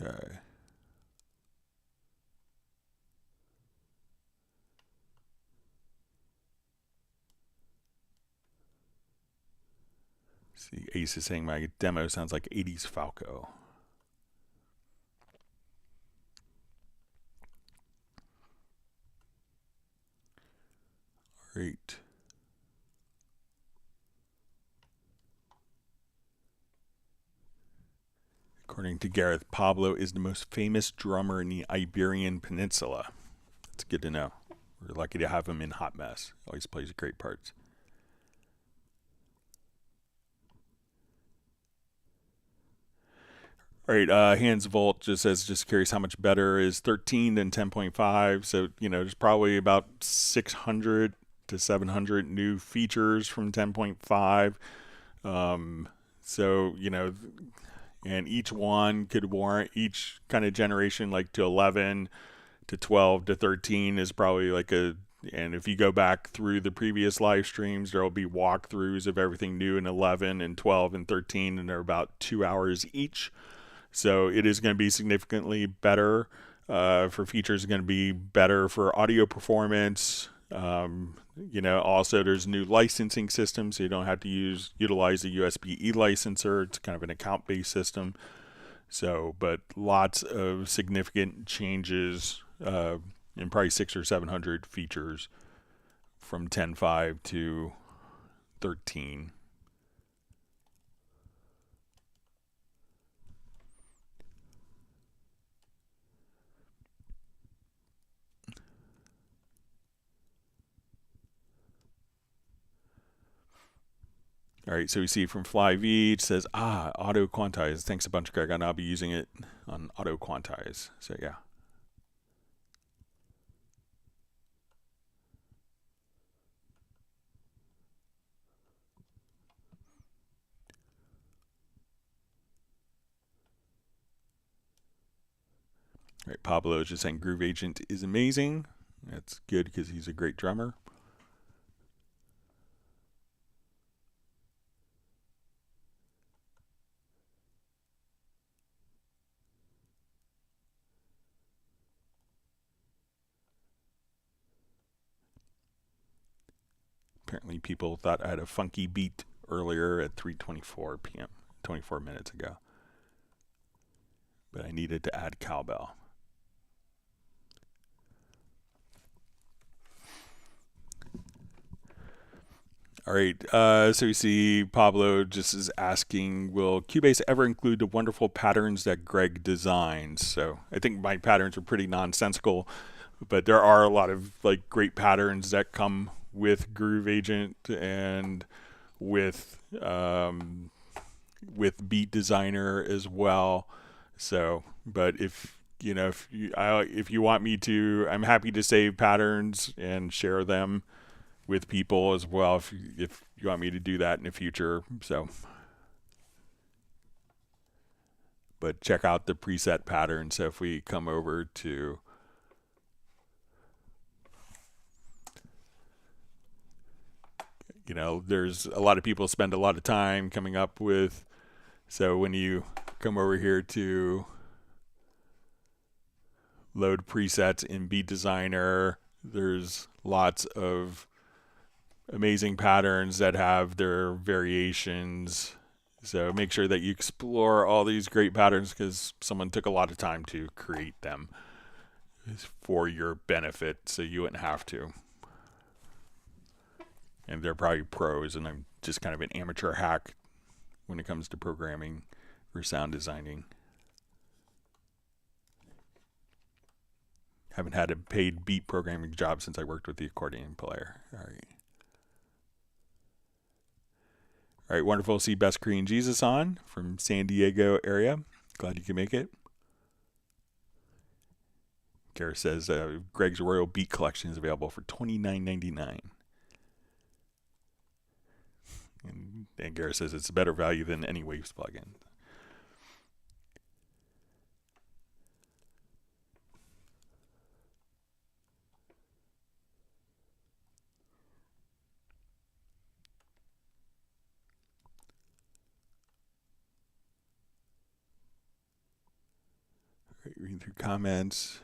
Okay. See, Ace is saying my demo sounds like 80s Falco. Great. According to Gareth, Pablo is the most famous drummer in the Iberian Peninsula. It's good to know. We're lucky to have him in Hot Mess. Always plays great parts. All right, Hans Volt just says, just curious how much better is 13 than 10.5. So, there's probably about 600 to 700 new features from 10.5. So, and each one could warrant each kind of generation, like to 11 to 12 to 13 is probably and if you go back through the previous live streams, there will be walkthroughs of everything new in 11 and 12 and 13, and they're about 2 hours each. So it is going to be significantly better for features, going to be better for audio performance. Also there's new licensing systems, so you don't have to utilize a USB-E licenser. It's kind of an account-based system. So, but lots of significant changes in probably 600 or 700 features from 10.5 to 13. All right, so we see from FlyV, it says, auto quantize. Thanks a bunch, Greg. I'll be using it on auto quantize. So, yeah. All right, Pablo is just saying Groove Agent is amazing. That's good because he's a great drummer. Apparently people thought I had a funky beat earlier at 3:24 p.m., 24 minutes ago. But I needed to add cowbell. All right, so we see Pablo just is asking, will Cubase ever include the wonderful patterns that Greg designs? So I think my patterns are pretty nonsensical, but there are a lot of great patterns that come with Groove Agent and with Beat Designer as well. So, but if you want me to, I'm happy to save patterns and share them with people as well if you want me to do that in the future. So, but check out the preset pattern. So if we come over to there's a lot of people spend a lot of time coming up with, so when you come over here to load presets in Beat Designer, there's lots of amazing patterns that have their variations. So make sure that you explore all these great patterns because someone took a lot of time to create them for your benefit, so you wouldn't have to. And they're probably pros, and I'm just kind of an amateur hack when it comes to programming or sound designing. Haven't had a paid beat programming job since I worked with the accordion player. All right, wonderful to see Best Korean Jesus on from San Diego area. Glad you can make it. Gareth says Greg's Royal Beat Collection is available for $29.99. And Gareth says it's a better value than any Waves plugin. Right, reading through comments.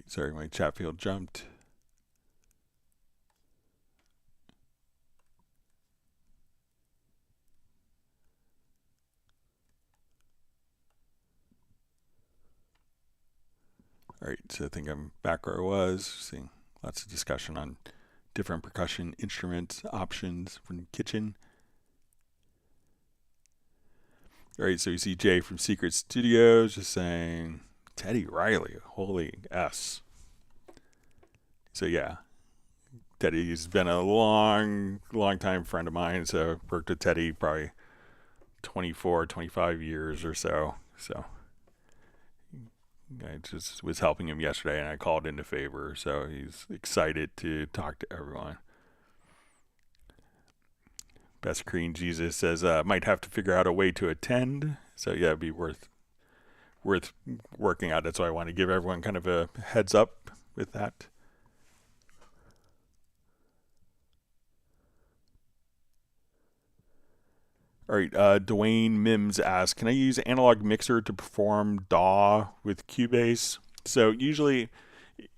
sorry, my chat field jumped. All right, so I think I'm back where I was, seeing lots of discussion on different percussion instruments, options from the kitchen. All right, so you see Jay from Secret Studios just saying, Teddy Riley, holy S. So yeah, Teddy's been a long time friend of mine, so worked with Teddy probably 24, 25 years or so. So I just was helping him yesterday, and I called in a favor, so he's excited to talk to everyone. Best Cream Jesus says, might have to figure out a way to attend. So yeah, it'd be worth working out. That's why I want to give everyone kind of a heads up with that. All right, Dwayne Mims asks, can I use analog mixer to perform DAW with Cubase? So usually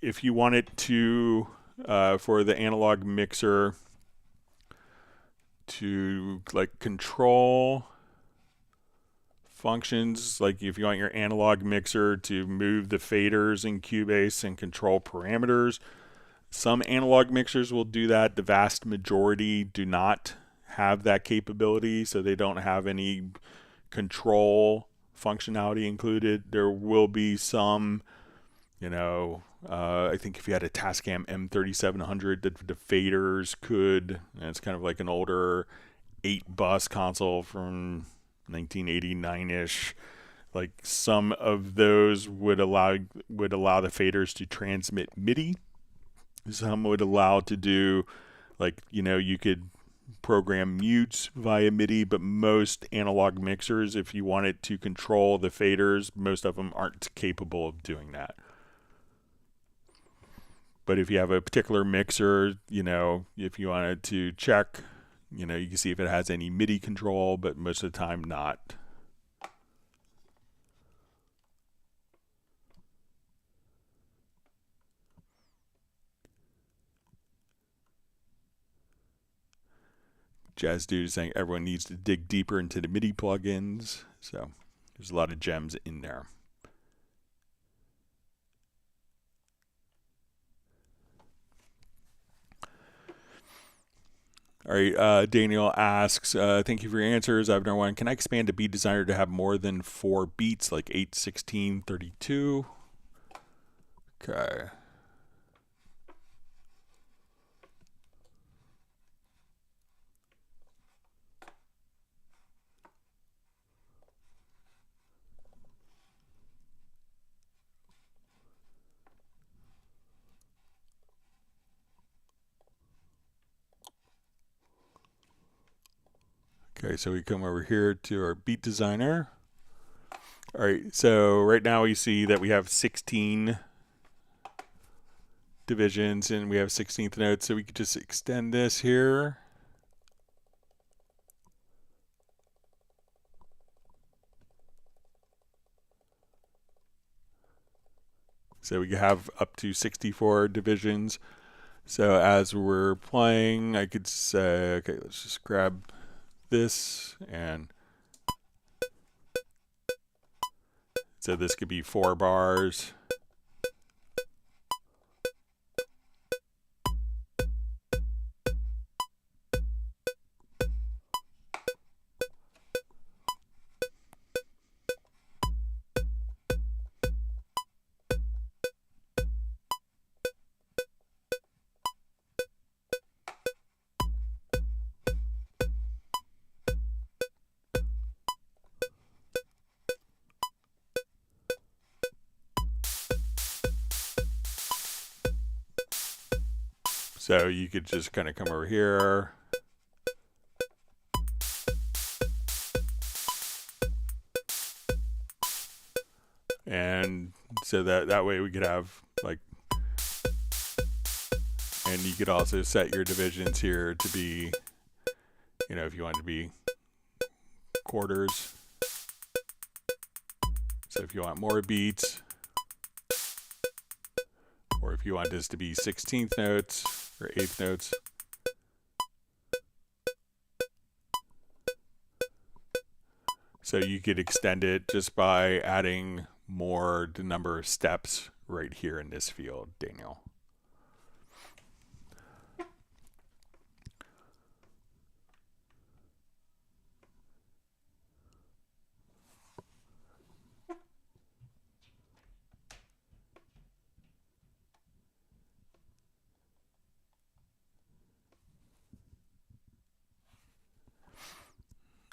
if you want it to, for the analog mixer to like control functions, like if you want your analog mixer to move the faders in Cubase and control parameters, some analog mixers will do that. The vast majority do not have that capability, so they don't have any control functionality included. There will be some, I think if you had a Tascam M3700, the faders could, and it's kind of like an older 8-bus console from 1989-ish. Like some of those would allow the faders to transmit MIDI. Some would allow to do, like, you could program mutes via MIDI, but most analog mixers, if you wanted to control the faders, most of them aren't capable of doing that. But if you have a particular mixer, if you wanted to check, you can see if it has any MIDI control, but most of the time not. Jazz Dude is saying everyone needs to dig deeper into the MIDI plugins. So there's a lot of gems in there. All right, Daniel asks, thank you for your answers. I have another one. Can I expand a beat designer to have more than 4 beats, like 8, 16, 32? Okay. Okay, so we come over here to our beat designer. All right, so right now we see that we have 16 divisions and we have 16th notes, so we could just extend this here. So we have up to 64 divisions. So as we're playing, I could say, okay, let's just grab this, and so this could be 4 bars. So you could just kind of come over here. And so that way we could have like, and you could also set your divisions here to be, if you want to be quarters. So if you want more beats, if you want this to be 16th notes or 8th notes. So you could extend it just by adding more the number of steps right here in this field, Daniel.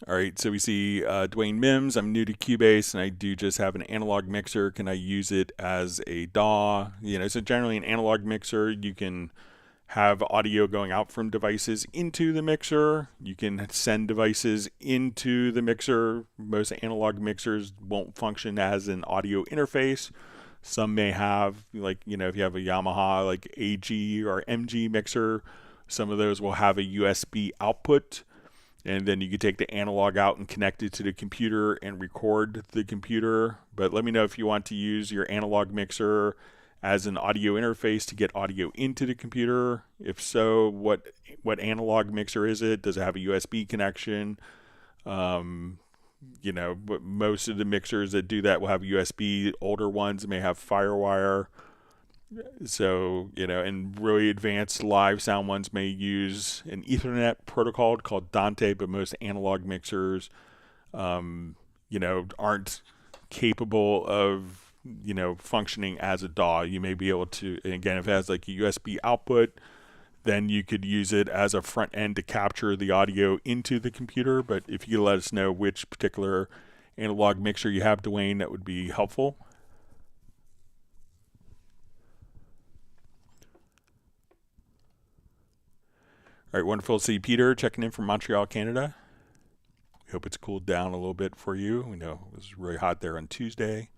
All right, so we see Dwayne Mims. I'm new to Cubase, and I do just have an analog mixer. Can I use it as a DAW? You know, so generally an analog mixer, you can have audio going out from devices into the mixer. You can send devices into the mixer. Most analog mixers won't function as an audio interface. Some may have, like, you know, if you have a Yamaha like AG or MG mixer, some of those will have a USB output. And then you can take the analog out and connect it to the computer and record the computer. But let me know if you want to use your analog mixer as an audio interface to get audio into the computer. If so, what analog mixer is it? Does it have a USB connection? You know, but most of the mixers that do that will have USB. Older ones may have FireWire. So, you know, and really advanced live sound ones may use an Ethernet protocol called Dante, but most analog mixers, you know, aren't capable of, you know, functioning as a DAW. You may be able to, and again, if it has like a USB output, then you could use it as a front end to capture the audio into the computer. But if you let us know which particular analog mixer you have, Dwayne, that would be helpful. All right, wonderful to see Peter checking in from Montreal, Canada. We hope it's cooled down a little bit for you. We know it was really hot there on Tuesday.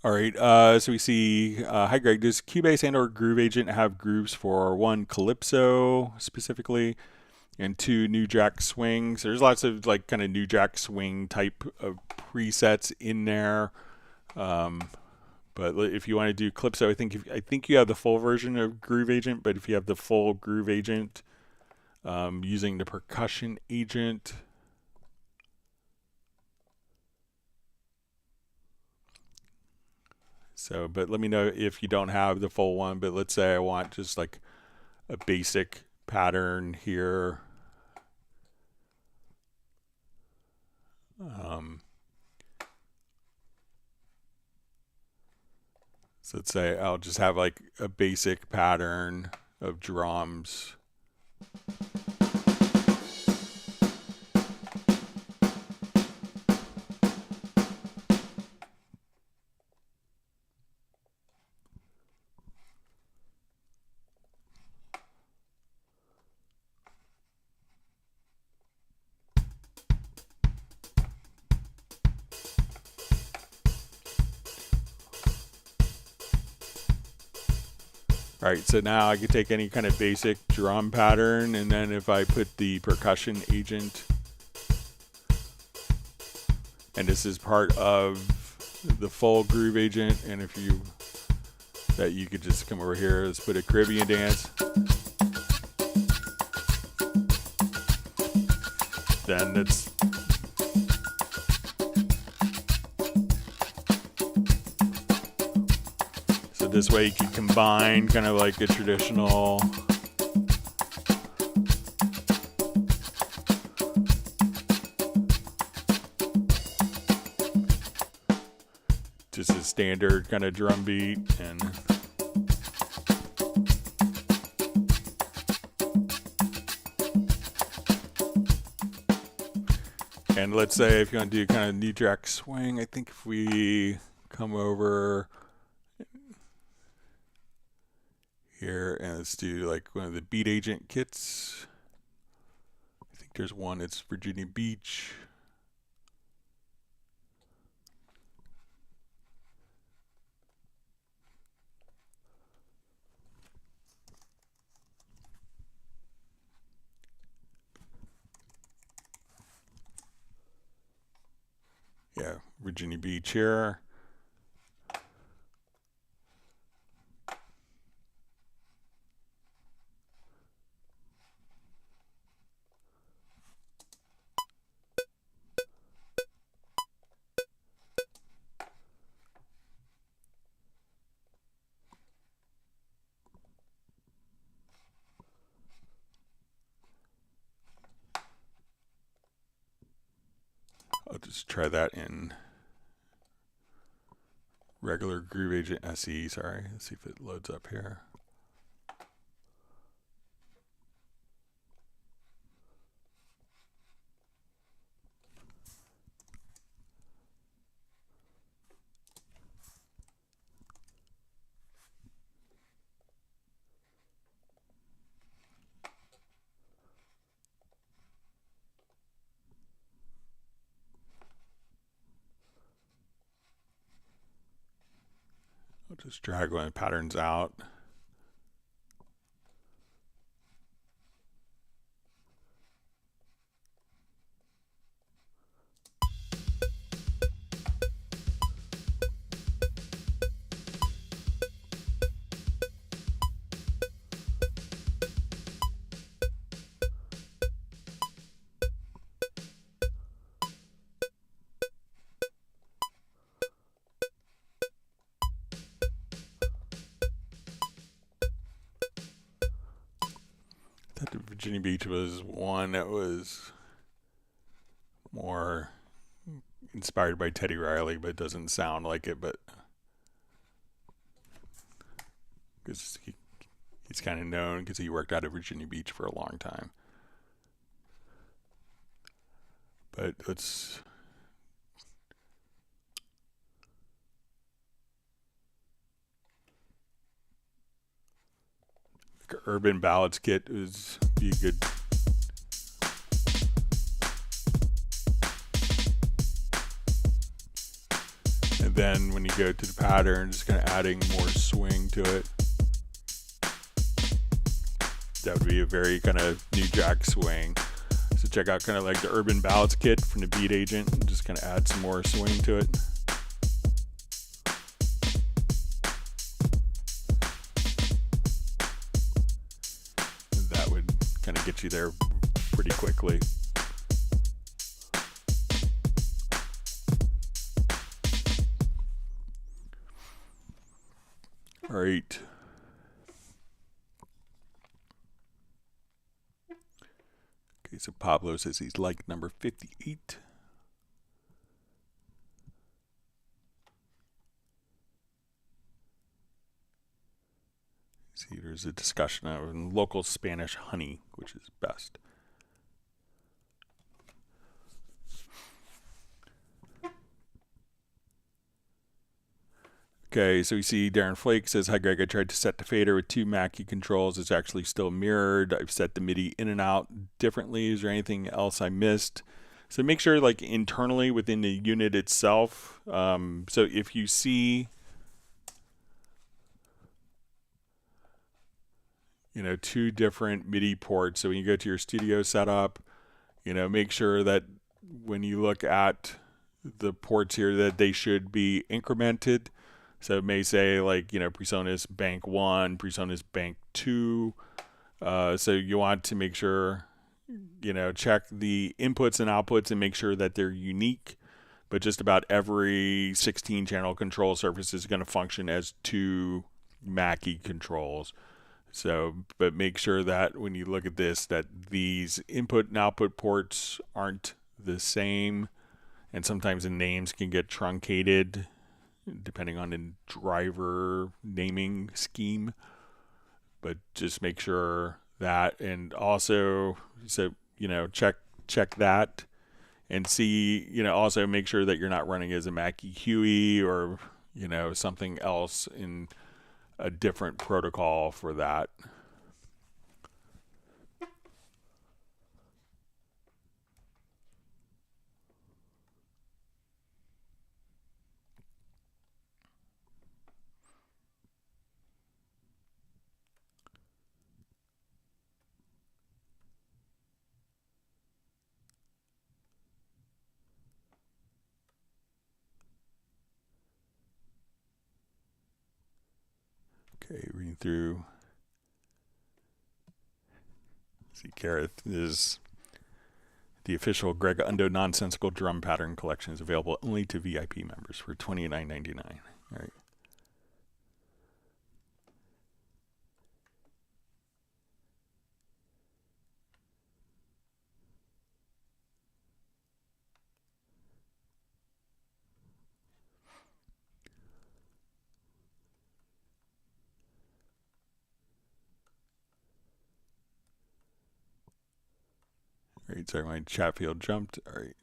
All right, so we see, hi Greg, does Cubase and or Groove Agent have grooves for one, Calypso specifically, and two, New Jack Swings? There's lots of like kind of New Jack Swing type of presets in there. But if you want to do Calypso, I think you have the full version of Groove Agent, but if you have the full Groove Agent using the percussion agent, so, but let me know if you don't have the full one. But let's say I want just like a basic pattern here. So let's say I'll just have like a basic pattern of drums. All right, so now I could take any kind of basic drum pattern, and then if I put the percussion agent, and this is part of the full Groove Agent, and if you, that you could just come over here, let's put a Caribbean dance. Then it's, this way you can combine kind of like a traditional just a standard kind of drum beat and let's say if you want to do kind of New Jack Swing, I think if we come over here and let's do like one of the beat agent kits. I think there's one, it's Virginia Beach. Yeah, Virginia Beach here. I'll just try that in regular Groove Agent SE. Sorry, let's see if it loads up here. I'll just drag one of the patterns out. The Virginia Beach was one that was more inspired by Teddy Riley, but doesn't sound like it. But because he's kind of known because he worked out of Virginia Beach for a long time. But it's like Urban Ballads kit is be a good. And then when you go to the pattern, just kind of adding more swing to it. That would be a very kind of New Jack swing. So check out kind of like the Urban Ballads kit from the Beat Agent and just kind of add some more swing to it. And that would kind of get you there pretty quickly. All right. Okay, so Pablo says he's like number 58. See, there's a discussion of local Spanish honey, which is best. Okay, so we see Darren Flake says, hi Greg, I tried to set the fader with 2 Mackie controls. It's actually still mirrored. I've set the MIDI in and out differently. Is there anything else I missed? So make sure like internally within the unit itself. So if you see, you know, 2 different MIDI ports. So when you go to your studio setup, you know, make sure that when you look at the ports here that they should be incremented. So it may say like, you know, PreSonus Bank 1, PreSonus Bank 2. So you want to make sure, you know, check the inputs and outputs and make sure that they're unique. But just about every 16 channel control surface is going to function as 2 Mackie controls. So, but make sure that when you look at this, that these input and output ports aren't the same. And sometimes the names can get truncated depending on the driver naming scheme. But just make sure that, and also, so, you know, check that and see, you know, also make sure that you're not running as a Mackie Huey or, you know, something else in a different protocol for that. Okay, reading through. See, Gareth is the official Greg Undo Nonsensical Drum Pattern Collection is available only to VIP members for $29.99. All right. All right, sorry, my chat field jumped. All right.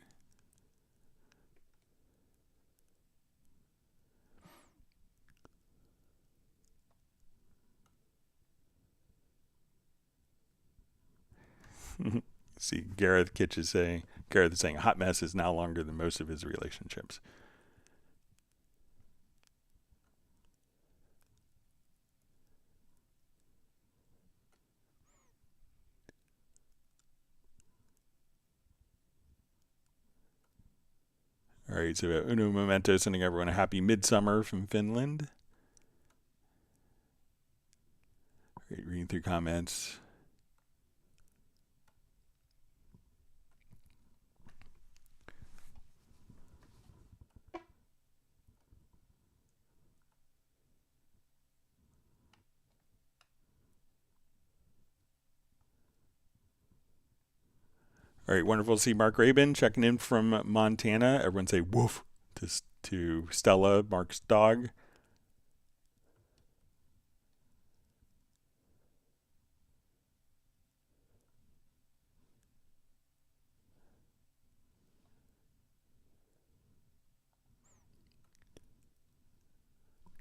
See, Gareth is saying a hot mess is now longer than most of his relationships. All right, so Uno Momento sending everyone a happy midsummer from Finland. All right, reading through comments. All right, wonderful to see Mark Rabin checking in from Montana. Everyone say woof to Stella, Mark's dog.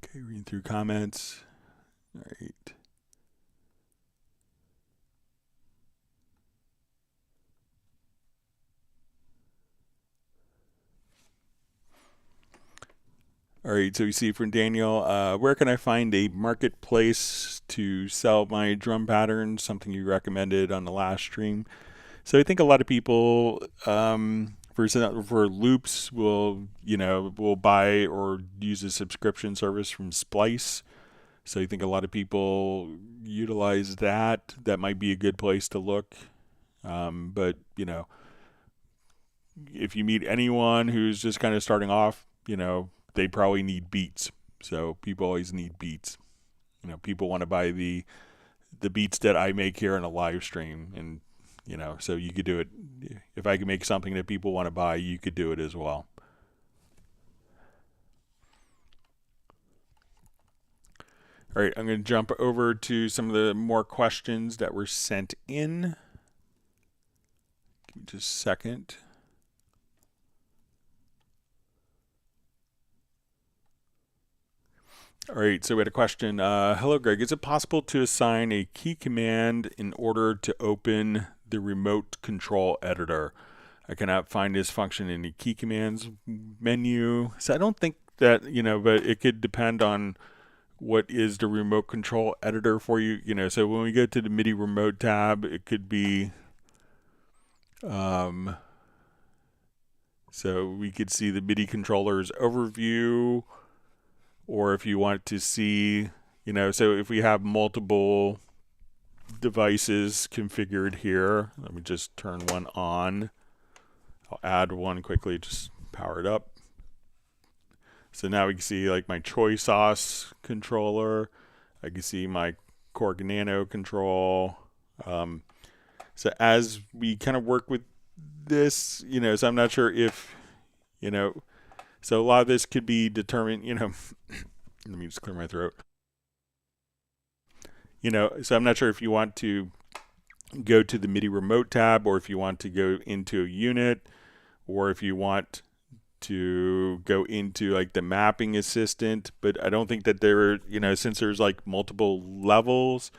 Okay, reading through comments. All right. All right, so we see from Daniel, where can I find a marketplace to sell my drum patterns? Something you recommended on the last stream. So I think a lot of people for loops will buy or use a subscription service from Splice. So I think a lot of people utilize that. That might be a good place to look. But if you meet anyone who's just kind of starting off, they probably need beats. So people always need beats. People want to buy the beats that I make here in a live stream, and so you could do it. If I can make something that people want to buy, you could do it as well. All right, I'm going to jump over to some of the more questions that were sent in. Give me just a second. All right, so we had a question. Hello, Greg. Is it possible to assign a key command in order to open the remote control editor? I cannot find this function in the key commands menu. So I don't think that, but it could depend on what is the remote control editor for you. So when we go to the MIDI remote tab, it could be, so we could see the MIDI controllers overview. Or if you want to see, so if we have multiple devices configured here, let me just turn one on. I'll add one quickly, just power it up. So now we can see like my Troy Sauce controller. I can see my Korg Nano control. So as we kind of work with this, so I'm not sure if, so a lot of this could be determined, let me just clear my throat. So I'm not sure if you want to go to the MIDI remote tab, or if you want to go into a unit, or if you want to go into like the mapping assistant. But I don't think that there, since there's like multiple levels,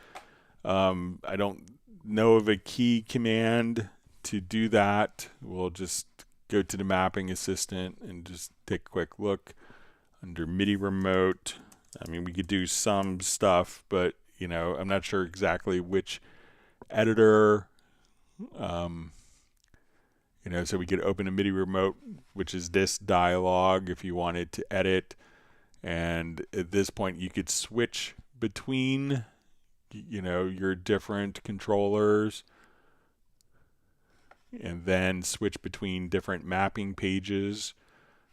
I don't know of a key command to do that. We'll just go to the mapping assistant and just take a quick look under MIDI remote. I mean, we could do some stuff, but I'm not sure exactly which editor. So we could open a MIDI remote, which is this dialog if you wanted to edit. And at this point, you could switch between, your different controllers, and then switch between different mapping pages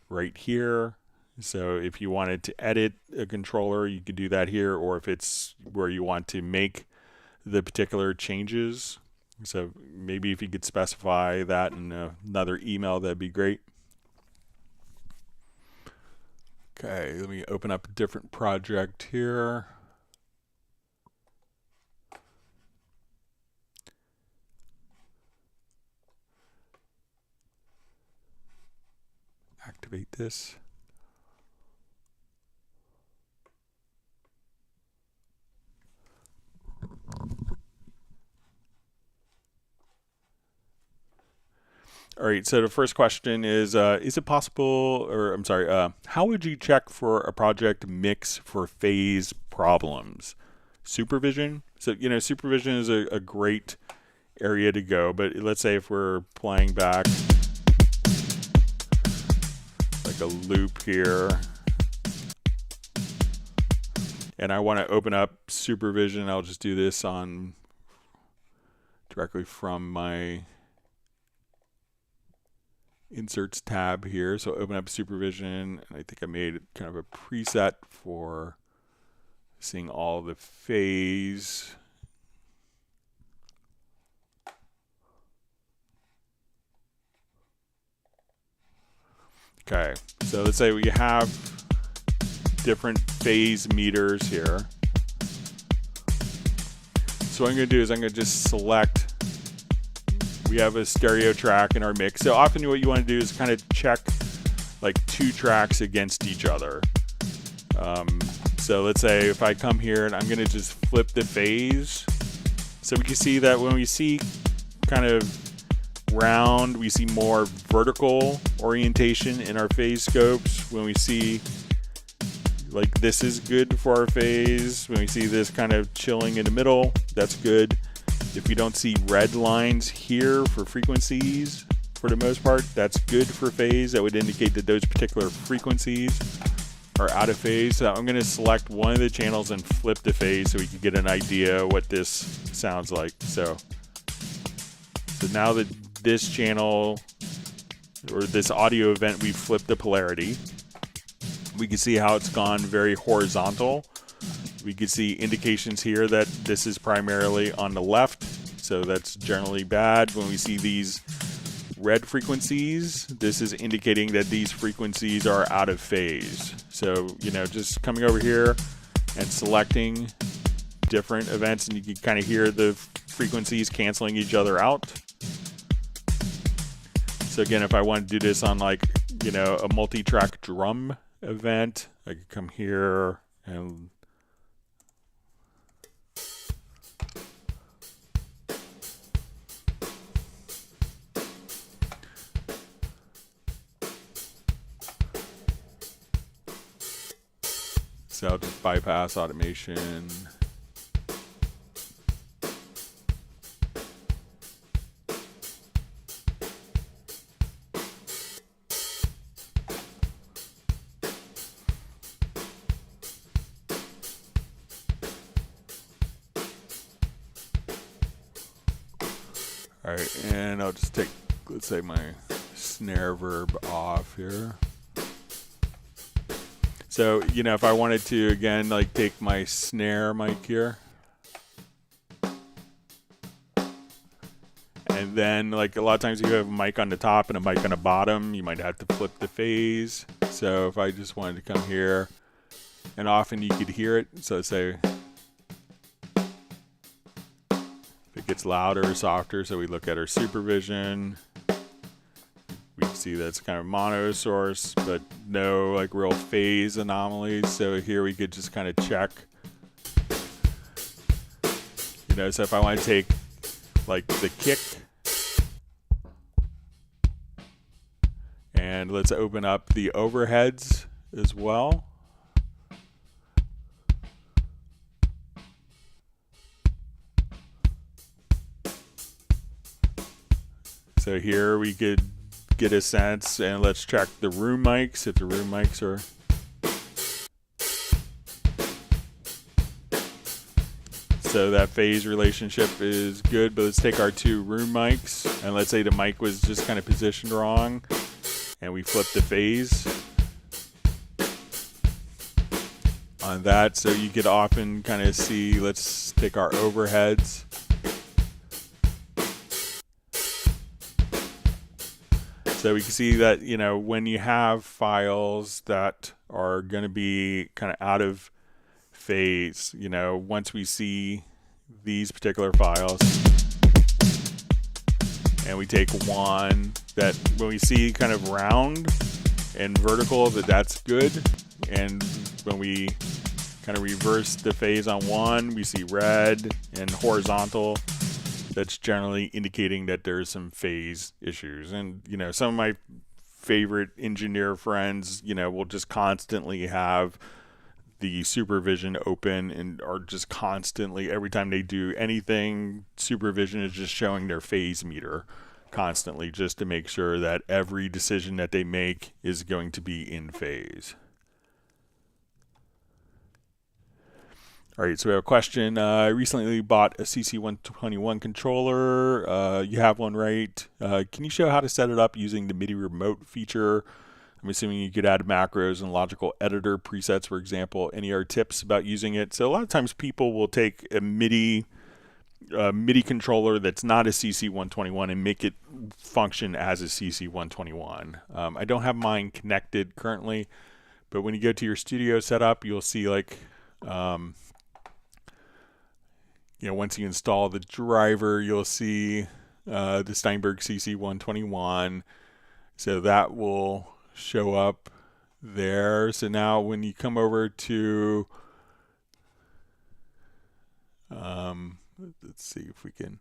right here. So if you wanted to edit a controller, you could do that here, or if it's where you want to make the particular changes. So maybe if you could specify that in another email, that'd be great. Okay, let me open up a different project here. Activate this. All right, so the first question is it possible, or I'm sorry, how would you check for a project mix for phase problems? Supervision? So, supervision is a great area to go, but let's say if we're playing back like a loop here, and I want to open up supervision, I'll just do this on directly from my inserts tab here. So open up supervision, and I think I made kind of a preset for seeing all the phase. Okay, so let's say we have different phase meters here. So what I'm going to do is I'm going to just select. We have a stereo track in our mix. So often what you want to do is kind of check like two tracks against each other. So let's say if I come here and I'm going to just flip the phase. So we can see that when we see kind of round, we see more vertical orientation in our phase scopes. When we see like this is good for our phase. When we see this kind of chilling in the middle, that's good. If we don't see red lines here for frequencies, for the most part, that's good for phase. That would indicate that those particular frequencies are out of phase. So I'm going to select one of the channels and flip the phase so we can get an idea what this sounds like. So now that this channel or this audio event, we flipped the polarity. We can see how it's gone very horizontal. We can see indications here that this is primarily on the left, so that's generally bad. When we see these red frequencies, this is indicating that these frequencies are out of phase. So, just coming over here and selecting different events, and you can kind of hear the frequencies canceling each other out. So again, if I want to do this on like, a multi-track drum event, I could come here and so I'll just bypass automation. All right, and I'll just take, let's say, my snare verb off here. So, if I wanted to, again, like take my snare mic here. And then, like a lot of times you have a mic on the top and a mic on the bottom, you might have to flip the phase. So if I just wanted to come here, and often you could hear it. So say if it gets louder or softer, so we look at our supervision. We can see that's kind of mono source, but no like real phase anomalies. So here we could just kind of check. So if I want to take like the kick, and let's open up the overheads as well. So here we could get a sense, and let's check the room mics if the room mics are. So that phase relationship is good, but let's take our two room mics, and let's say the mic was just kind of positioned wrong, and we flip the phase on that. So you could often kind of see, let's take our overheads. So we can see that, you know, when you have files that are going to be kind of out of phase, you know, once we see these particular files and we take one that when we see kind of round and vertical, that's good, and when we kind of reverse the phase on one, we see red and horizontal, that's generally indicating that there's some phase issues. And you know, some of my favorite engineer friends, you know, will just constantly have the supervision open and are just constantly, every time they do anything, supervision is just showing their phase meter constantly, just to make sure that every decision that they make is going to be in phase. All right, so we have a question. I recently bought a CC121 controller. You have one, right? Can you show how to set it up using the MIDI remote feature? I'm assuming you could add macros and logical editor presets, for example. Any other tips about using it? So a lot of times people will take a MIDI controller that's not a CC121 and make it function as a CC121. I don't have mine connected currently, but when you go to your studio setup, you'll see like, you know, once you install the driver, you'll see the Steinberg CC121. So that will show up there. So now when you come over to, let's see if we can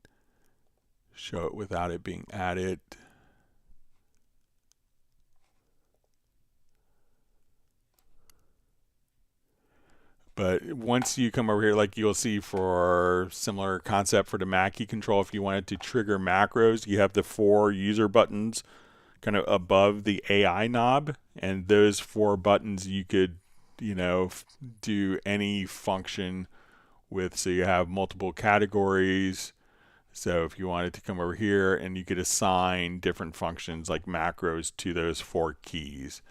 show it without it being added. But once you come over here, like you'll see for similar concept for the Mackie control, if you wanted to trigger macros, you have the 4 user buttons kind of above the AI knob, and those 4 buttons you could, you know, do any function with. So you have multiple categories. So if you wanted to come over here and you could assign different functions like macros to those 4 keys.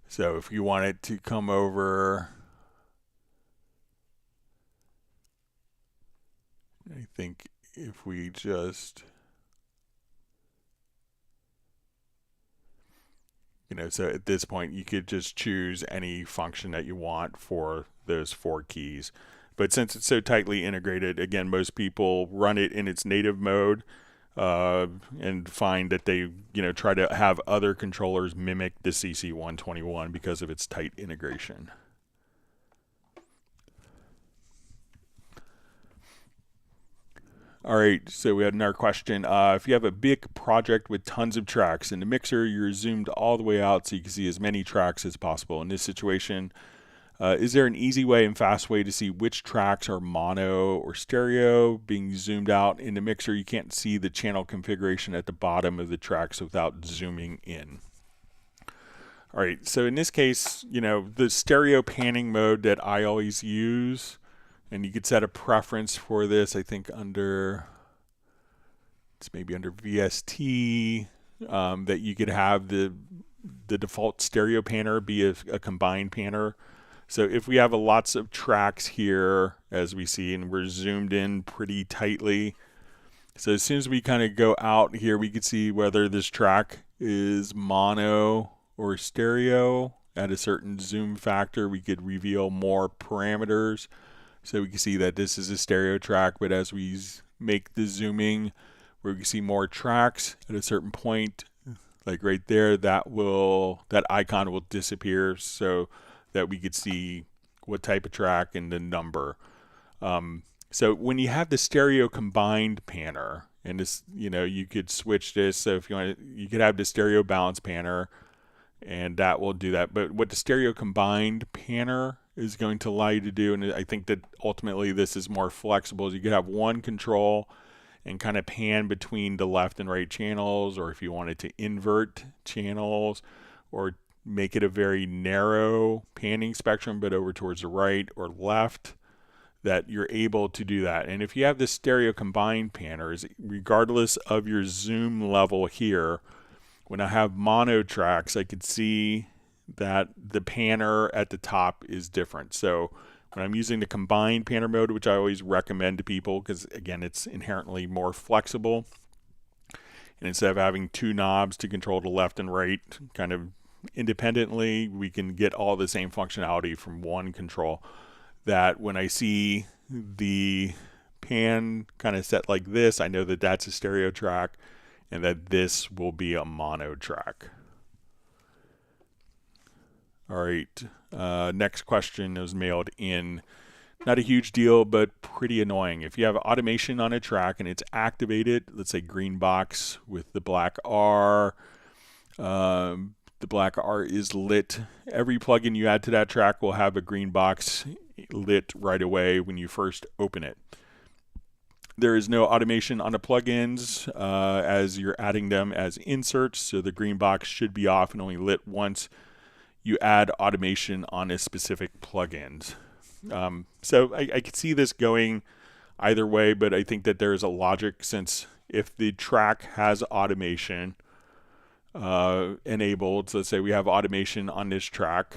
So if you wanted to come over, I think if we just, you know, so at this point you could just choose any function that you want for those 4 keys. But since it's so tightly integrated, again, most people run it in its native mode and find that they, you know, try to have other controllers mimic the CC121 because of its tight integration. All right, so we had another question. If you have a big project with tons of tracks in the mixer, you're zoomed all the way out so you can see as many tracks as possible. In this situation, is there an easy way and fast way to see which tracks are mono or stereo? Being zoomed out in the mixer, you can't see the channel configuration at the bottom of the tracks without zooming in. All right, so in this case, you know, the stereo panning mode that I always use, and you could set a preference for this, I think under, it's maybe under VST, that you could have the default stereo panner be a combined panner. So if we have lots of tracks here, as we see, and we're zoomed in pretty tightly, so as soon as we kind of go out here, we can see whether this track is mono or stereo. At a certain zoom factor, we could reveal more parameters. So we can see that this is a stereo track, but as we make the zooming, where we can see more tracks at a certain point, like right there, that icon will disappear so that we could see what type of track and the number. So when you have the stereo combined panner, and this, you know, you could switch this. So if you want, you could have the stereo balance panner, and that will do that. But what the stereo combined panner is going to allow you to do, and I think that ultimately this is more flexible, is you could have one control and kind of pan between the left and right channels, or if you wanted to invert channels, or make it a very narrow panning spectrum but over towards the right or left, that you're able to do that. And if you have the stereo combined panners, regardless of your zoom level here, when I have mono tracks, I can see that the panner at the top is different. So when I'm using the combined panner mode, which I always recommend to people because again, it's inherently more flexible. And instead of having two knobs to control the left and right kind of independently, we can get all the same functionality from one control. That when I see the pan kind of set like this, I know that that's a stereo track and that this will be a mono track. All right, next question was mailed in. Not a huge deal, but pretty annoying. If you have automation on a track and it's activated, let's say green box with the black R, the black R is lit. Every plugin you add to that track will have a green box lit right away when you first open it. There is no automation on the plugins as you're adding them as inserts, so the green box should be off and only lit once you add automation on a specific plugins. So I could see this going either way, but I think that there's a logic, since if the track has automation enabled, so let's say we have automation on this track.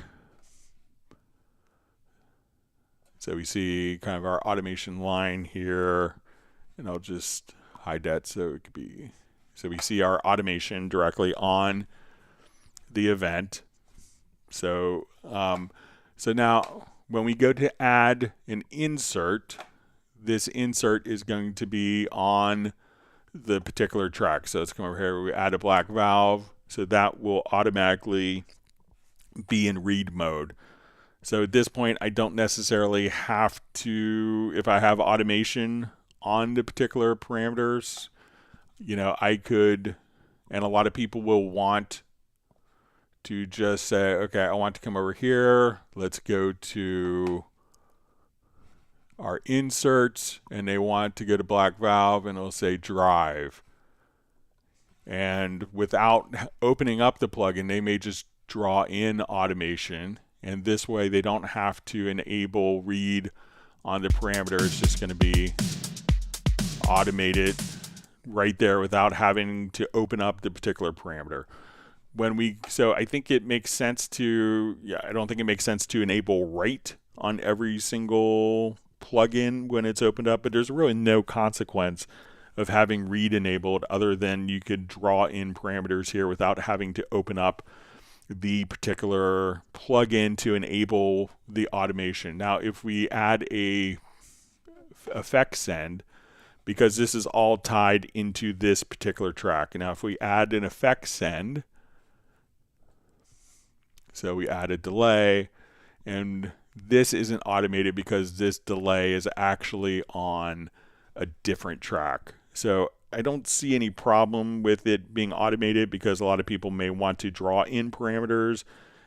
So we see kind of our automation line here, and I'll just hide that so it could be, so we see our automation directly on the event. So, so now when we go to add an insert, this insert is going to be on the particular track. So let's come over here, we add a black valve, so that will automatically be in read mode. So at this point, I don't necessarily have to, if I have automation on the particular parameters, you know, I could, and a lot of people will want to just say, okay, I want to come over here, let's go to our inserts, and they want to go to black valve, and it'll say drive. And without opening up the plugin, they may just draw in automation, and this way they don't have to enable read on the parameter. It's just going to be automated right there without having to open up the particular parameter. So I think it makes sense to, I don't think it makes sense to enable write on every single plugin when it's opened up, but there's really no consequence of having read enabled other than you could draw in parameters here without having to open up the particular plugin to enable the automation. Now, if we add a effect send, because this is all tied into this particular track. Now, if we add an effect send, so we add a delay, and this isn't automated because this delay is actually on a different track. So I don't see any problem with it being automated because a lot of people may want to draw in parameters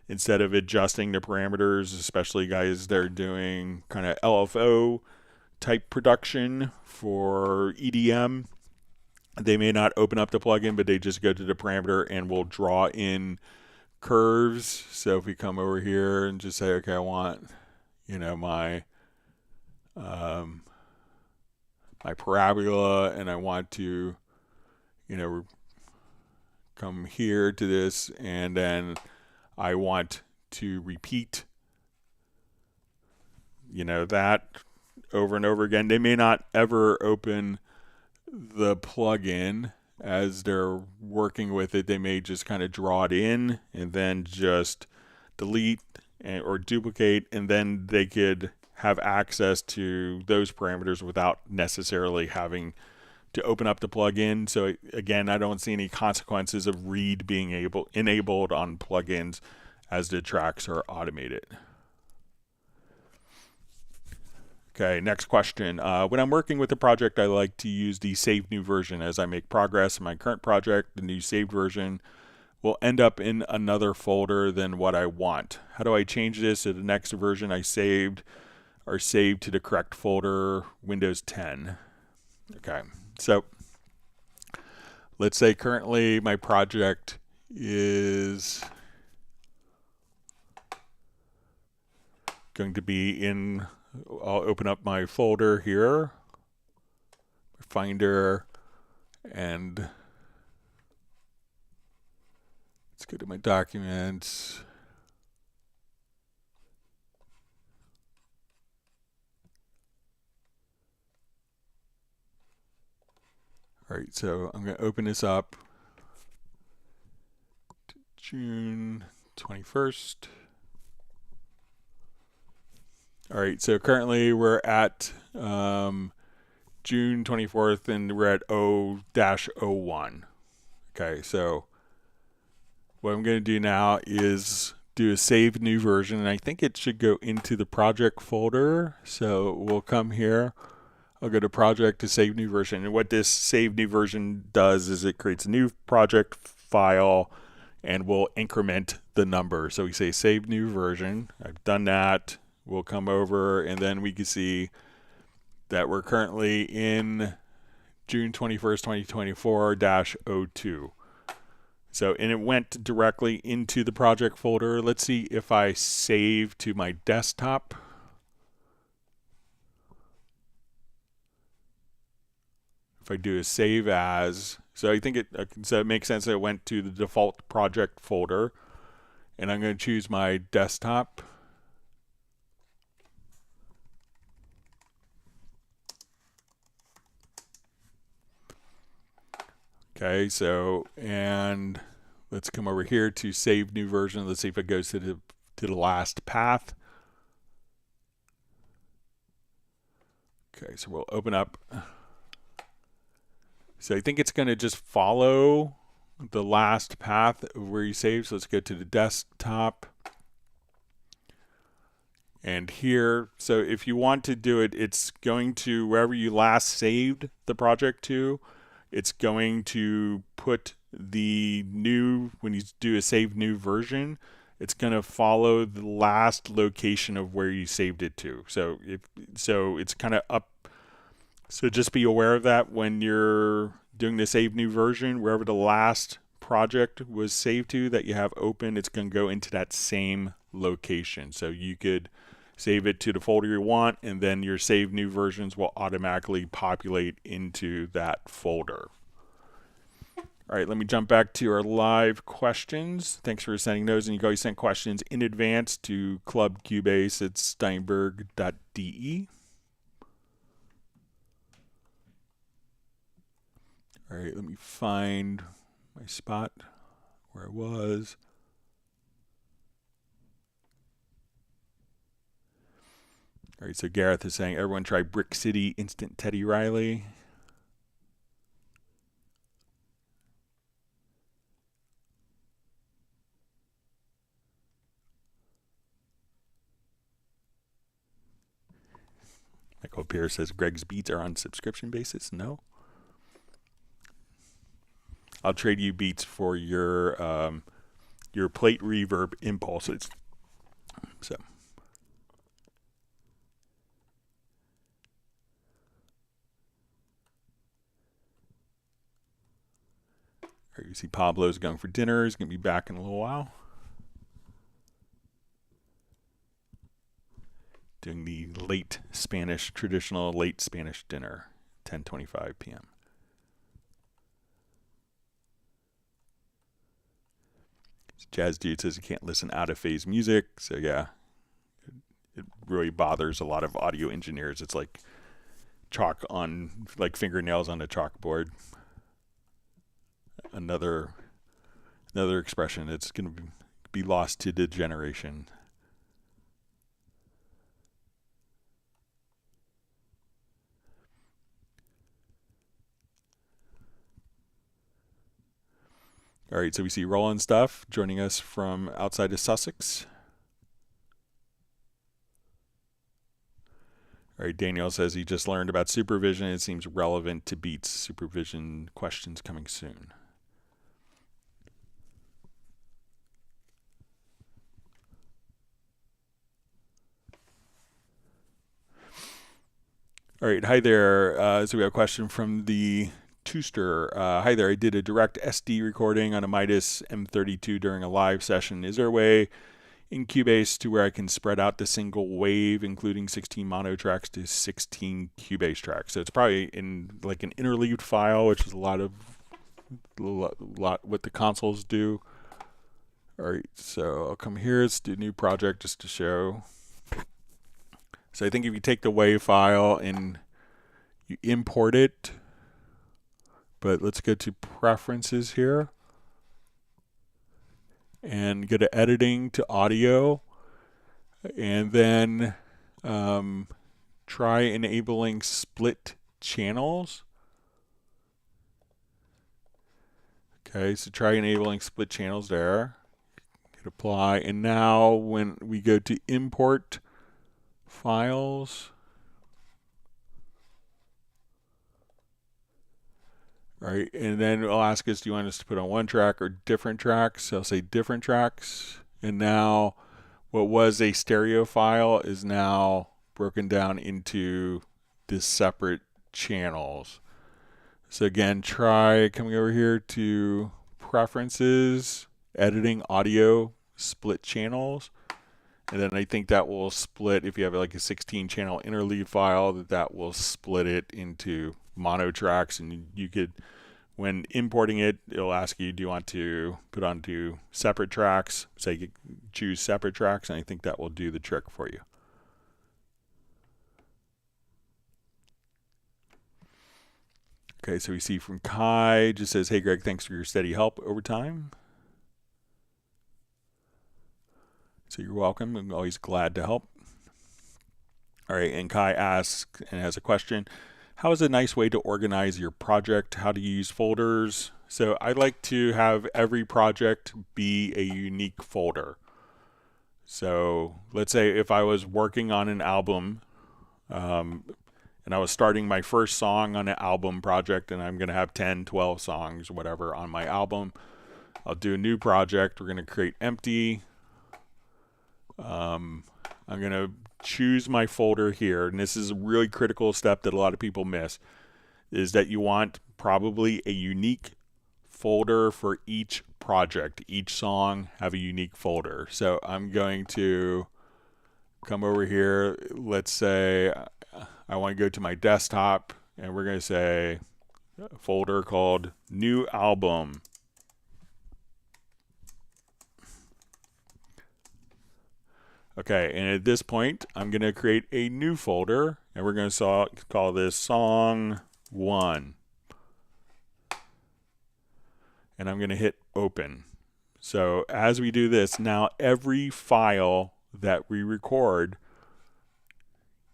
instead of adjusting the parameters, especially guys that are doing kind of LFO type production for EDM. They may not open up the plugin, but they just go to the parameter and will draw in curves. So if we come over here and just say, okay, I want, you know, my my parabola, and I want to, you know, come here to this, and then I want to repeat, you know, that over and over again. They may not ever open the plugin as they're working with it. They may just kind of draw it in and then just delete or duplicate, and then they could have access to those parameters without necessarily having to open up the plugin. So again, I don't see any consequences of read being enabled on plugins as the tracks are automated. Okay, next question. When I'm working with a project, I like to use the save new version. As I make progress in my current project, the new saved version will end up in another folder than what I want. How do I change this so the next version I saved are saved to the correct folder, Windows 10? Okay, so let's say currently my project is going to be in I'll open up my folder here, Finder, and let's go to my documents. All right, so I'm going to open this up. June 21st. All right, so currently we're at June 24th and we're at 0-01. Okay, so what I'm going to do now is do a save new version, and I think it should go into the project folder. So we'll come here. I'll go to project to save new version. And what this save new version does is it creates a new project file and we'll increment the number. So we say save new version. I've done that. We'll come over and then we can see that we're currently in June 21st, 2024-02. So, and it went directly into the project folder. Let's see if I save to my desktop. If I do a save as, so I think it makes sense that it went to the default project folder. And I'm going to choose my desktop. Okay, so, and let's come over here to save new version. Let's see if it goes to the last path. Okay, so we'll open up. So I think it's going to just follow the last path of where you saved. So let's go to the desktop. And here, so if you want to do it, it's going to wherever you last saved the project to, it's going to put the new, when you do a save new version, it's going to follow the last location of where you saved it to. So it's kind of up. So just be aware of that when you're doing the save new version, wherever the last project was saved to that you have open, it's going to go into that same location. So you could save it to the folder you want, and then your save new versions will automatically populate into that folder. All right, let me jump back to our live questions. Thanks for sending those, and you can always send questions in advance to clubcubase@steinberg.de. All right, let me find my spot where I was. All right, so Gareth is saying, everyone try Brick City Instant Teddy Riley. Michael Pierce says, Greg's beats are on subscription basis. No. I'll trade you beats for your plate reverb impulses. So. All right, you see Pablo's going for dinner. He's going to be back in a little while. Doing the traditional late Spanish dinner, 10:25 p.m. Jazz Dude says you can't listen out of phase music. So yeah, it really bothers a lot of audio engineers. It's like chalk on, like fingernails on a chalkboard. Another expression. It's going to be lost to degeneration. All right, so we see Roland Stuff joining us from outside of Sussex. All right, Daniel says he just learned about supervision. It seems relevant to beats. Supervision questions coming soon. All right, hi there. So we have a question from the Tooster. Hi there, I did a direct SD recording on a Midas M32 during a live session. Is there a way in Cubase to where I can spread out the single wave, including 16 mono tracks, to 16 Cubase tracks. So it's probably in like an interleaved file, which is a lot what the consoles do. All right, so I'll come here. Let's do a new project just to show. So I think if you take the WAV file and you import it, but let's go to preferences here and go to editing to audio, and then try enabling split channels. Okay, so try enabling split channels there. Hit apply, and now when we go to import files, right, and then it'll ask us, do you want us to put on one track or different tracks? So I'll say different tracks, and now what was a stereo file is now broken down into these separate channels. So again, try coming over here to preferences, editing audio, split channels, and then I think that will split, if you have like a 16 channel interleave file, that will split it into mono tracks, and you could, when importing it, it'll ask you, do you want to put onto separate tracks? So you could choose separate tracks, and I think that will do the trick for you. Okay, so we see from Kai, just says, hey Greg, thanks for your steady help over time. So you're welcome. I'm always glad to help. All right, and Kai asks and has a question. How is a nice way to organize your project? How do you use folders? So I like to have every project be a unique folder. So let's say if I was working on an album, and I was starting my first song on an album project, and I'm going to have 10, 12 songs, whatever, on my album. I'll do a new project. We're going to create empty. I'm going to choose my folder here, and this is a really critical step that a lot of people miss, is that you want probably a unique folder for each project. Each song have a unique folder. So I'm going to come over here. Let's say I want to go to my desktop, and we're going to say a folder called New Album. Okay, and at this point, I'm going to create a new folder, and we're going to call this Song 1. And I'm going to hit Open. So as we do this, now every file that we record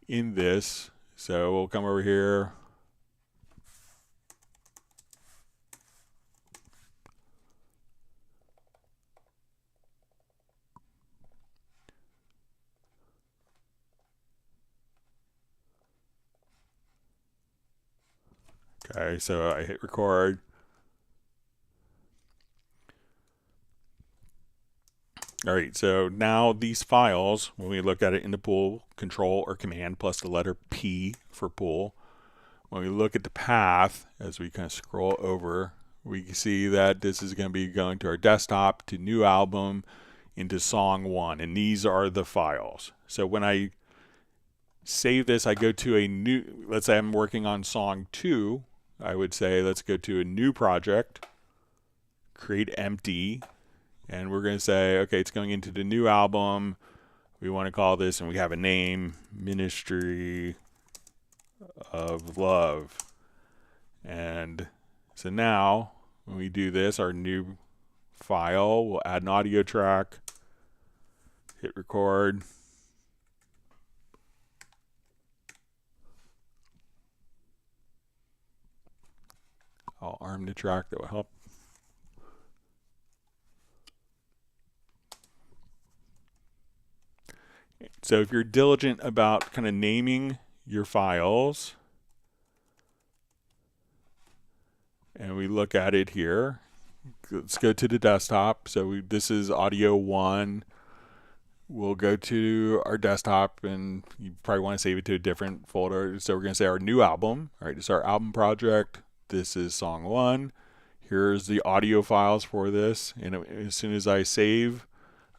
in this, so we'll come over here. Okay, so I hit record. All right, so now these files, when we look at it in the pool, Control or Command plus the letter P for pool, when we look at the path, as we kind of scroll over, we can see that this is going to be going to our desktop, to New Album, into Song 1, and these are the files. So when I save this, I go to a new, let's say I'm working on Song 2, I would say let's go to a new project, create empty, and we're going to say, okay, it's going into the new album. We want to call this, and we have a name, Ministry of Love. And so now, when we do this, our new file, we'll add an audio track, hit record. I'll arm the track, that will help. So if you're diligent about kind of naming your files, and we look at it here, let's go to the desktop. So this is audio 1. We'll go to our desktop, and you probably want to save it to a different folder. So we're going to say our new album. All right, this is our album project. This is Song 1. Here's the audio files for this. And as soon as I save,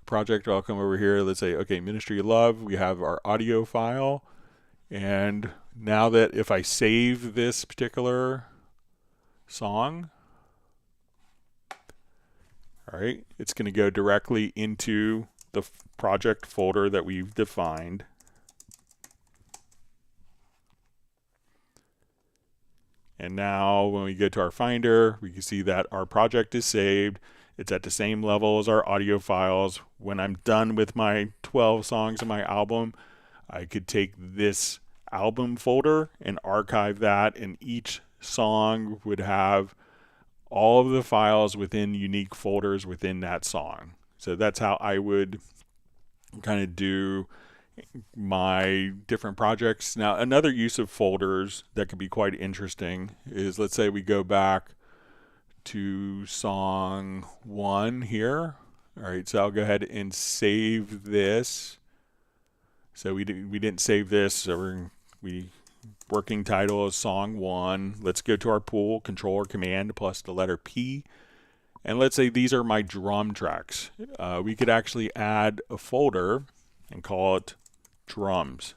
project, I'll come over here. Let's say, okay, Ministry of Love. We have our audio file. And now that if I save this particular song, all right, it's going to go directly into the project folder that we've defined. And now when we go to our Finder, we can see that our project is saved. It's at the same level as our audio files. When I'm done with my 12 songs in my album, I could take this album folder and archive that, and each song would have all of the files within unique folders within that song. So that's how I would kind of do my different projects. Now, another use of folders that could be quite interesting is, let's say we go back to song 1 here. All right, so I'll go ahead and save this. So we didn't save this, so we working title is song 1. Let's go to our pool, Control or Command plus the letter P. And let's say these are my drum tracks. We could actually add a folder and call it drums.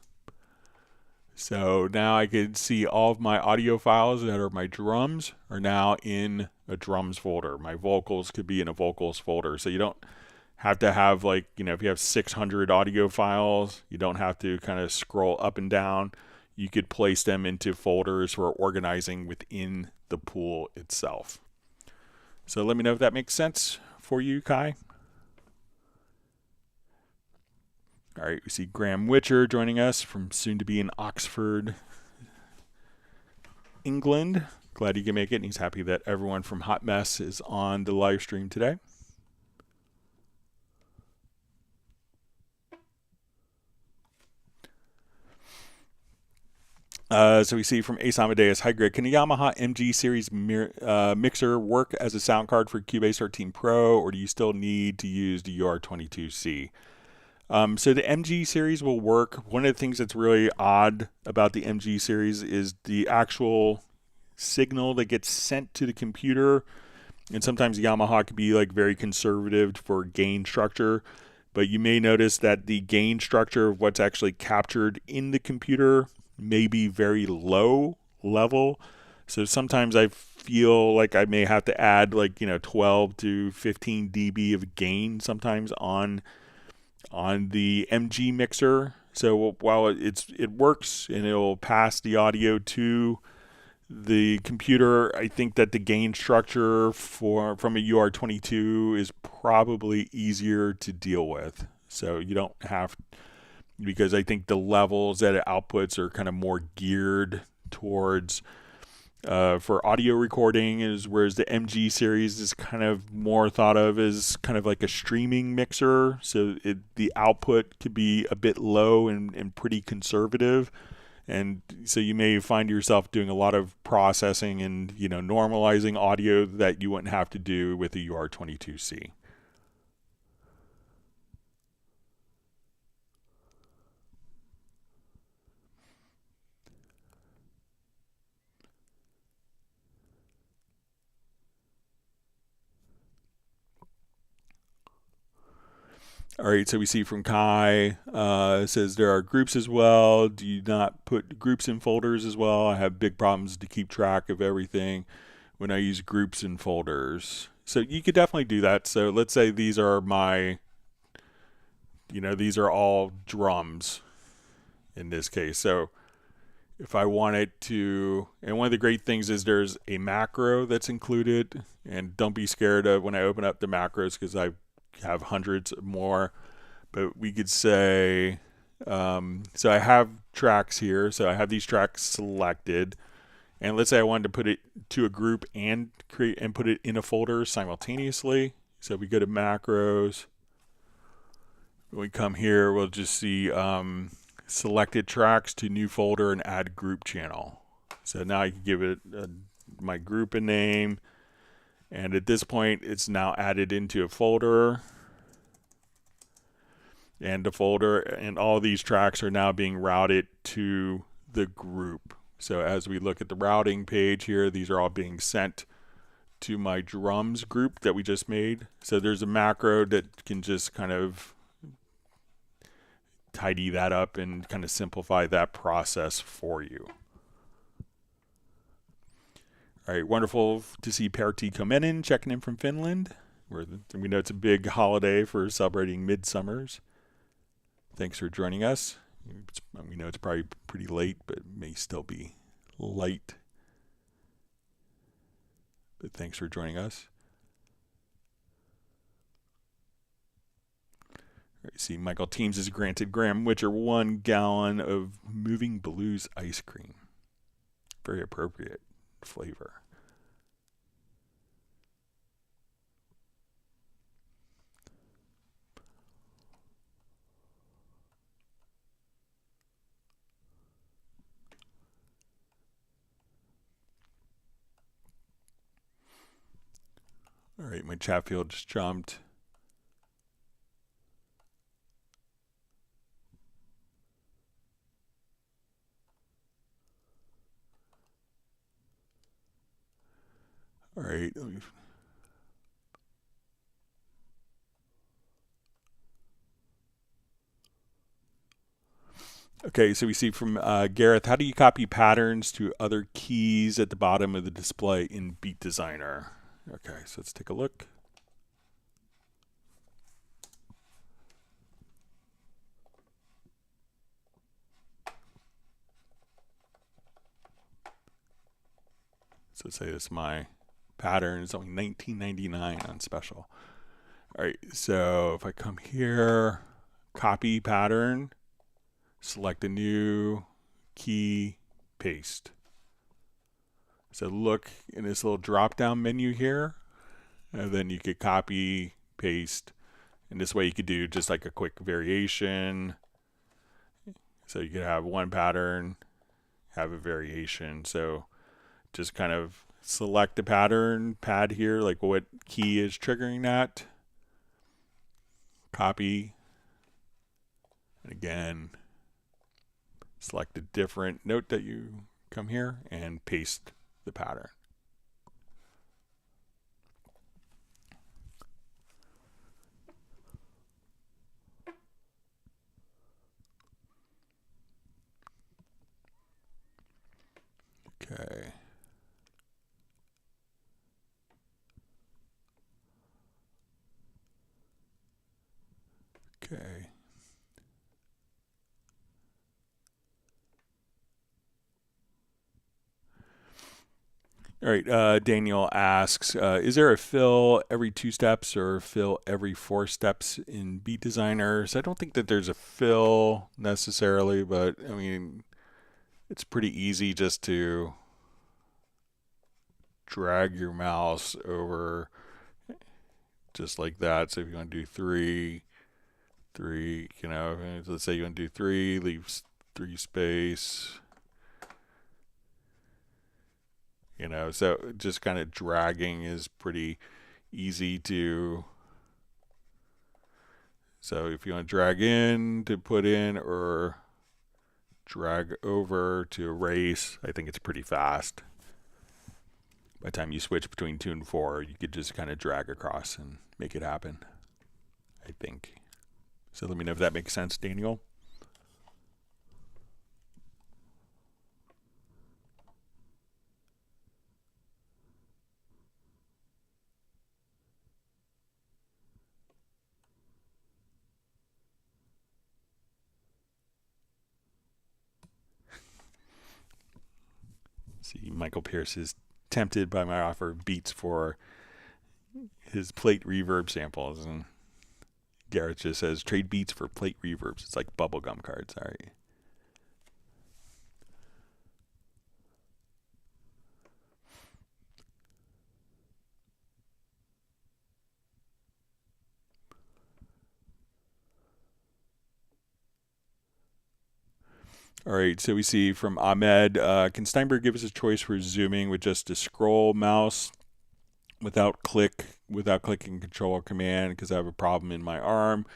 So now I can see all of my audio files that are my drums are now in a drums folder. My vocals could be in a vocals folder. So you don't have to have, like, you know, if you have 600 audio files, you don't have to kind of scroll up and down. You could place them into folders for organizing within the pool itself. So let me know if that makes sense for you, Kai. All right, we see Graham Witcher joining us from soon to be in Oxford, England. Glad you can make it, and he's happy that everyone from Hot Mess is on the live stream today. So we see from Ace Amadeus, hi Greg, can a Yamaha MG series mixer work as a sound card for Cubase 13 Pro, or do you still need to use the UR22C? So the MG series will work. One of the things that's really odd about the MG series is the actual signal that gets sent to the computer. And sometimes Yamaha can be like very conservative for gain structure, but you may notice that the gain structure of what's actually captured in the computer may be very low level. So sometimes I feel like I may have to add, like, 12 to 15 dB of gain sometimes on the MG mixer. So while it works and it'll pass the audio to the computer, I think that the gain structure from a UR22 is probably easier to deal with. So you don't have, because I think the levels that it outputs are kind of more geared towards for audio recording, whereas the MG series is kind of more thought of as kind of like a streaming mixer. So the output could be a bit low and pretty conservative. And so you may find yourself doing a lot of processing and, normalizing audio that you wouldn't have to do with the UR22C. All right, so we see from Kai, says there are groups as well. Do you not put groups in folders as well? I have big problems to keep track of everything when I use groups in folders. So you could definitely do that. So let's say these are my, these are all drums in this case. So if I wanted to, and one of the great things is there's a macro that's included, and don't be scared of when I open up the macros, because I have hundreds more, but we could say, so I have tracks here. So I have these tracks selected, and let's say I wanted to put it to a group and create and put it in a folder simultaneously. So we go to macros. When we come here, we'll just see selected tracks to new folder and add group channel. So now I can give it my group a name. And at this point, it's now added into a folder. And the folder and all these tracks are now being routed to the group. So as we look at the routing page here, these are all being sent to my drums group that we just made. So there's a macro that can just kind of tidy that up and kind of simplify that process for you. All right, wonderful to see Pertti Komenen checking in from Finland. We know it's a big holiday for celebrating midsummers. Thanks for joining us. We know it's probably pretty late, but it may still be light. But thanks for joining us. Right, see, Michael Teams is granted Graham Witcher 1 gallon of Moving Blues ice cream. Very appropriate flavor. All right, my chat field just jumped. All right. Okay, so we see from Gareth, how do you copy patterns to other keys at the bottom of the display in Beat Designer? Okay, so let's take a look. So say this is my pattern. It's only $19.99 on special. All right, so if I come here, copy pattern, select a new key, paste. So look in this little drop-down menu here, and then you could copy, paste, and this way you could do just like a quick variation. So you could have one pattern, have a variation. So just kind of select the pattern pad here, like what key is triggering that. Copy, and again, select a different note that you come here and paste the pattern. Okay. Okay. All right, Daniel asks, is there a fill every 2 steps or fill every 4 steps in Beat Designer? So I don't think that there's a fill necessarily, but I mean, it's pretty easy just to drag your mouse over just like that. So if you want to do 3, you know, let's say you want to do 3, leave 3 space. You know, so just kind of dragging is pretty easy to. So if you want to drag in to put in or drag over to erase, I think it's pretty fast. By the time you switch between 2 and 4, you could just kind of drag across and make it happen, I think. So let me know if that makes sense, Daniel. See, Michael Pierce is tempted by my offer of beats for his plate reverb samples, and Garrett just says trade beats for plate reverbs. It's like bubblegum cards. All right. All right, so we see from Ahmed, can Steinberg give us a choice for zooming with just a scroll mouse without clicking Control or Command, because I have a problem in my arm.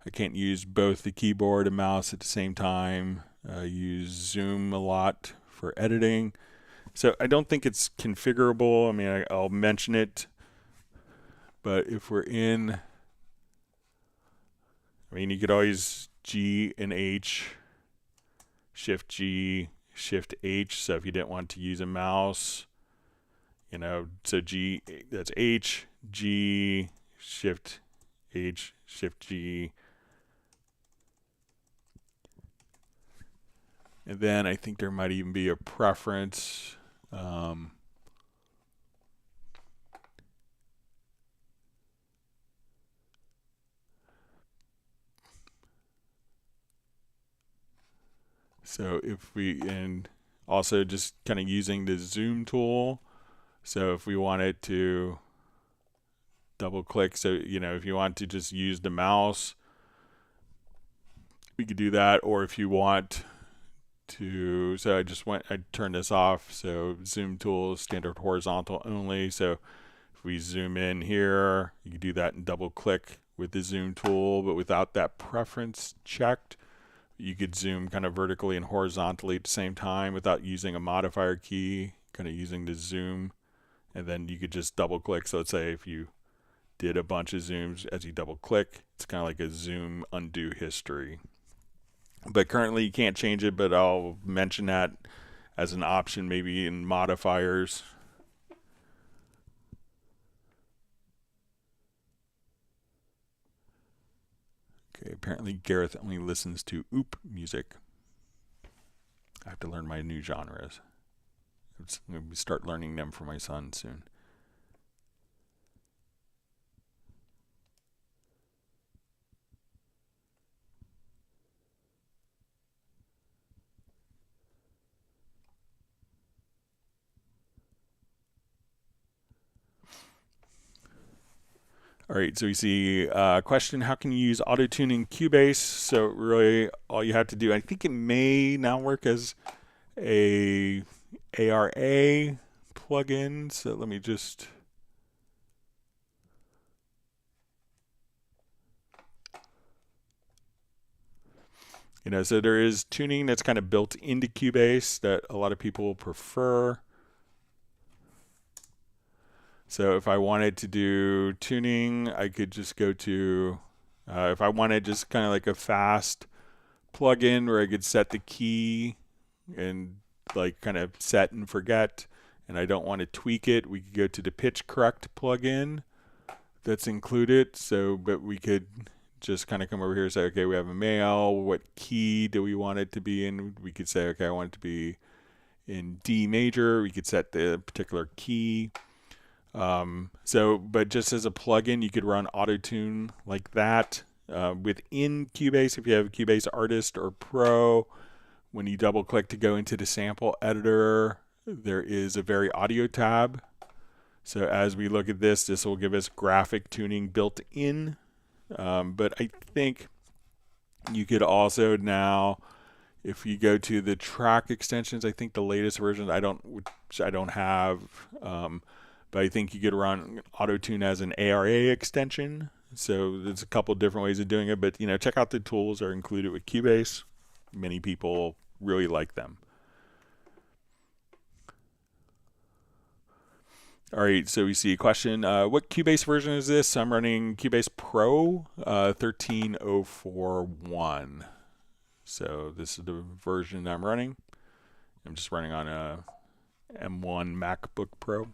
I can't use both the keyboard and mouse at the same time. I use Zoom a lot for editing. So I don't think it's configurable. I mean, I'll mention it, but if we're in, I mean, you could always G and H, Shift G, Shift H. So if you didn't want to use a mouse, so G, that's H, G, Shift H, Shift G. And then I think there might even be a preference. So if we, and also just kind of using the zoom tool. So if we wanted to double click, so if you want to just use the mouse, we could do that. Or if you want to, so I turned this off. So zoom tool, standard horizontal only. So if we zoom in here, you can do that and double click with the zoom tool, but without that preference checked. You could zoom kind of vertically and horizontally at the same time without using a modifier key, kind of using the zoom. And then you could just double click. So let's say if you did a bunch of zooms, as you double click, it's kind of like a zoom undo history. But currently you can't change it, but I'll mention that as an option maybe in modifiers. Okay, apparently Gareth only listens to oop music. I have to learn my new genres. I'm going to start learning them for my son soon. All right, so we see a question, how can you use auto-tune in Cubase? So really all you have to do, I think it may now work as a ARA plugin. So let me just, so there is tuning that's kind of built into Cubase that a lot of people prefer. So if I wanted to do tuning, I could just go to, if I wanted just kind of like a fast plugin where I could set the key and like kind of set and forget, and I don't want to tweak it, we could go to the pitch correct plugin that's included. So, but we could just kind of come over here and say, okay, we have a male, what key do we want it to be in? We could say, okay, I want it to be in D major. We could set the particular key. But just as a plugin, you could run auto-tune like that. Within Cubase, if you have Cubase Artist or Pro, when you double click to go into the sample editor, there is a very audio tab. So as we look at this will give us graphic tuning built in. But I think you could also now, if you go to the track extensions, I think the latest version I don't have, but I think you could run auto-tune as an ARA extension. So there's a couple different ways of doing it, but check out the tools that are included with Cubase. Many people really like them. All right, so we see a question. What Cubase version is this? I'm running Cubase Pro 13041. So this is the version I'm running. I'm just running on a M1 MacBook Pro.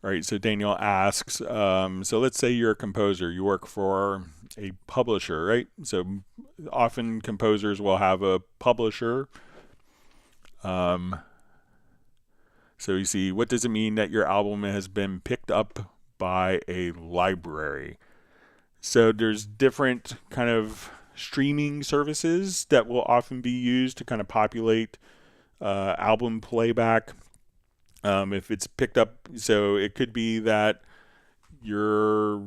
All right, so Daniel asks, so let's say you're a composer, you work for a publisher, right? So often composers will have a publisher. So you see, what does it mean that your album has been picked up by a library? So there's different kind of streaming services that will often be used to kind of populate album playback. If it's picked up, so it could be that your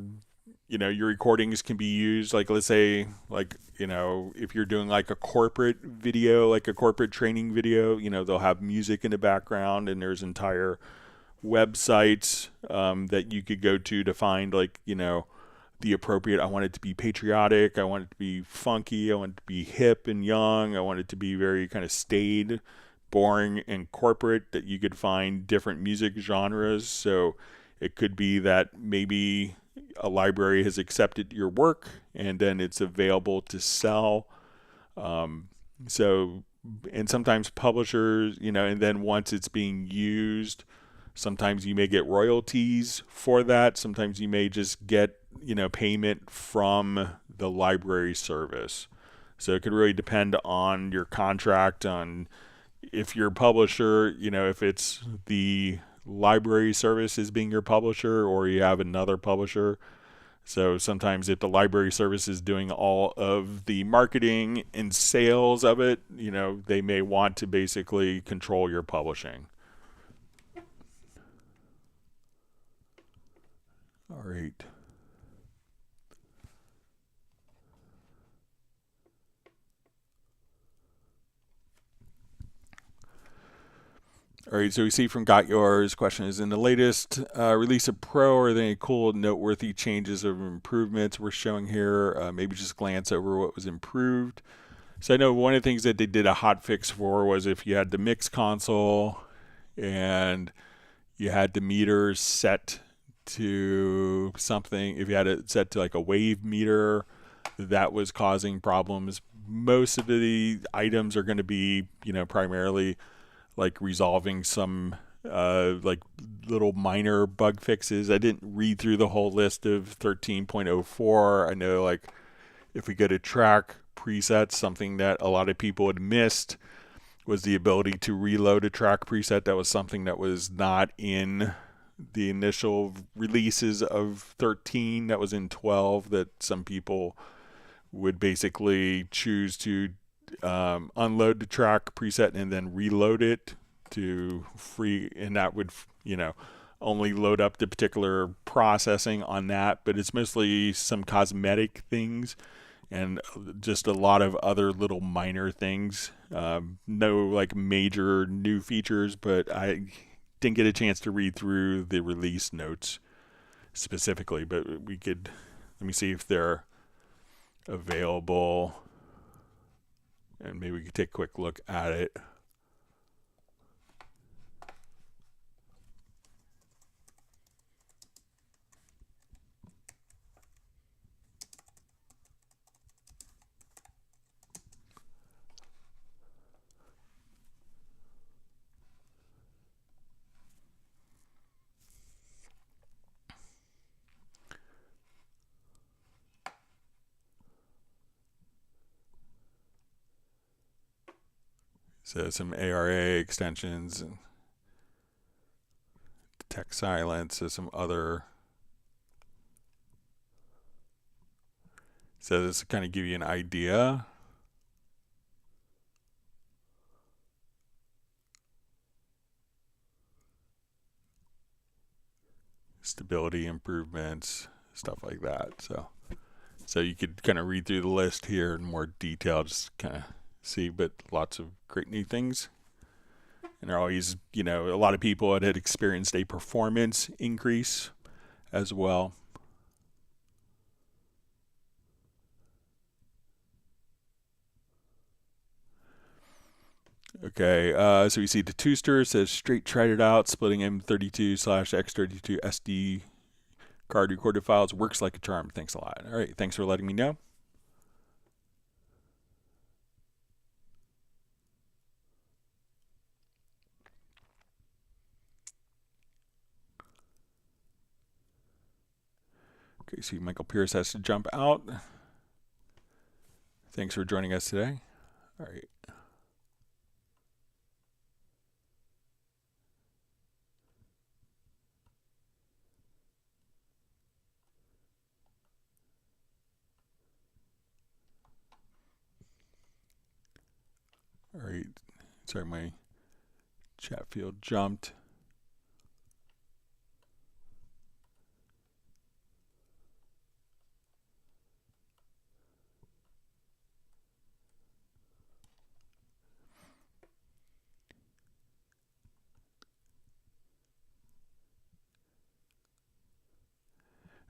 recordings can be used, like let's say, like if you're doing like a corporate video, like a corporate training video, they'll have music in the background and there's entire websites that you could go to find, like, the appropriate. I want it to be patriotic. I want it to be funky. I want it to be hip and young. I want it to be very kind of staid, boring, and corporate, that you could find different music genres. So it could be that maybe a library has accepted your work and then it's available to sell. So, and sometimes publishers, and then once it's being used, sometimes you may get royalties for that. Sometimes you may just get, payment from the library service. So it could really depend on your contract, on if your publisher, if it's the library service is being your publisher or you have another publisher. So sometimes if the library service is doing all of the marketing and sales of it, they may want to basically control your publishing. All right. All right, so we see from Got Yours, question is, in the latest release of Pro, are there any cool, noteworthy changes or improvements we're showing here? Maybe just glance over what was improved. So I know one of the things that they did a hot fix for was if you had the mix console and you had the meters set to something, if you had it set to like a wave meter, that was causing problems. Most of the items are going to be, primarily like resolving some like little minor bug fixes. I didn't read through the whole list of 13.04. I know, like, if we go to track presets, something that a lot of people had missed was the ability to reload a track preset. That was something that was not in the initial releases of 13. That was in 12, that some people would basically choose to unload the track preset and then reload it to free, and that would, only load up the particular processing on that. But it's mostly some cosmetic things and just a lot of other little minor things. No like major new features, but I didn't get a chance to read through the release notes specifically. But let me see if they're available, and maybe we could take a quick look at it. So some ARA extensions and detect silence. So some other. So this will kind of give you an idea. Stability improvements, stuff like that. So you could kind of read through the list here in more detail, just kind of see, but lots of great new things. And they're always, a lot of people had experienced a performance increase as well. Okay, so we see the Tooster says straight tried it out, splitting M32/X32 SD card recorded files. Works like a charm. Thanks a lot. All right, thanks for letting me know. Okay, see, Michael Pierce has to jump out. Thanks for joining us today. All right. All right. Sorry, my chat field jumped.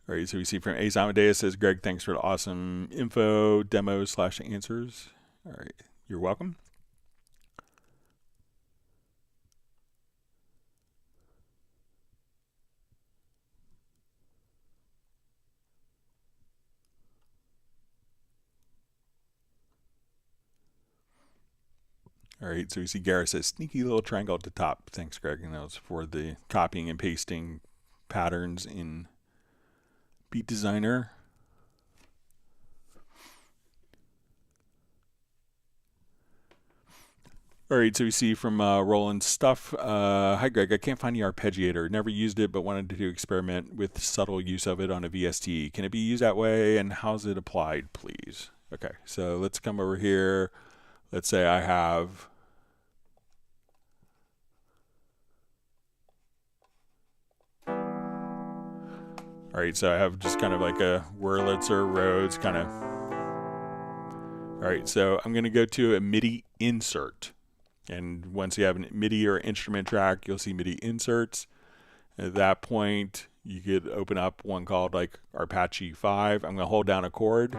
All right, so we see from Ace Amadeus says, Greg, thanks for the awesome info, demo/answers. All right, you're welcome. All right, so we see Gareth says, sneaky little triangle at the top. Thanks, Greg. And that was for the copying and pasting patterns in Beat Designer. All right, so we see from Roland Stuff. Hi, Greg. I can't find the arpeggiator. Never used it, but wanted to experiment with subtle use of it on a VST. Can it be used that way, and how's it applied, please? Okay, so let's come over here. Let's say I have... All right, so I have just kind of like a Wurlitzer Rhodes kind of... All right, so I'm going to go to a MIDI insert. And once you have a MIDI or instrument track, you'll see MIDI inserts. At that point, you could open up one called like Arpeggio 5. I'm going to hold down a chord.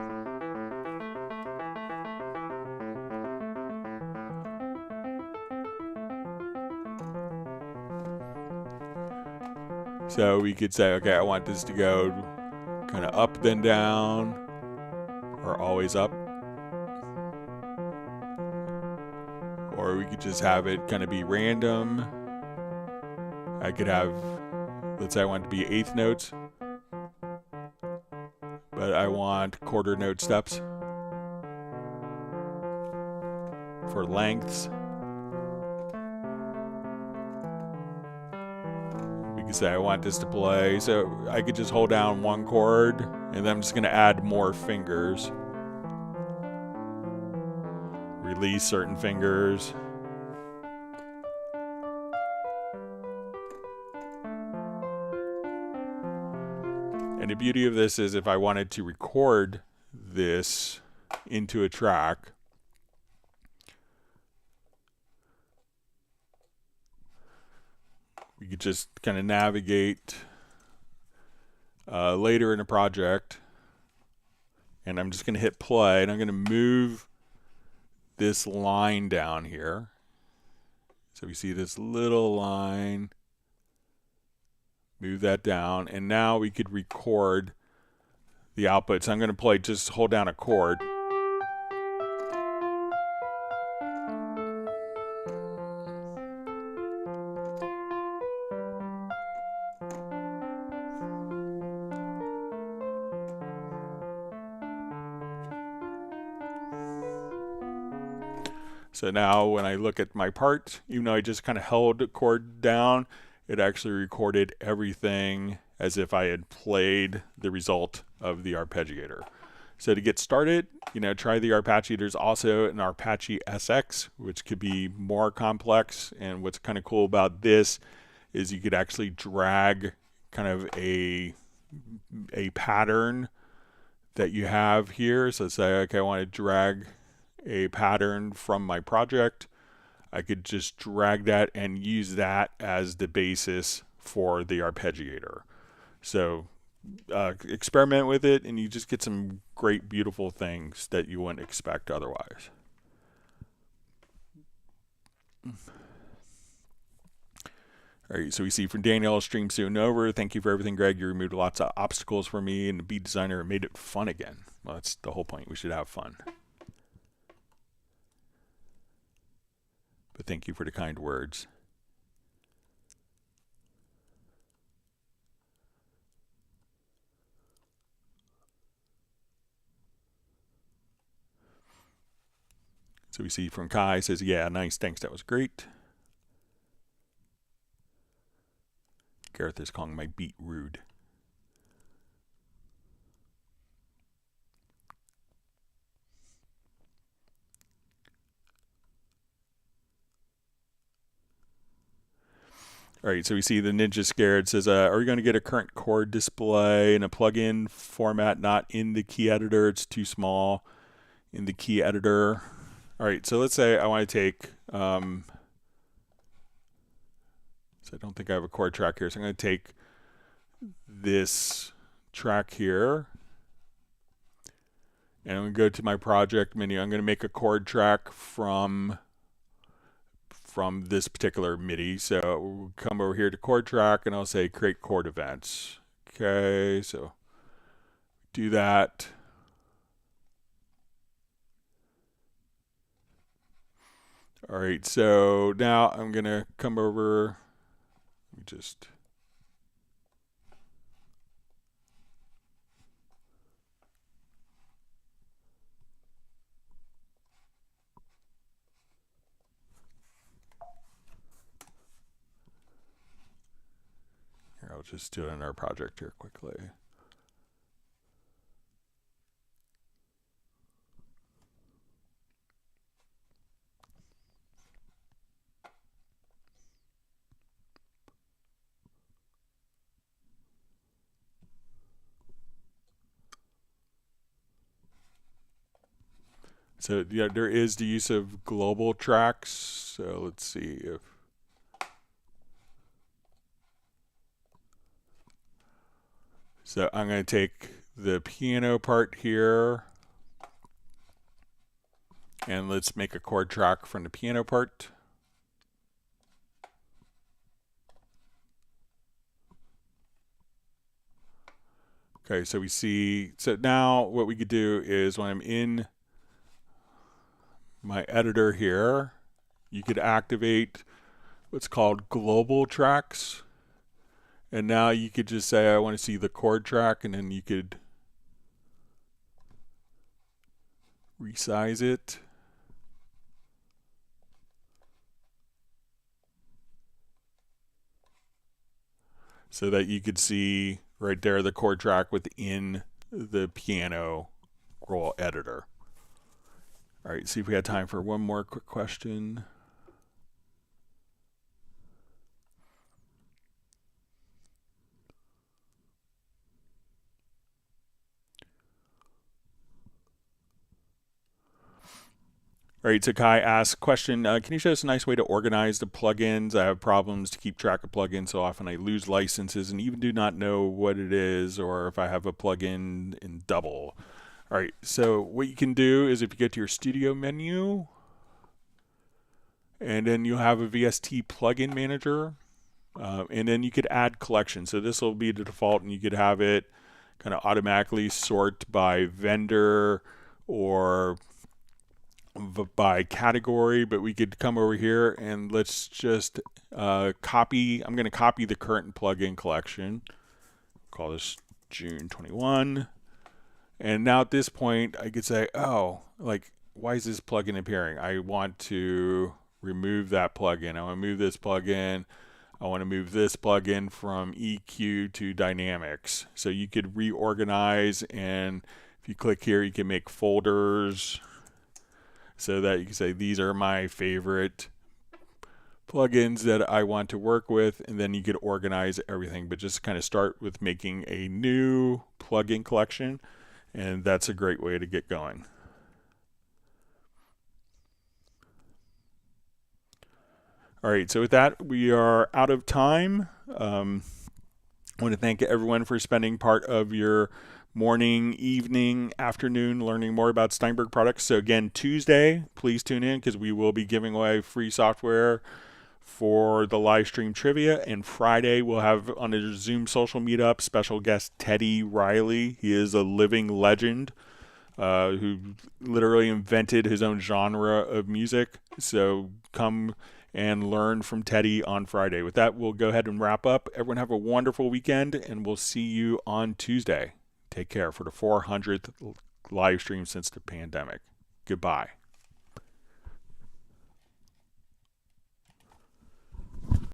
So we could say, okay, I want this to go kind of up then down, or always up. Or we could just have it kind of be random. I could have, let's say I want it to be eighth notes, but I want quarter note steps for lengths. We could say I want this to play, so I could just hold down one chord, and then I'm just going to add more fingers. Release certain fingers. And the beauty of this is if I wanted to record this into a track, we could just kind of navigate later in a project, and I'm just going to hit play, and I'm going to move this line down here. So we see this little line, move that down, and now we could record the output. So I'm going to play, just hold down a chord. So now when I look at my part, even though I just kind of held the chord down, it actually recorded everything as if I had played the result of the arpeggiator. So to get started, try the arpeggio. There's also an Arpeggio SX, which could be more complex. And what's kind of cool about this is you could actually drag kind of a pattern that you have here. So say, okay, I want to drag a pattern from my project. I could just drag that and use that as the basis for the arpeggiator. So experiment with it, and you just get some great, beautiful things that you wouldn't expect otherwise. All right, so we see from Daniel, stream soon over. Thank you for everything, Greg. You removed lots of obstacles for me and the Beat Designer and made it fun again. Well, that's the whole point. We should have fun. But thank you for the kind words. So we see from Kai says, yeah, nice, thanks, that was great. Gareth is calling my beat rude. All right, so we see the Ninja Scared says, are we going to get a current chord display in a plugin format, not in the key editor? It's too small in the key editor. All right, so let's say I want to take, so I don't think I have a chord track here, so I'm going to take this track here. And I'm going to go to my project menu. I'm going to make a chord track from this particular MIDI. So we'll come over here to chord track and I'll say create chord events. Okay, so do that. All right, so now I'm going to come over, just here, I'll just do it in our project here quickly. So yeah, there is the use of global tracks. So let's see if so I'm going to take the piano part here and let's make a chord track from the piano part. Okay, so we see, so now what we could do is when I'm in my editor here, you could activate what's called global tracks. And now you could just say, I want to see the chord track, and then you could resize it. So that you could see right there the chord track within the piano roll editor. All right, see if we had time for one more quick question. All right, so Kai asks, question, can you show us a nice way to organize the plugins? I have problems to keep track of plugins so often I lose licenses and even do not know what it is or if I have a plugin in double. All right, so what you can do is if you go to your studio menu and then you'll have a VST plugin manager and then you could add collections. So this will be the default and you could have it kind of automatically sort by vendor or by category, but we could come over here and let's just copy. I'm going to copy the current plugin collection. Call this June 21. And now at this point, I could say, oh, like, why is this plugin appearing? I want to remove that plugin. I want to move this plugin. I want to move this plugin from EQ to dynamics. So you could reorganize, and if you click here, you can make folders so that you can say, these are my favorite plugins that I want to work with, and then you could organize everything, but just kind of start with making a new plugin collection, and that's a great way to get going. All right, so with that, we are out of time. I want to thank everyone for spending part of your morning, evening, afternoon learning more about Steinberg products. So again, Tuesday, please tune in because we will be giving away free software for the live stream trivia. And Friday, we'll have on a Zoom social meetup special guest Teddy Riley. He is a living legend who literally invented his own genre of music. So come and learn from Teddy on Friday. With that, we'll go ahead and wrap up. Everyone have a wonderful weekend, and we'll see you on Tuesday. Take care for the 400th live stream since the pandemic. Goodbye.